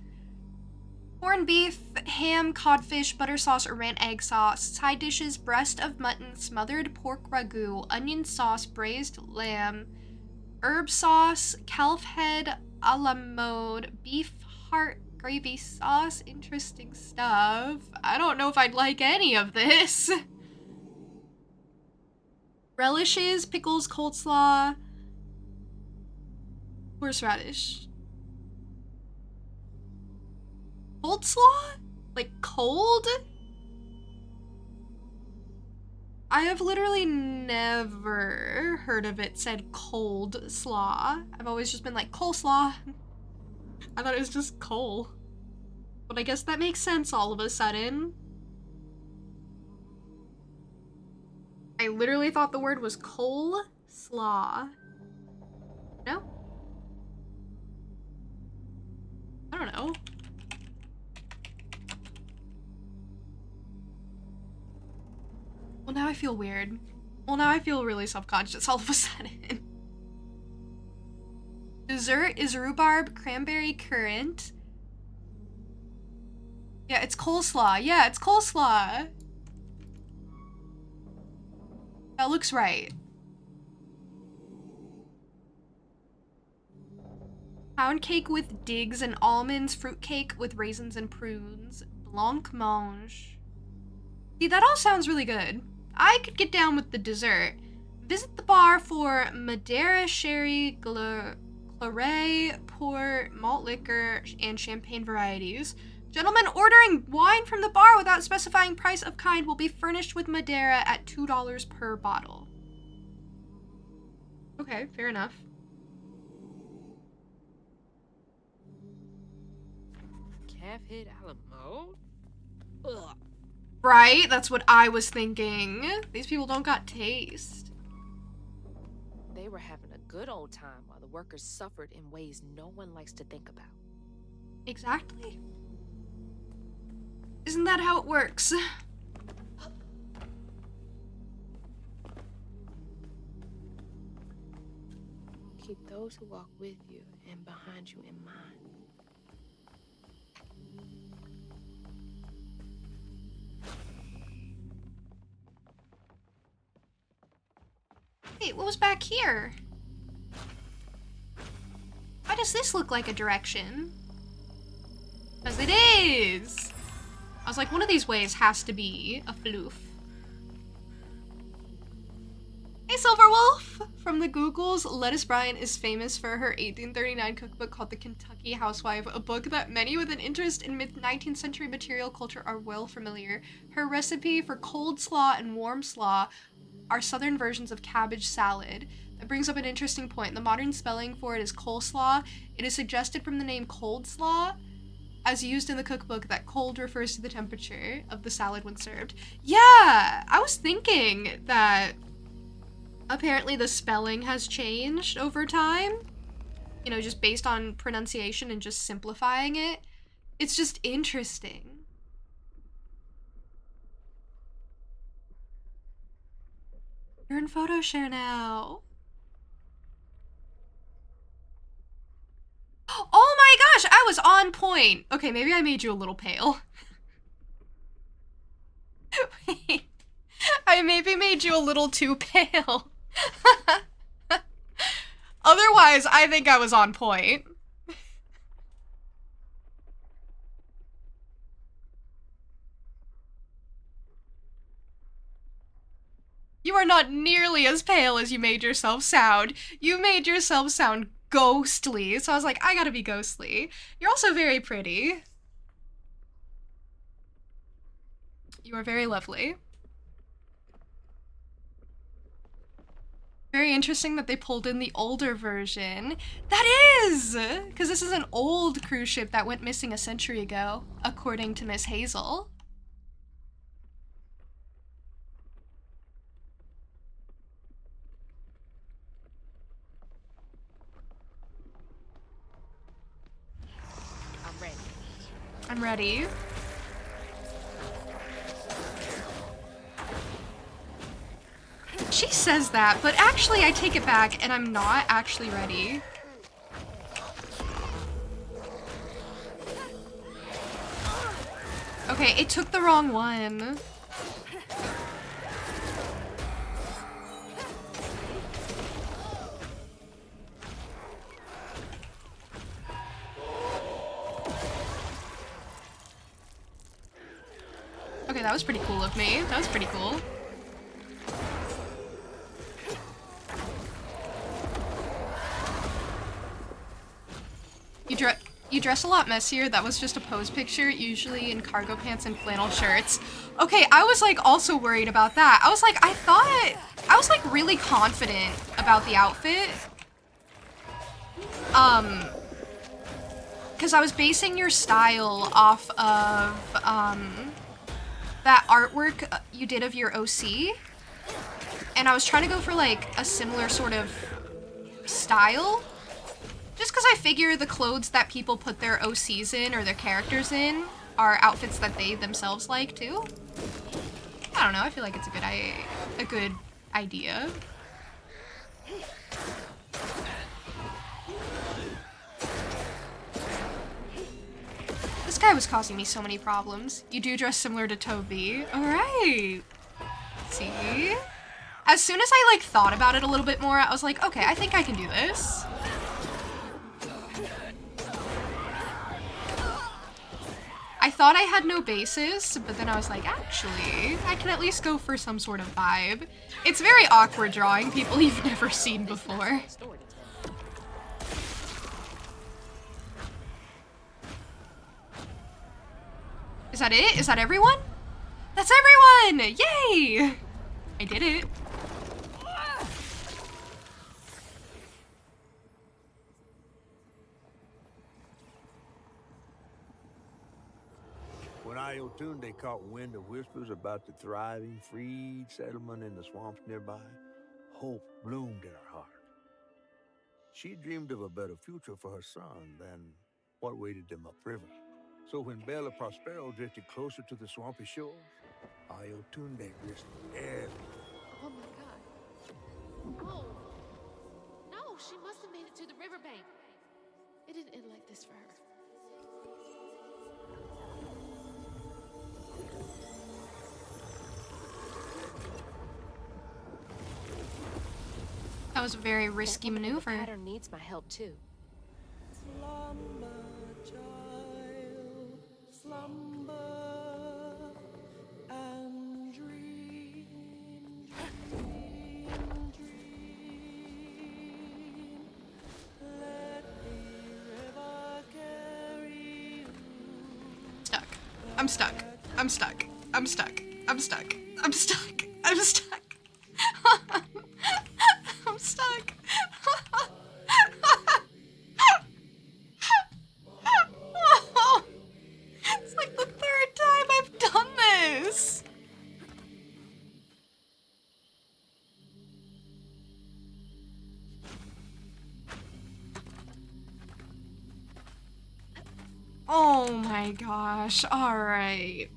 corned beef, ham, codfish, butter sauce or ranch egg sauce. Side dishes: breast of mutton, smothered pork ragu, onion sauce, braised lamb, herb sauce, calf head a la mode, beef heart, gravy sauce. Interesting stuff. I don't know if I'd like any of this. Relishes, pickles, coleslaw, horseradish. Cold slaw? Like cold? I have literally never heard of it said cold slaw. I've always just been like coleslaw. I thought it was just coal. But I guess that makes sense all of a sudden. I literally thought the word was coleslaw. No? I don't know. Well, now I feel weird. Well, now I feel really self-conscious all of a sudden. Dessert is rhubarb, cranberry currant. Yeah, it's coleslaw. Yeah, it's coleslaw. That looks right. Pound cake with digs and almonds, fruit cake with raisins and prunes, blancmange. See, that all sounds really good. I could get down with the dessert. Visit the bar for Madeira, sherry, claret, port, malt liquor, and champagne varieties. Gentlemen ordering wine from the bar without specifying price of kind will be furnished with Madeira at $2 per bottle. Okay, fair enough. Calf head a la mode? Ugh. Right? That's what I was thinking. These people don't got taste. They were having a good old time while the workers suffered in ways no one likes to think about. Exactly. Isn't that how it works? Keep those who walk with you and behind you in mind. Wait, what was back here? Why does this look like a direction? Because it is! I was like, one of these ways has to be a floof. Hey, Silverwolf! From the Googles, Lettuce Bryant is famous for her 1839 cookbook called The Kentucky Housewife, a book that many with an interest in mid-19th century material culture are well familiar. Her recipe for cold slaw and warm slaw are southern versions of cabbage salad. That brings up an interesting point. The modern spelling for it is coleslaw. It is suggested from the name cold slaw, as used in the cookbook, that cold refers to the temperature of the salad when served. Yeah, I was thinking that apparently the spelling has changed over time. You know, just based on pronunciation and just simplifying it. It's just interesting. You're in photo share now. Oh my gosh, I was on point. Okay, maybe I made you a little pale. Wait, I maybe made you a little too pale. Otherwise, I think I was on point. You are not nearly as pale as you made yourself sound. You made yourself sound ghostly, so I was like, I gotta be ghostly. You're also very pretty. You are very lovely. Very interesting that they pulled in the older version. That is! Because this is an old cruise ship that went missing a century ago, according to Miss Hazel. I'm ready. I'm ready. She says that, but actually I take it back and I'm not actually ready. Okay, it took the wrong one. Okay, that was pretty cool of me. That was pretty cool. You dress a lot messier. That was just a pose picture, usually in cargo pants and flannel shirts. Okay, I was like also worried about that. I was like, I was like really confident about the outfit. Because I was basing your style off of, that artwork you did of your OC. And I was trying to go for like a similar sort of style. Just because I figure the clothes that people put their OCs in or their characters in are outfits that they themselves like too. I don't know, I feel like it's a good idea. This guy was causing me so many problems. You do dress similar to Toby. Alright. See? As soon as I like thought about it a little bit more, I was like, okay, I think I can do this. I thought I had no basis, but then I was like, actually, I can at least go for some sort of vibe. It's very awkward drawing people you've never seen before. Is that it? Is that everyone? That's everyone! Yay! I did it. When Iotunde caught wind of whispers about the thriving, freed settlement in the swamps nearby, hope bloomed in her heart. She dreamed of a better future for her son than what waited them upriver. So when Bella Prospero drifted closer to the swampy shores, Iotunde risked everything. Oh my god. Oh. No, she must have made it to the riverbank. It didn't end like this for her. That was a very risky maneuver. The pattern needs my help too. Slumber, child, slumber and dream, dream, dream. Let the river carry you. Stuck. I'm stuck. I'm stuck. I'm stuck. I'm stuck. I'm stuck. I'm stuck. I'm stuck. It's like the third time I've done this. Oh my gosh. All right.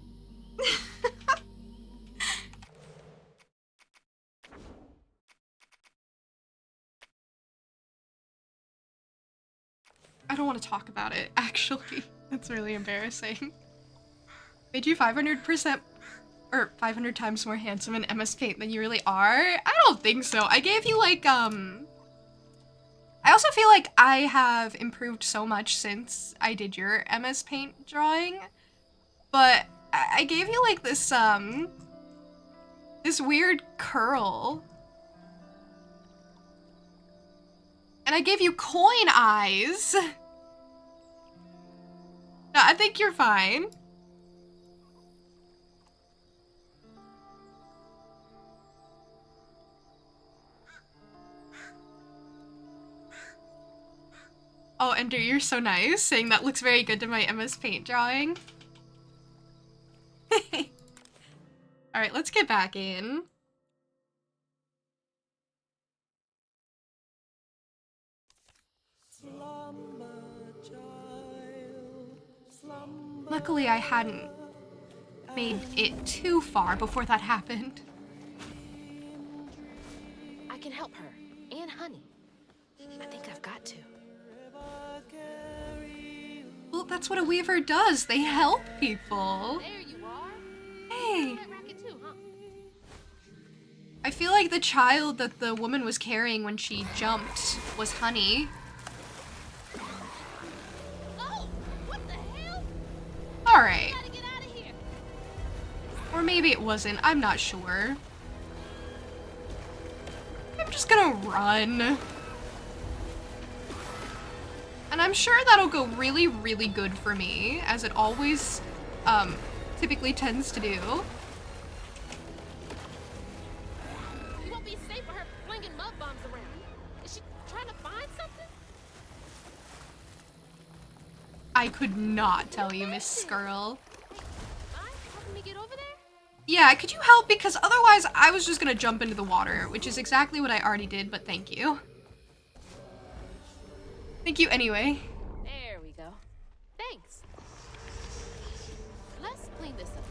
I don't want to talk about it, actually. It's really embarrassing. Made you 500% or 500 times more handsome in MS Paint than you really are? I don't think so. I gave you like, I also feel like I have improved so much since I did your MS Paint drawing. But I gave you like this, this weird curl. And I gave you coin eyes. No, I think you're fine. Oh, Ender, you're so nice, saying that looks very good to my MS Paint drawing. Alright, let's get back in. Luckily, I hadn't made it too far before that happened. I can help her. And Honey. I think I've got to. Well, that's what a weaver does. They help people. There you are. Hey. That racket too, huh? I feel like the child that the woman was carrying when she jumped was Honey. Oh, what the hell? Alright. Gotta get out of here. Or maybe it wasn't. I'm not sure. I'm just gonna run. And I'm sure that'll go really, really good for me, as it always, typically tends to do. You won't be safe for her flinging mud bombs around. Is she trying to find something? I could not tell you, Miss Skirl. Helping me get over there? Yeah, could you help? Because otherwise I was just gonna jump into the water, which is exactly what I already did, but thank you. Thank you anyway. There we go. Thanks. Let's clean this up.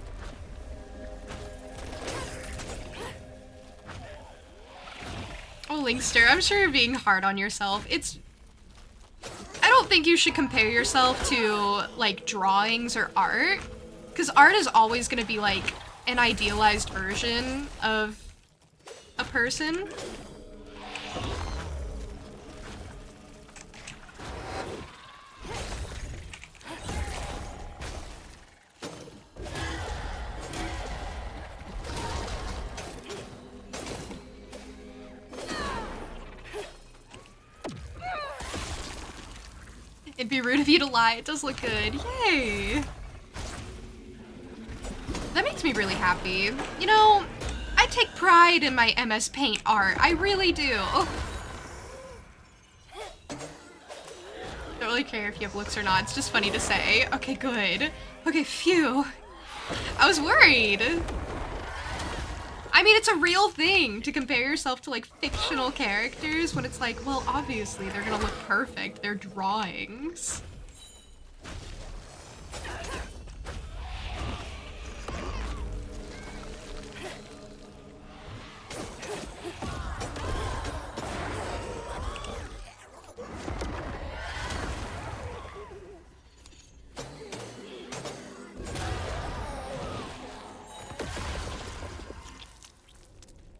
Oh, Linkster, I'm sure you're being hard on yourself. I don't think you should compare yourself to, like, drawings or art. Because art is always gonna be, like, an idealized version of a person. It'd be rude of you to lie. It does look good. Yay! That makes me really happy. You know, I take pride in my MS Paint art. I really do. Oh. Don't really care if you have looks or not. It's just funny to say. Okay, good. Okay, phew. I was worried. I mean, it's a real thing to compare yourself to like fictional characters when it's like, well, obviously they're gonna look perfect. They're drawings.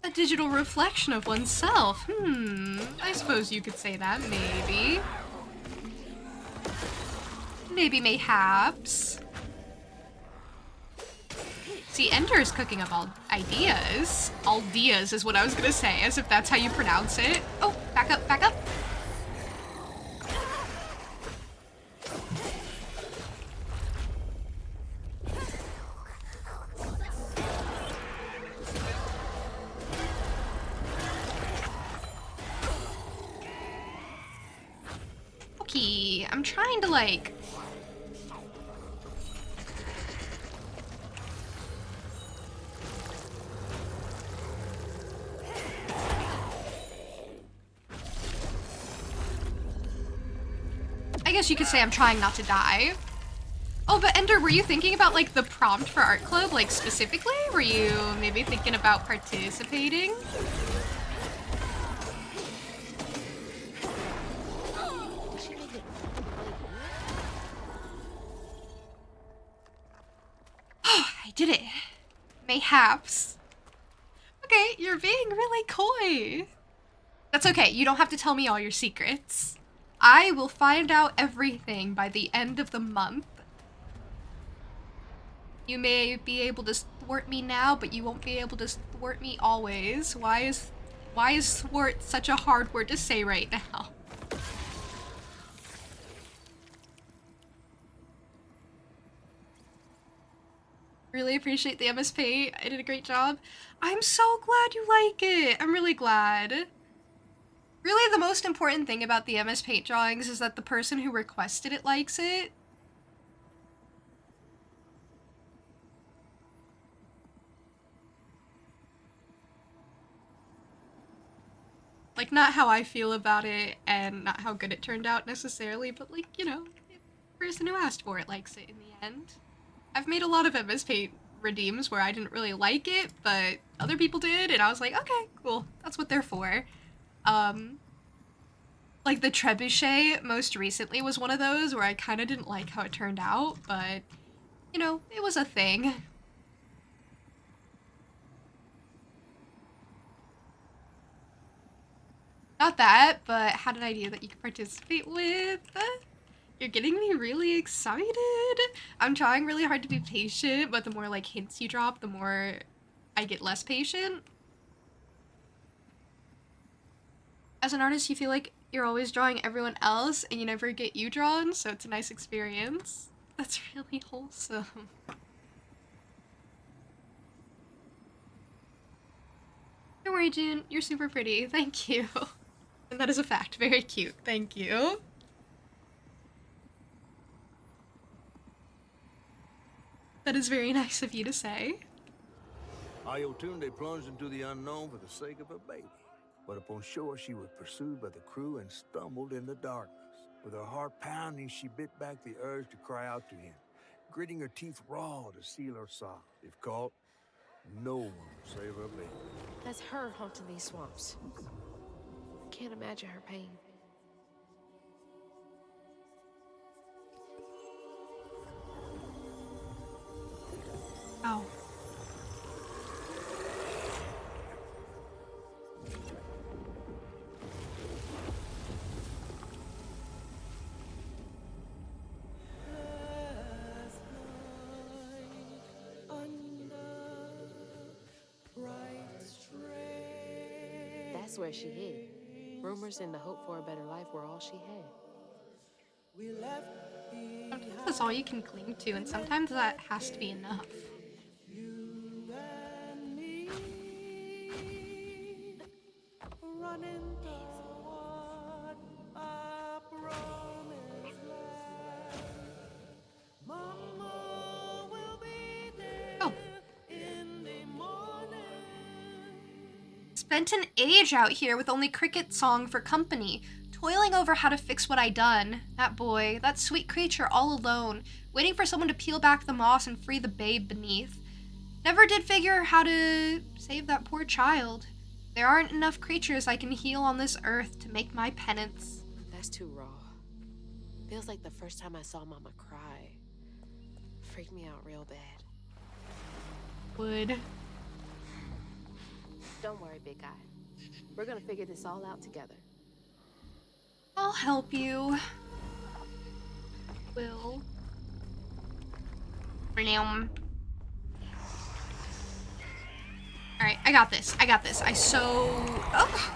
A digital reflection of oneself. I suppose you could say that, maybe. Maybe, mayhaps. See, Ender is cooking up all ideas. Aldeas is what I was gonna say, as if that's how you pronounce it. Oh, back up, back up. Okay, I'm trying to like... I guess you could say I'm trying not to die. Oh, but Ender, were you thinking about like the prompt for Art Club, like specifically? Were you maybe thinking about participating? Oh, I did it. Mayhaps. Okay, you're being really coy. That's okay, you don't have to tell me all your secrets. I will find out everything by the end of the month. You may be able to thwart me now, but you won't be able to thwart me always. Why is thwart such a hard word to say right now? Really appreciate the MSP. I did a great job. I'm so glad you like it. I'm really glad. Really, the most important thing about the MS Paint drawings is that the person who requested it likes it. Like, not how I feel about it and not how good it turned out necessarily, but like, you know, the person who asked for it likes it in the end. I've made a lot of MS Paint redeems where I didn't really like it, but other people did, and I was like, okay, cool. That's what they're for. Like the trebuchet most recently was one of those where I kind of didn't like how it turned out, but, you know, it was a thing. Not that, but had an idea that you could participate with. You're getting me really excited. I'm trying really hard to be patient, but the more like hints you drop, the more I get less patient. As an artist, you feel like you're always drawing everyone else and you never get you drawn, so it's a nice experience. That's really wholesome. Don't worry, June. You're super pretty. Thank you. And that is a fact. Very cute. Thank you. That is very nice of you to say. Ayotunde plunged into the unknown for the sake of her baby. But upon shore, she was pursued by the crew and stumbled in the darkness. With her heart pounding, she bit back the urge to cry out to him, gritting her teeth raw to seal her sob. If caught, no one will save her baby. That's her haunting these swamps. Can't imagine her pain. Oh. That's where she hid. Rumors and the hope for a better life were all she had. Sometimes that's all you can cling to, and sometimes that has to be enough. Running toward a promised land. Mama will be Oh. there in the morning. Spent an age out here with only cricket song for company, toiling over how to fix what I done. That boy, that sweet creature all alone, waiting for someone to peel back the moss and free the babe beneath. Never did figure how to save that poor child. There aren't enough creatures I can heal on this earth to make my penance. That's too raw. Feels like the first time I saw Mama cry. Freaked me out real bad. Would. Don't worry, big guy. We're gonna figure this all out together. I'll help you. Will. Alright, I got this. I got this. Oh!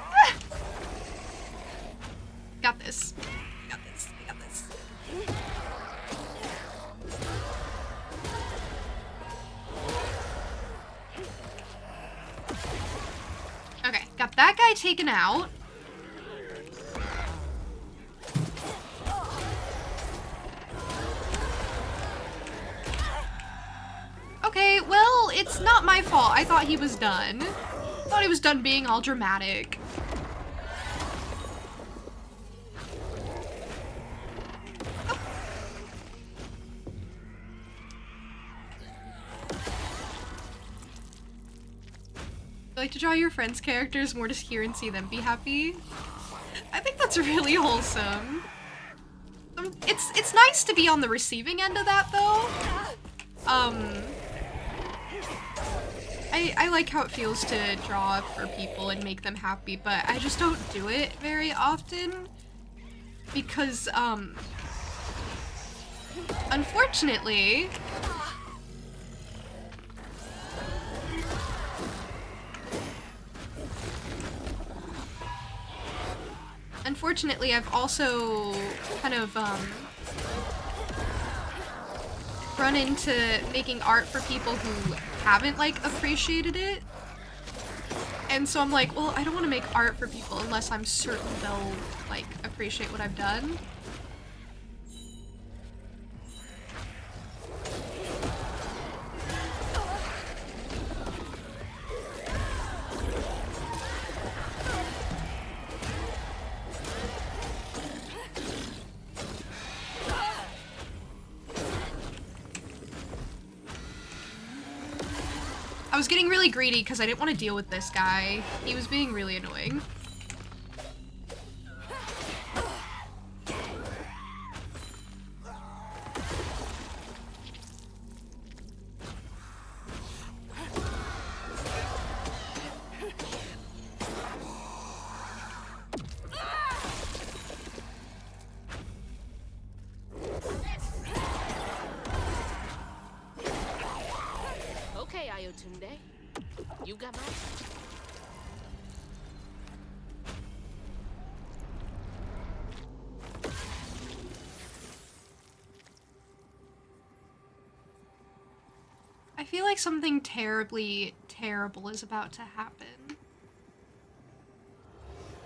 Got this. Got this. I got this. Okay, got that guy taken out. Okay, well, it's not my fault. I thought he was done. Thought he was done being all dramatic. Oh. You like to draw your friends' characters more to hear and see them be happy? I think that's really wholesome. It's nice to be on the receiving end of that, though. I like how it feels to draw for people and make them happy, but I just don't do it very often because, unfortunately, I've also kind of, run into making art for people who haven't, like, appreciated it. And so I'm like, well, I don't want to make art for people unless I'm certain they'll, like, appreciate what I've done. I was getting really greedy because I didn't want to deal with this guy. He was being really annoying. Okay, Ayotunde. You got mine. I feel like something terribly terrible is about to happen.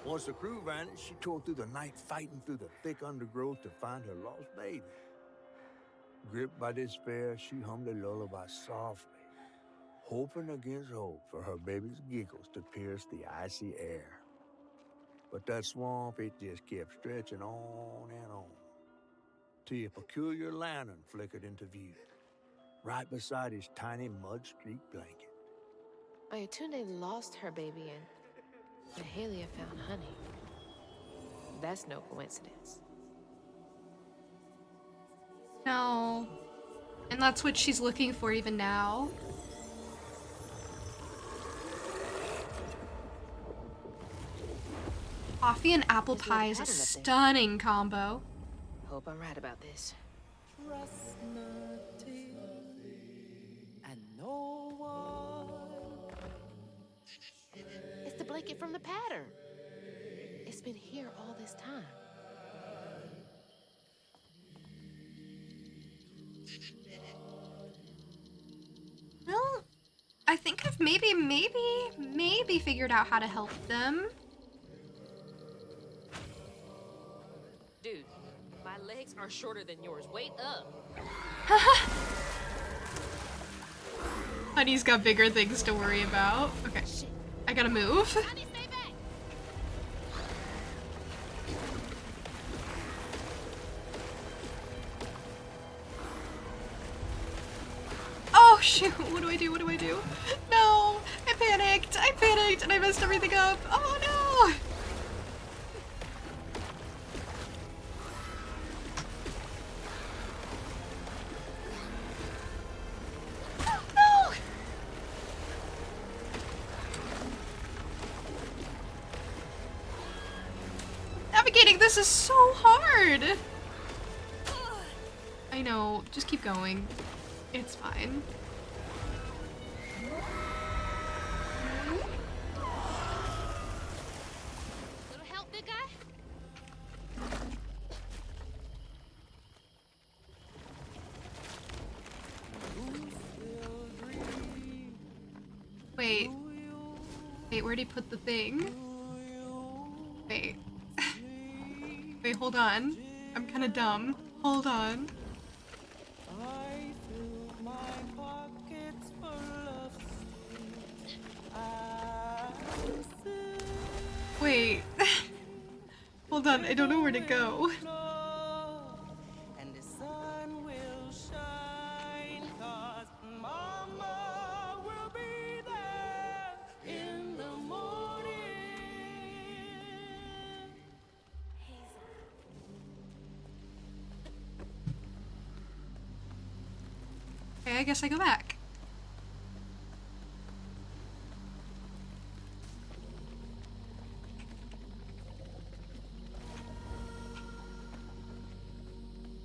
Once the crew vanished, she tore through the night fighting through the thick undergrowth to find her lost baby. Gripped by despair, she hummed a lullaby softly, hoping against hope for her baby's giggles to pierce the icy air. But that swamp, it just kept stretching on and on, till a peculiar lantern flickered into view, right beside his tiny mud-streaked blanket. Ayotunde lost her baby and Mahalia found honey. That's no coincidence. No. And that's what she's looking for even now. Coffee and apple pie is a stunning combo. Hope I'm right about this. Trust nothing and no one. It's the blanket from the pattern. It's been here all this time. I think I've maybe figured out how to help them. Dude, my legs are shorter than yours. Wait up. Honey's got bigger things to worry about. Okay, I gotta move. Honey, stay back. Oh shoot, what do I do? No, I panicked, and I messed everything up. Oh no! No! Navigating this is so hard! I know, just keep going. It's fine. Little help, big guy? Wait. Wait, where'd he put the thing? Wait. Wait, hold on. I'm kinda dumb. Hold on. Wait. Hold on, I don't know where to go. And the sun will shine, 'cause Mama will be there in the morning. Okay, I guess I go back.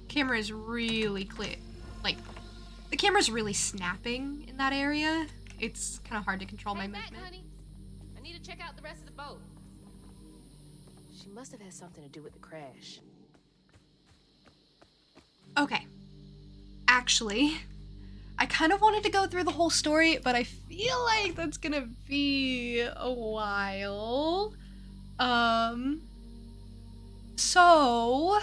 Camera is really clear. Like, the camera's really snapping in that area. It's kind of hard to control my Back, movement. honey. I need to check out the rest of the boat. She must have had something to do with the crash. Okay. Actually, I kind of wanted to go through the whole story, but I feel like that's gonna be a while. So...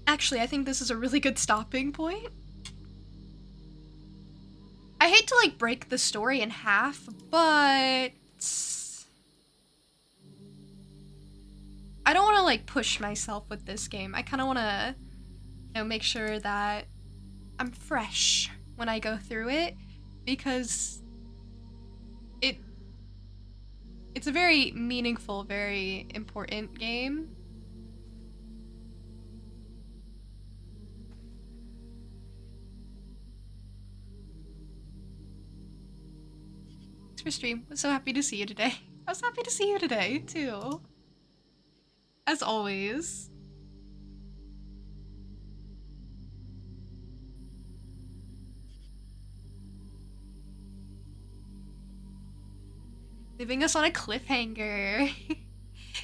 Actually, I think this is a really good stopping point. I hate to, like, break the story in half, but... I don't want to, like, push myself with this game. I kind of want to, you know, make sure that I'm fresh when I go through it, because it's a very meaningful, very important game. Thanks for stream. I'm so happy to see you today. I was happy to see you today, too. As always. Leaving us on a cliffhanger.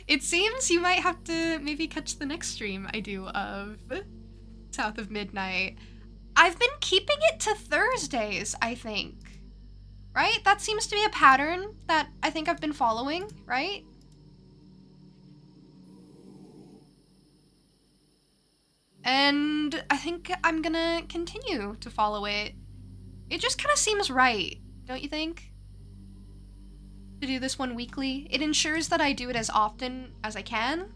It seems you might have to maybe catch the next stream I do of South of Midnight. I've been keeping it to Thursdays, I think. Right? That seems to be a pattern that I think I've been following, right? And I think I'm gonna continue to follow it. It just kind of seems right, don't you think? To do this one weekly. It ensures that I do it as often as I can.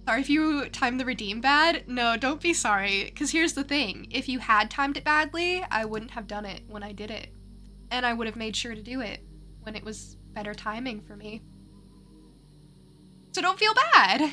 Sorry if you timed the redeem bad. No, don't be sorry, because here's the thing. If you had timed it badly, I wouldn't have done it when I did it. And I would have made sure to do it when it was better timing for me. So don't feel bad.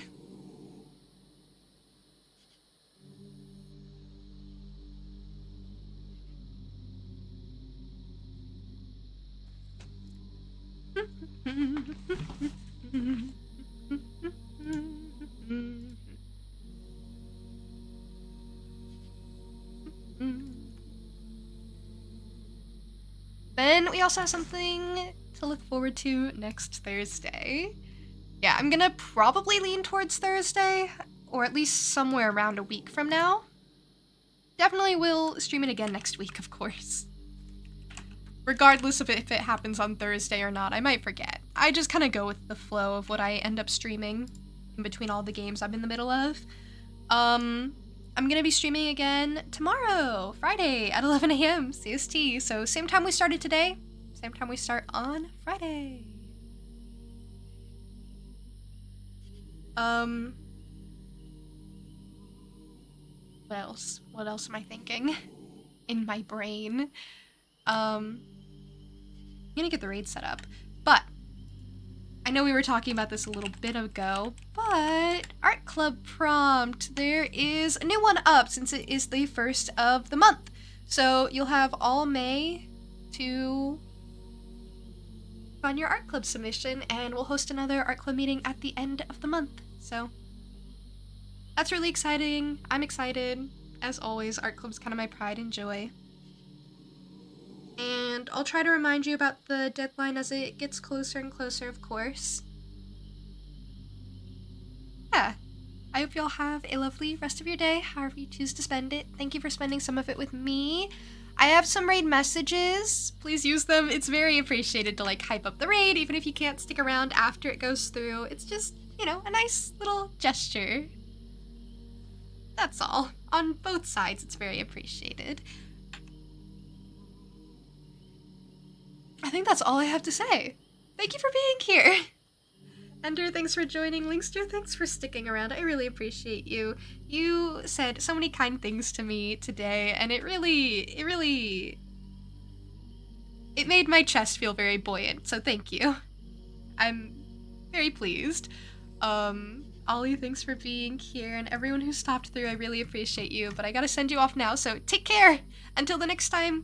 Then we also have something to look forward to next Thursday. Yeah, I'm gonna probably lean towards Thursday, or at least somewhere around a week from now. Definitely will stream it again next week, of course. Regardless of if it happens on Thursday or not, I might forget. I just kind of go with the flow of what I end up streaming in between all the games I'm in the middle of. I'm gonna be streaming again tomorrow, Friday at 11 a.m. CST. So same time we started today, same time we start on Friday. What else? What else am I thinking? In my brain. I'm gonna get the raid set up, but I know we were talking about this a little bit ago, but Art Club Prompt, there is a new one up since it is the first of the month. So you'll have all May to on your art club submission, and we'll host another art club meeting at the end of the month. So that's really exciting. I'm excited. As always, art club's kind of my pride and joy. And I'll try to remind you about the deadline as it gets closer and closer, of course. Yeah. I hope you'll have a lovely rest of your day, however you choose to spend it. Thank you for spending some of it with me. I have some raid messages. Please use them. It's very appreciated to like hype up the raid, even if you can't stick around after it goes through. It's just, you know, a nice little gesture. That's all. On both sides, it's very appreciated. I think that's all I have to say. Thank you for being here. Ender, thanks for joining. Linkster, thanks for sticking around. I really appreciate you. You said so many kind things to me today, and it made my chest feel very buoyant, so thank you. I'm very pleased. Ollie, thanks for being here, and everyone who stopped through, I really appreciate you, but I gotta send you off now, so take care! Until the next time.